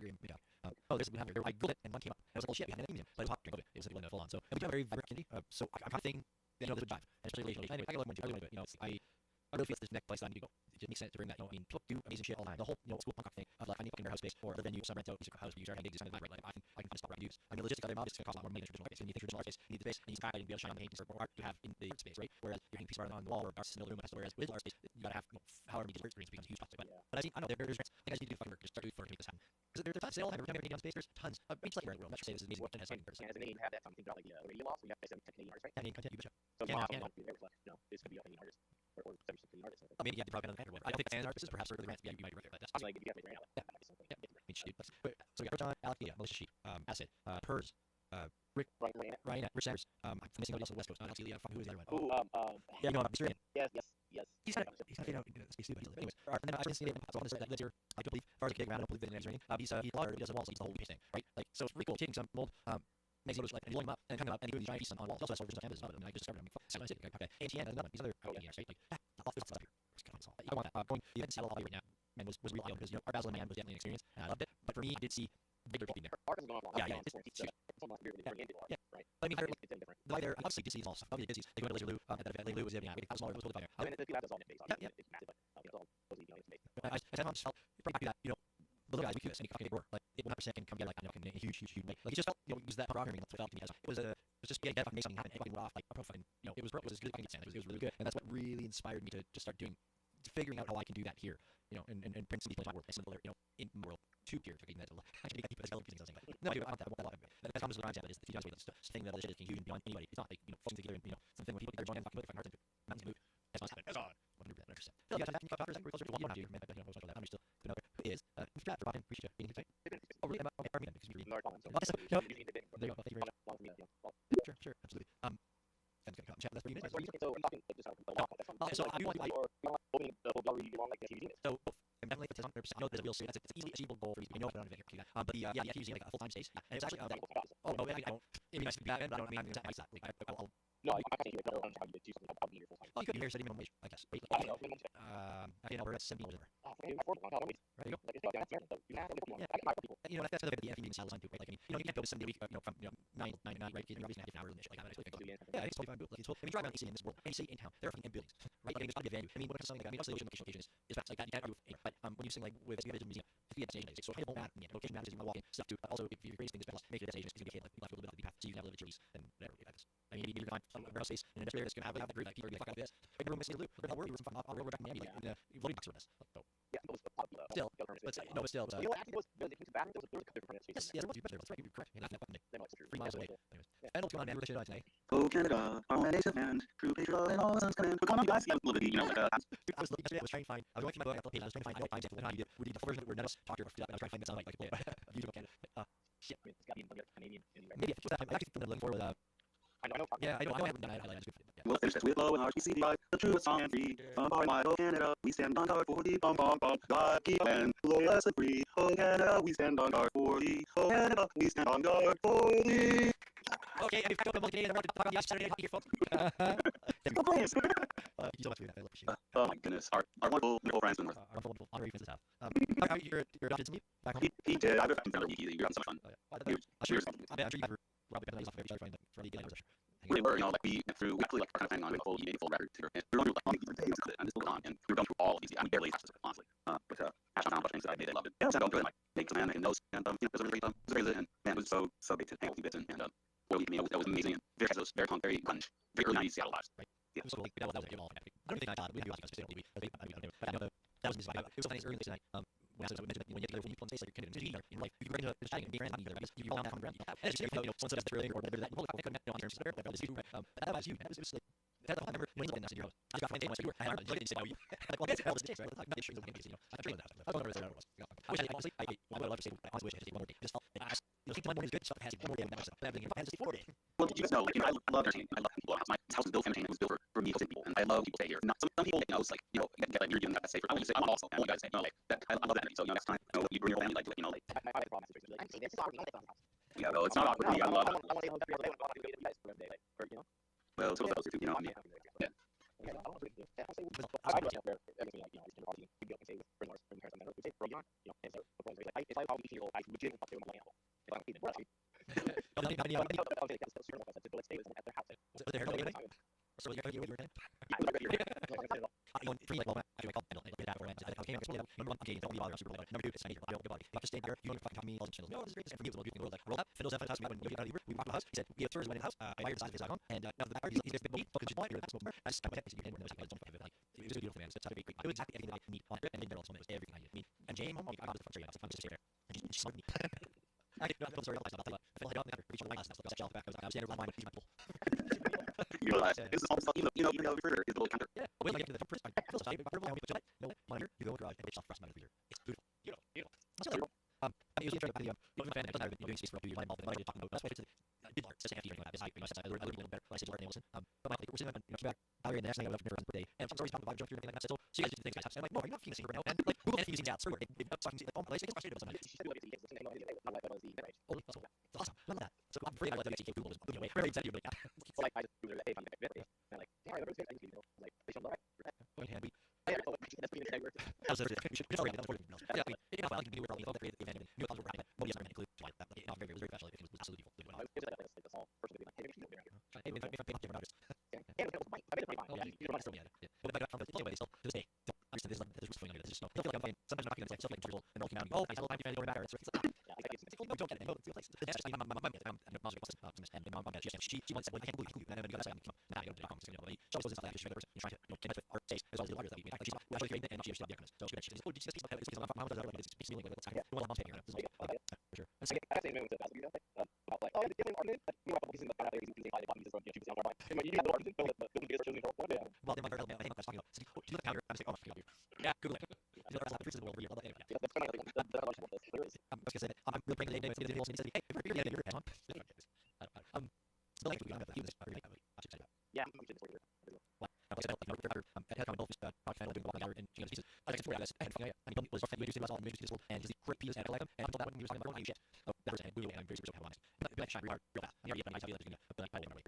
Oh, there's one here. I googled it and one came up. It was a little shit behind it, but it was hot during COVID. It was like full on. So and we have a very vibrant community. So I'm kind of thinking, this would jive, and especially relationally. Anyway, I got one too. I really do it. I really feel it's this next place that I need to go. It just makes sense to bring that. I mean, people do amazing shit all the time. The whole school punk rock thing of like finding a fucking warehouse space or the venue, some rent out, music house, music gigs, kind of vibrant. Like I can find a spot where I can use. I mean, the logistics of it, it's going to cost a lot more money than traditional art space. You need the traditional art space, you need the space, and you need to be able to shine on the paintings or art you have in the art space, right? Whereas you're hanging a piece of art on the wall or art's in the room, whereas with art space, you gotta have however many different experience becomes a huge topic. But I see, I know there's grants. I think I just need to do fucking work, just start doing for to make this happen. Because there's tons. They all have every time everything on space. There's tons. Each like around the world. Let's just say this is amazing. As a name have that something about like radio loss, we have to say some Canadian artists, right? Canadian content, you betcha. So Yeah, no, it's gonna be a Canadian artist or some Canadian artist. I mean, yeah, probably another or I don't think Canadian artists perhaps are really grants. Yeah, you might be right there, but that's like if you have it right now, that might be something. Yeah, I mean, shit. So we got Proton, Alakea, Militia Sheep, Acid, Purs, Rick, Ryan, Rich Sanders. I'm missing nobody else on the West Coast. Alexia, who is the other one? Yeah, you know, Mr. Ryan. Yes. He's kind of faded out into space too, but anyways. And then I just need to so that lives here. I don't believe, as far as a kid around, I don't believe that his name's Raining. He's water, he does the walls, so he's the whole pitch thing, right? Like, so it's pretty cool taking some mold, makes it like, and blowing them up, and coming up, and he doing these giant pieces on walls. Also, that's what original campus is about. I mean, I just discovered him. So I said, okay, ATN has another one. These other engineers, right? Like, lots of stuff here. I want that. Going the event in Seattle hobby right now, man, was real eye-opening because, you know, Art Basel in Miami was definitely an experience, and I loved it. But for me, I did see bigger being there. Yeah, it's huge. Yeah, right. But I mean, the way there, obviously, Disney's all stuff. Obviously, Disney's. They go to Laser Lou. That event, Lou was, yeah, it was smaller, it was totally fire. I mean, the lab is all in base. Yeah. It's massive, but it's all cozy, it's base. I just felt pretty happy that, you know, the little guys, we do this, and he can roar. Like, it 100% can come together, like, I know, in a huge way. Like, he just felt, you know, use that programming, that's what it felt to me as it was just getting that fucking make something happen, and fucking went off, like, a pro fucking, you know, it was as good as I can get stand. It was really good, and that's what really inspired me to start figuring out how I can do that here, you know, and bring some people into my world, similar, you know, in my world, 2 here, taking that to actually make people as confusing as no, I want that a lot of it. That's how much the rhymes have it is the TDS way, that's thing that this shit is huge beyond anybody. It's not like, you know, fucking together and, you know, something when people get their joint and fucking fucking hearts into mountains move. That's not happening. That's on. 100%. Phil, you guys have talked about closer to 1 year, man, but you know, most of that. I'm still good out there. Who is Flat for Boston? Appreciate you being here tonight. Oh, really? Okay, pardon me then, because you're reading. No, there you go. Thank you very much. Sure, absolutely. That's gonna come. Chat with us for minutes. So I'm talking just so I do want to opening the hotel you want like the TV units. So and definitely for 100%. I know there's a real serious. It's an easily achievable goal for you. I know if I don't have it here. But the FT using like a full-time space. And it's actually I don't. It'd be nice to be back, but I don't mean I'm gonna that. I'll no, I can't even know how you do something about being full time. Oh, you could be here studying minimum wage, I guess. I don't know. I think Alberta, 70 over. Right, you go. Like, you know, that's the way the FE being salad too, right? Like, I mean, you know, you can't build a 7 day week, you know, from 9 to 9, right? You're obviously gonna have an hour in this shit like that. Yeah, it's 25 built. Like, it's whole. I mean, drive around any city in this world, any city in town, there are fucking buildings, right? Like, there's gotta be a venue. I mean, when it comes to something like that, I mean, obviously, location is facts like that. You can't argue with it. But when you sing like with a museum, if you get destination days, so it won't matter. Yeah, location matters. You want to walk in stuff too. But also, if your greatest thing is best, make it a destination. It's gonna be a kid, like, you left a little bit of the path, so you can have a little bit of trees and whatever. I mean, you're gonna find a warehouse space in an industrial area that's gonna have the group, like people are gonna be like, fuck out of this. Like, room missing a loop. We're gonna work some fucking all back in Miami, like in a loading box service. Still, but still, you know, actually, there was a couple different yes, there was. That's right. You're correct. That's that fucking thing. 3 miles away. Anyways, and what's going on, man? We're gonna shit on tonight. Oh, Canada, our nation and true patriot and all the sun's coming. But come on, guys, yeah, a little bit, you know, like I was looking yesterday. I was trying to find. I was going through my book. I was trying to find all times how you did. We did the full version where none of us talked or I was trying to find that sound like YouTube of Canada. Shit. It's got to be Canadian. Maybe if it's that, I actually think I'm looking for with I know. Yeah, I know. I haven't done it. I like it. We'll finish this with low and RCCDI, the truest song and free. Bombard my oh Canada, we stand on guard for the bum bum bum. God keep and glorious and free. Oh Canada, we stand on guard for the. Oh Canada, we stand on guard for the. Okay, and if you don't know Canadian, I want to talk about the Saturday Night Hockey here, folks. Thank you so much for that. I appreciate it. Oh my goodness, our wonderful friends and our wonderful honorary friends have. You're adopted somebody back home? He did. I've been He got so much fun. I'm sure you have Robbie Bentley's off of every trying to really get out of We were, you know, like we through, we actually like are kind of planning on doing a full maybe full record tour. We're going through like different days of it, and just going on, and we're going through all of these. I mean, barely touched this, honestly. But Ash found a bunch of things that I made, I loved it. Yeah, I was going to like make some making notes, and you know, it was really it was very lit, and man, it was so big to hang all these bits, and well, you know, that was amazing, and very has those very punk, very grunge, very early '90s Seattle vibes. Right. Yeah. So like that was all. I don't think I thought we knew specifically. I know that was it was so funny early tonight. When I mentioned that when you get together, when you play on stage, like you're kidding, and like you can get into chatting and being friends together. You all have common ground. And it's just you know, someone says thrilling or whatever that. Well, I couldn't on terms of that was you. That was you. It was like that's I remember when you in your house. I got my day I didn't say you. Like well, that's how it is, right? Like not sure the you know. I'm sure that. I don't know what it was. I wish I honestly I would love to say I honestly wish I had one more day. Just felt you know, one more is good stuff has one more day that but everything if I had to say 4 days. Well, did you guys know like you know, I love entertaining. I love people. My house was built for entertainment. It was built for me hosting people, and I love people stay here. Not some people you know it's like you know get like you're doing that say for I want to say I'm also I want you guys to say no like that I love that. So you know next time you know you bring your family like you know like yeah well it's not awkward for me. I love it. Well it's a little too you know I mean yeah. You realize this is almost you know the refrigerator is a little counter. Yeah. Wait, like the first. I feel so sorry, but no monitor. You go in the garage and it's off the freezer. It's beautiful. Beautiful. I usually try to buy the fan. I've been doing space for a few years. I'm talking about that's why it's did art. Since I have to do that, I learned a little better. I said Art Nielsen. But my we're sitting you know back out here in the next night I left for birthday and some stories talking about junk through and everything like that. So you guys do things guys. And I'm like, no, are you not feeling right now? And like Google anything out. Screw it. They so I can see like oh, place. It's frustrated sometimes. Oh, that's awesome. I love that. So I'm afraid I let WXCK Google is moving away. Really excited like that. Like I just Googled it. I'm like, yeah, I remember it's like they should right. Point hand. That was we should already that was yeah, you know, I can do it all the creative event and new color right. Nobody else ever include like that. Like, very special. It was absolutely beautiful. I was like that's all personally like hey, if I pick up different artists. Yeah, I made it fine. Yeah, you don't understand yet. Yeah. But I got from the way still to this day. Understand this is going on. This is just I feel like I'm fine. Sometimes I'm not feeling like stuff like turtle and all came out. Oh, I still find it don't matter. It's like yeah, I guess you don't get it. It's like it's just my mom and my mom she once said I can't believe you and then you got to say now I don't know you know she always does that she never trying to you know connect with art taste as well as the artists that we make. She's actually creating and she's the so she oh did you see this my mom does that like it's feeling like what's happening. Well, mom's taking it. This is like for sure. And second I say moving to that about like oh the different art you know pieces of that using by the bodies from you sound right. You have the art the well then my girl I think I'm talking about do you look out here I'm saying oh my god yeah Google it. You know that's the world where you're like that's funny I'm just gonna say I'm really bringing the name of the also say hey you're the you're still like we don't have this yeah what I was like I had both rock fan doing the and she pieces I think it's and he was fucking using all the music and he's great pieces and I like him and I thought that when he was talking about shit that was and I'm very super honest like shine real fast and yeah nice idea that but I don't know you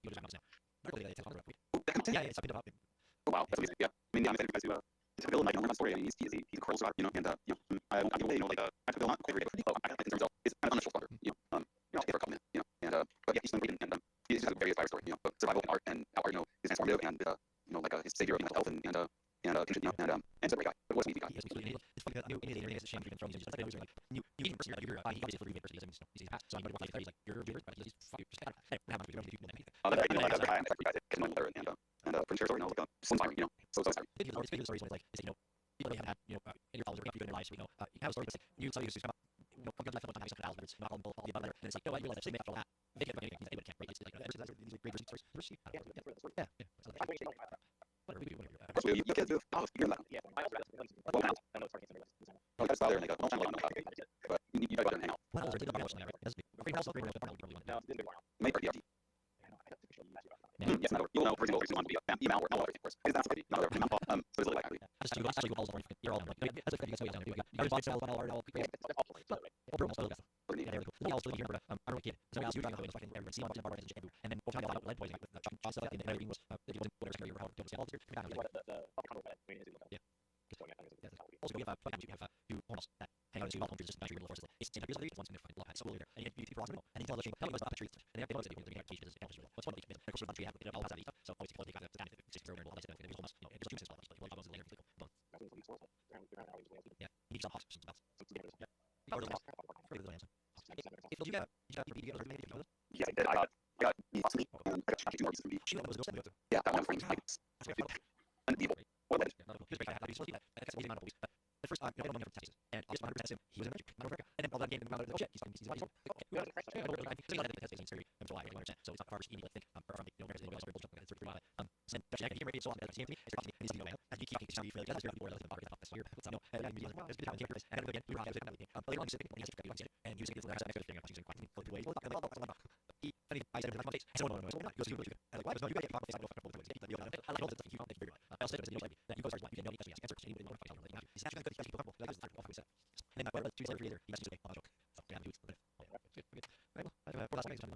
just now really they talk about yeah it's something about him oh wow that's amazing yeah I mean I'm excited because it's a Bill like a story I mean he's a curl star you know and you know I give away you know like I feel not quite ready for in terms of it's kind of unnatural fucker you know for a couple minutes you know and but yeah he's doing and he's just a very fire story you know but survival and art you know is transformative and you know like his savior of mental health and you know you know and it's a great guy but it was an easy guy it's funny that it is a shame even from these like you even person you're he obviously for reading person he's past so anybody wants to he's like you're but he's just kind of hey how much do you do anything that I like that guy and guys can know better and for sure you know like some time you know so sorry it's stories like is you know people they haven't had you know in your followers or in your lives you know you have a story that's like you tell you come up you know fucking left one time something else it's not all the above and it's like no I realize actually make after all that they get anything anybody can't right it's like that's these great stories yeah you kids do you're like yeah well now I know it's oh that's there and they go don't like but you guys got to hang out well there's a house right that's great house great no make party yes no you'll know for example if you want to be a email or no other of course because that's pretty not other so it's like just you all you're all like as a friend you guys down you guys all all people I also hear I don't kid so I was doing the fucking everyone see on the bar and then we'll talk about lead boys like the John stuff and everything was if you wasn't whatever you were don't see all this yeah also we have you almost that hang out to all countries just not sure you'll force it's in years later once in the fucking lot so we'll and you for and he tells us you know it was up the trees and they have to do it teach business what's one of the course we have all Did you get you get maybe Yeah, I did. I got me, and I got two more pieces of meat. Yeah, that one frame's nice. And the well, then, at first, you know, I don't know for Texas, and I just 100% assumed he was in America, and then all that game, and oh shit, he's so not in July, 100%. So it's not far from think from you know, America's else, it's pretty wild. And Josh, I can hear radio, so I'm at the same thing. It's needs to be man. And you keep thinking, you feel like that's very important. That's the year. It's no, and I'm like, wow, it's good time here. And again, we were having that thing. Later on, he's sitting, and using it as an extra thing. I'm using quite a way. Funny, I said, I'm face. I said, no, he goes, you go. I like, no, you got to talk face. I don't know what I like all the things you want to figure out. I said, you know, that you go first, you can know the answer. So you know, he's actually good. He's people comfortable. That is the way. And then my two later, he messages me, oh, joke. So yeah, dudes. Right, well, last night, I'll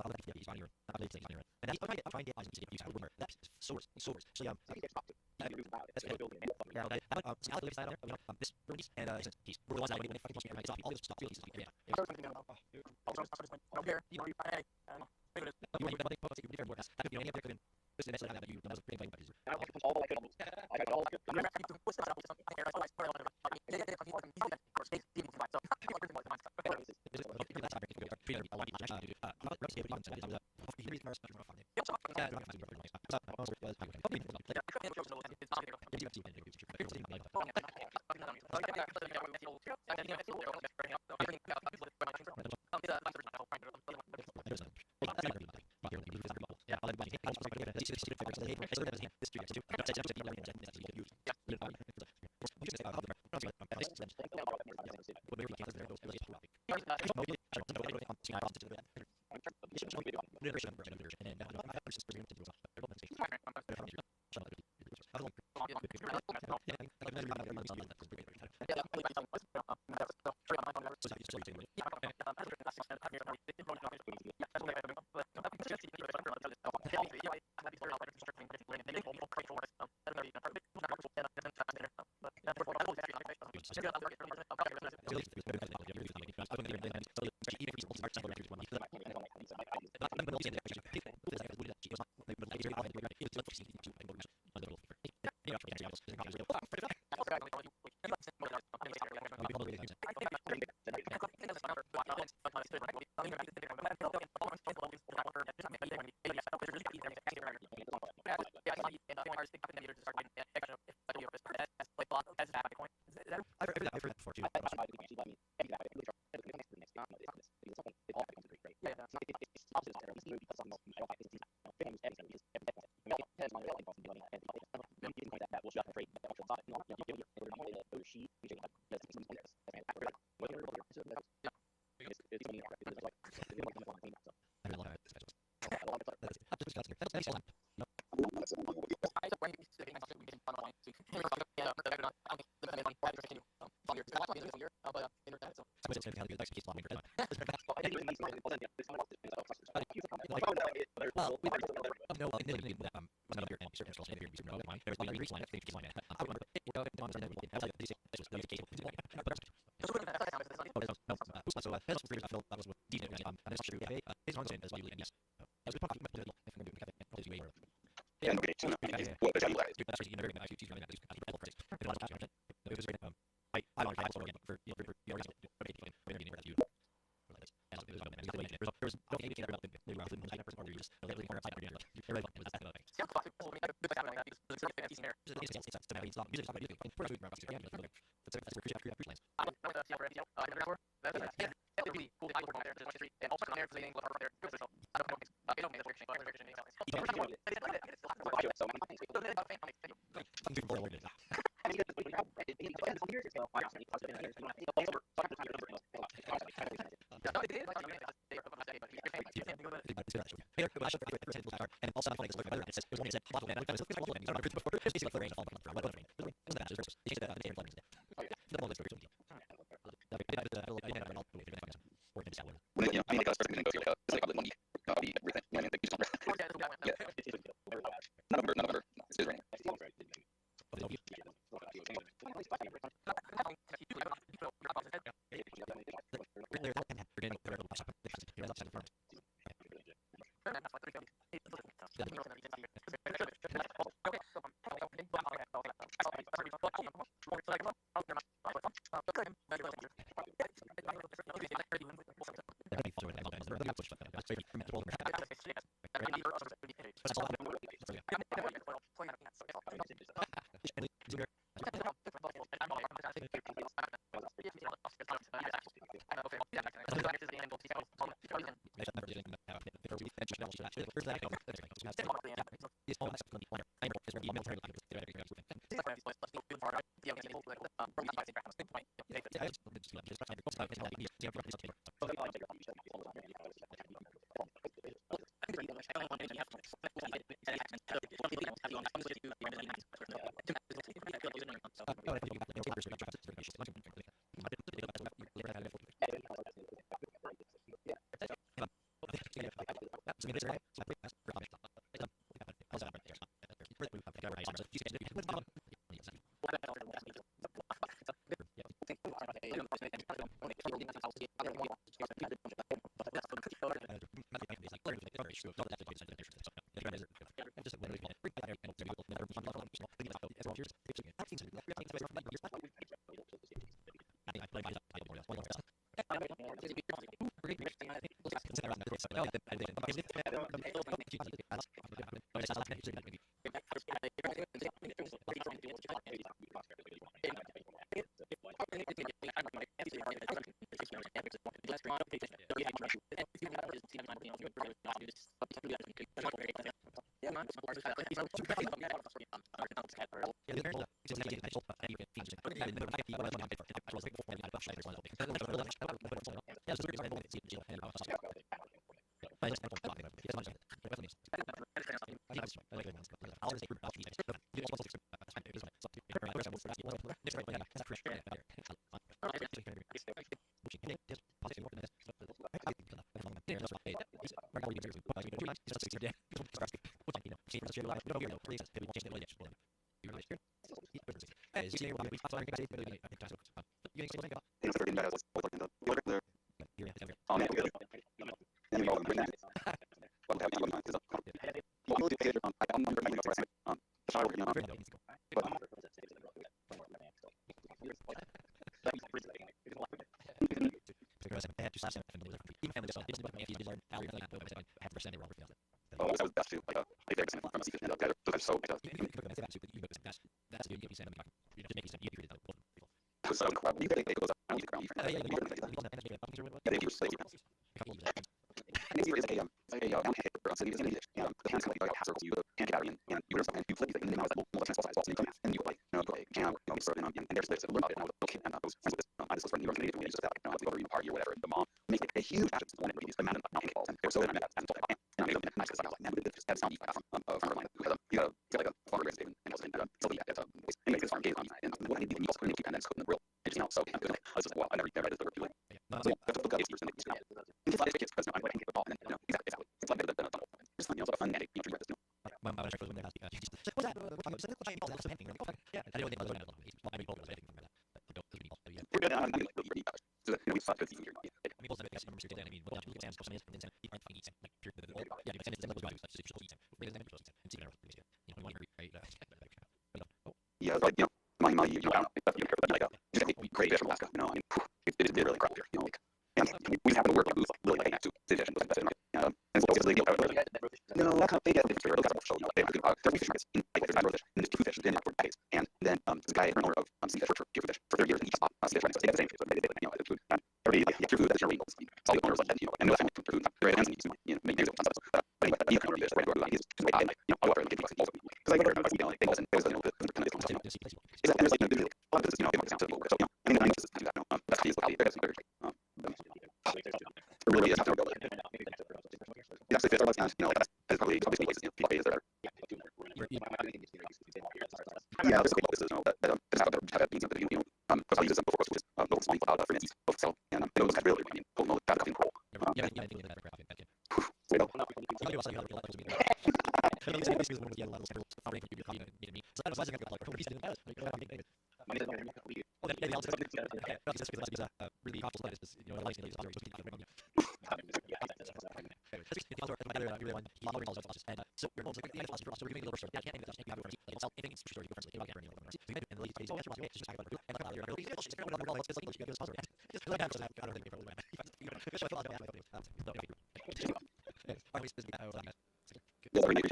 let you he's on here. I'll let you here. And I'll try and get eyes and see if you can remember that source. So yeah, that's good. Yeah, okay. So I'll leave this there. This release and he's the ones that when he fucking can't write all this stuff. He's yeah.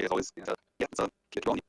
Always, it's a kid